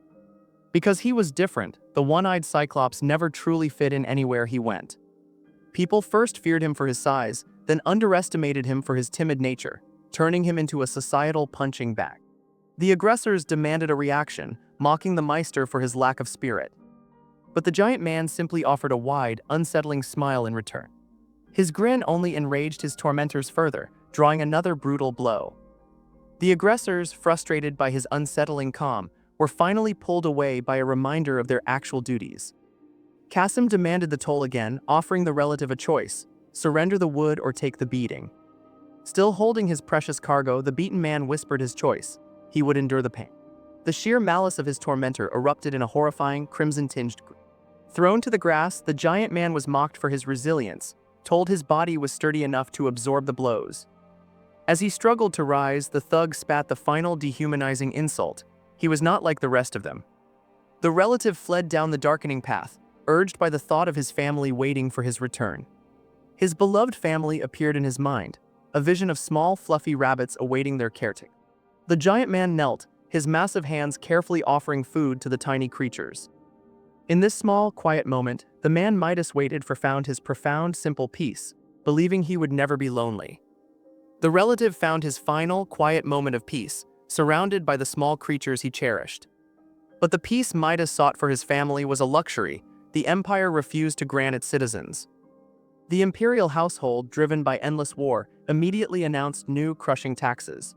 Because he was different, the one-eyed Cyclops never truly fit in anywhere he went. People first feared him for his size, then underestimated him for his timid nature, turning him into a societal punching bag. The aggressors demanded a reaction, mocking the Meister for his lack of spirit. But the giant man simply offered a wide, unsettling smile in return. His grin only enraged his tormentors further, drawing another brutal blow. The aggressors, frustrated by his unsettling calm, were finally pulled away by a reminder of their actual duties. Qasim demanded the toll again, offering the relative a choice: surrender the wood or take the beating. Still holding his precious cargo, the beaten man whispered his choice: he would endure the pain. The sheer malice of his tormentor erupted in a horrifying, crimson-tinged grin. Thrown to the grass, the giant man was mocked for his resilience, told his body was sturdy enough to absorb the blows. As he struggled to rise, the thug spat the final dehumanizing insult: he was not like the rest of them. The relative fled down the darkening path, urged by the thought of his family waiting for his return. His beloved family appeared in his mind, a vision of small, fluffy rabbits awaiting their caretaker. The giant man knelt, his massive hands carefully offering food to the tiny creatures. In this small, quiet moment, the man Midas waited for found his profound, simple peace, believing he would never be lonely. The relative found his final, quiet moment of peace, surrounded by the small creatures he cherished. But the peace Midas sought for his family was a luxury the Empire refused to grant its citizens. The imperial household, driven by endless war, immediately announced new crushing taxes.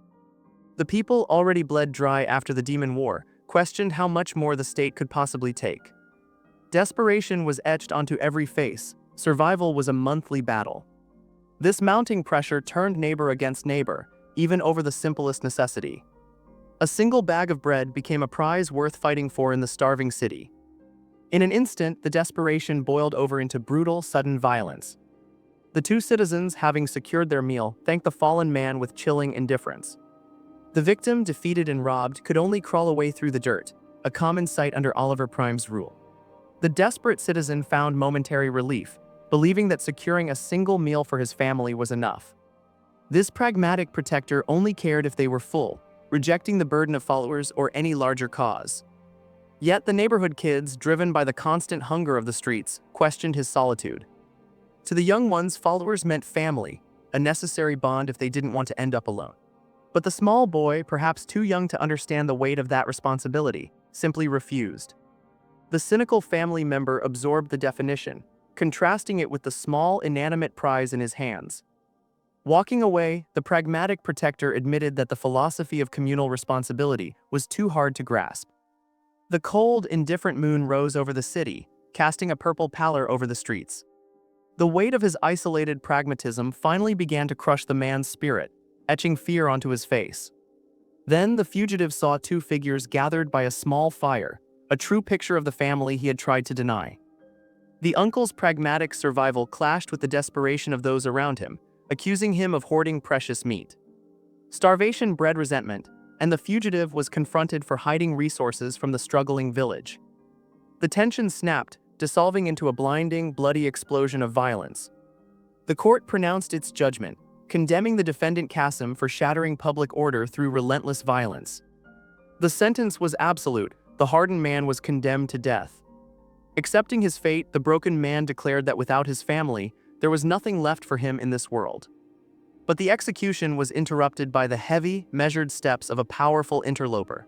The people, already bled dry after the Demon War, questioned how much more the state could possibly take. Desperation was etched onto every face. Survival was a monthly battle. This mounting pressure turned neighbor against neighbor, even over the simplest necessity. A single bag of bread became a prize worth fighting for in the starving city. In an instant, the desperation boiled over into brutal, sudden violence. The two citizens, having secured their meal, thanked the fallen man with chilling indifference. The victim, defeated and robbed, could only crawl away through the dirt, a common sight under Oliver Prime's rule. The desperate citizen found momentary relief, believing that securing a single meal for his family was enough. This pragmatic protector only cared if they were full, rejecting the burden of followers or any larger cause. Yet the neighborhood kids, driven by the constant hunger of the streets, questioned his solitude. To the young ones, followers meant family, a necessary bond if they didn't want to end up alone. But the small boy, perhaps too young to understand the weight of that responsibility, simply refused. The cynical family member absorbed the definition, contrasting it with the small, inanimate prize in his hands. Walking away, the pragmatic protector admitted that the philosophy of communal responsibility was too hard to grasp. The cold, indifferent moon rose over the city, casting a purple pallor over the streets. The weight of his isolated pragmatism finally began to crush the man's spirit, etching fear onto his face. Then the fugitive saw two figures gathered by a small fire, a true picture of the family he had tried to deny. The uncle's pragmatic survival clashed with the desperation of those around him, accusing him of hoarding precious meat. Starvation bred resentment, and the fugitive was confronted for hiding resources from the struggling village. The tension snapped, dissolving into a blinding, bloody explosion of violence. The court pronounced its judgment, condemning the defendant Qasim for shattering public order through relentless violence. The sentence was absolute. The hardened man was condemned to death. Accepting his fate, the broken man declared that without his family, there was nothing left for him in this world. But the execution was interrupted by the heavy, measured steps of a powerful interloper.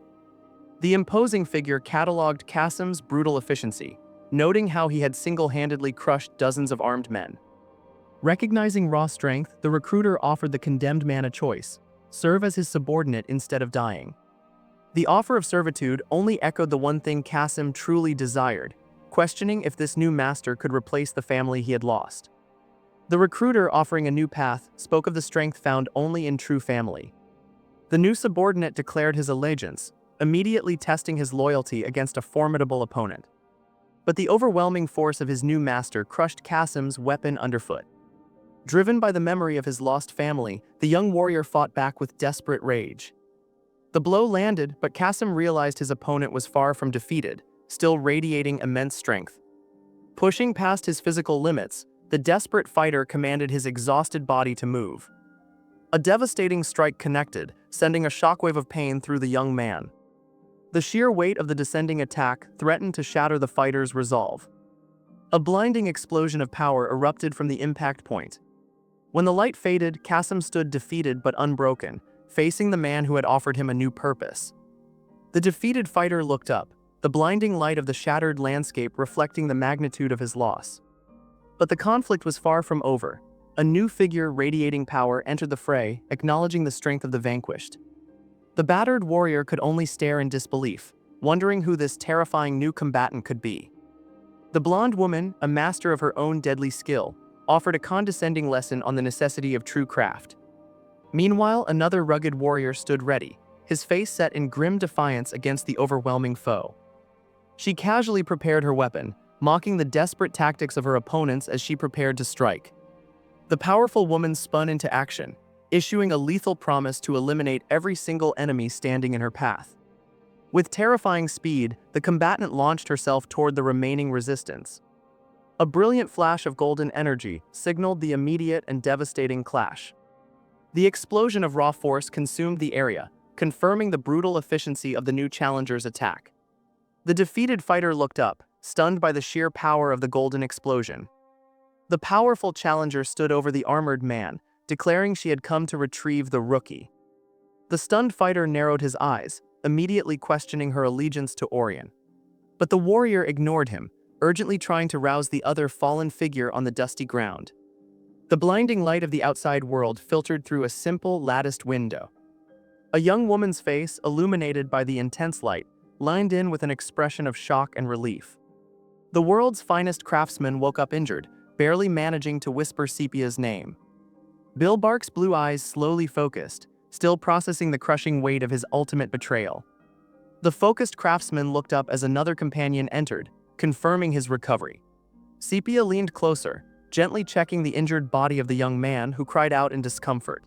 The imposing figure cataloged Qasim's brutal efficiency, noting how he had single-handedly crushed dozens of armed men. Recognizing raw strength, the recruiter offered the condemned man a choice: serve as his subordinate instead of dying. The offer of servitude only echoed the one thing Qasim truly desired, questioning if this new master could replace the family he had lost. The recruiter, offering a new path, spoke of the strength found only in true family. The new subordinate declared his allegiance, immediately testing his loyalty against a formidable opponent. But the overwhelming force of his new master crushed Qasim's weapon underfoot. Driven by the memory of his lost family, the young warrior fought back with desperate rage. The blow landed, but Qasim realized his opponent was far from defeated, still radiating immense strength. Pushing past his physical limits, the desperate fighter commanded his exhausted body to move. A devastating strike connected, sending a shockwave of pain through the young man. The sheer weight of the descending attack threatened to shatter the fighter's resolve. A blinding explosion of power erupted from the impact point. When the light faded, Qasim stood defeated but unbroken, facing the man who had offered him a new purpose. The defeated fighter looked up, the blinding light of the shattered landscape reflecting the magnitude of his loss. But the conflict was far from over. A new figure radiating power entered the fray, acknowledging the strength of the vanquished. The battered warrior could only stare in disbelief, wondering who this terrifying new combatant could be. The blonde woman, a master of her own deadly skill, offered a condescending lesson on the necessity of true craft. Meanwhile, another rugged warrior stood ready, his face set in grim defiance against the overwhelming foe. She casually prepared her weapon, mocking the desperate tactics of her opponents as she prepared to strike. The powerful woman spun into action, issuing a lethal promise to eliminate every single enemy standing in her path. With terrifying speed, the combatant launched herself toward the remaining resistance. A brilliant flash of golden energy signaled the immediate and devastating clash. The explosion of raw force consumed the area, confirming the brutal efficiency of the new challenger's attack. The defeated fighter looked up, stunned by the sheer power of the golden explosion. The powerful challenger stood over the armored man, declaring she had come to retrieve the rookie. The stunned fighter narrowed his eyes, immediately questioning her allegiance to Orion. But the warrior ignored him, urgently trying to rouse the other fallen figure on the dusty ground. The blinding light of the outside world filtered through a simple latticed window. A young woman's face, illuminated by the intense light, lined in with an expression of shock and relief. The world's finest craftsman woke up injured, barely managing to whisper Sepia's name. Bill Bark's blue eyes slowly focused, still processing the crushing weight of his ultimate betrayal. The focused craftsman looked up as another companion entered, confirming his recovery. Sepia leaned closer, gently checking the injured body of the young man who cried out in discomfort.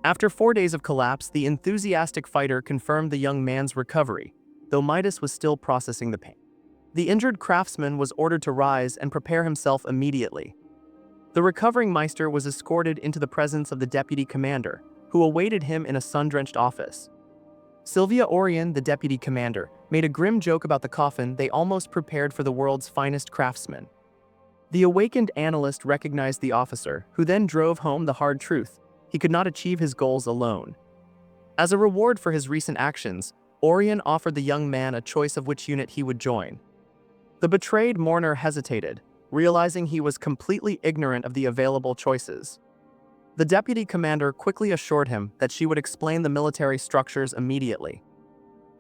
After 4 days of collapse, the enthusiastic fighter confirmed the young man's recovery, though Midas was still processing the pain. The injured craftsman was ordered to rise and prepare himself immediately. The recovering Meister was escorted into the presence of the deputy commander, who awaited him in a sun-drenched office. Sylvia Orion, the deputy commander, made a grim joke about the coffin they almost prepared for the world's finest craftsman. The awakened analyst recognized the officer, who then drove home the hard truth: he could not achieve his goals alone. As a reward for his recent actions, Orion offered the young man a choice of which unit he would join. The betrayed mourner hesitated, realizing he was completely ignorant of the available choices. The deputy commander quickly assured him that she would explain the military structures immediately.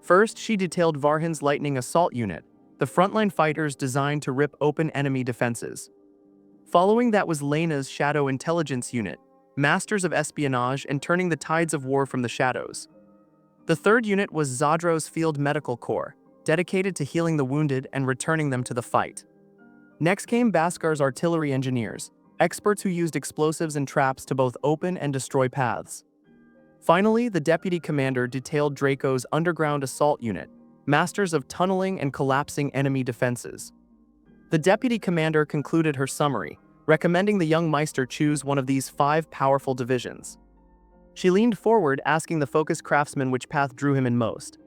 First, she detailed Varhin's Lightning Assault Unit, the frontline fighters designed to rip open enemy defenses. Following that was Lena's Shadow Intelligence Unit, masters of espionage and turning the tides of war from the shadows. The third unit was Zadro's Field Medical Corps, dedicated to healing the wounded and returning them to the fight. Next came Baskar's artillery engineers, experts who used explosives and traps to both open and destroy paths. Finally, the deputy commander detailed Draco's underground assault unit, masters of tunneling and collapsing enemy defenses. The deputy commander concluded her summary, recommending the young Meister choose one of these 5 powerful divisions. She leaned forward, asking the focused craftsman which path drew him in most.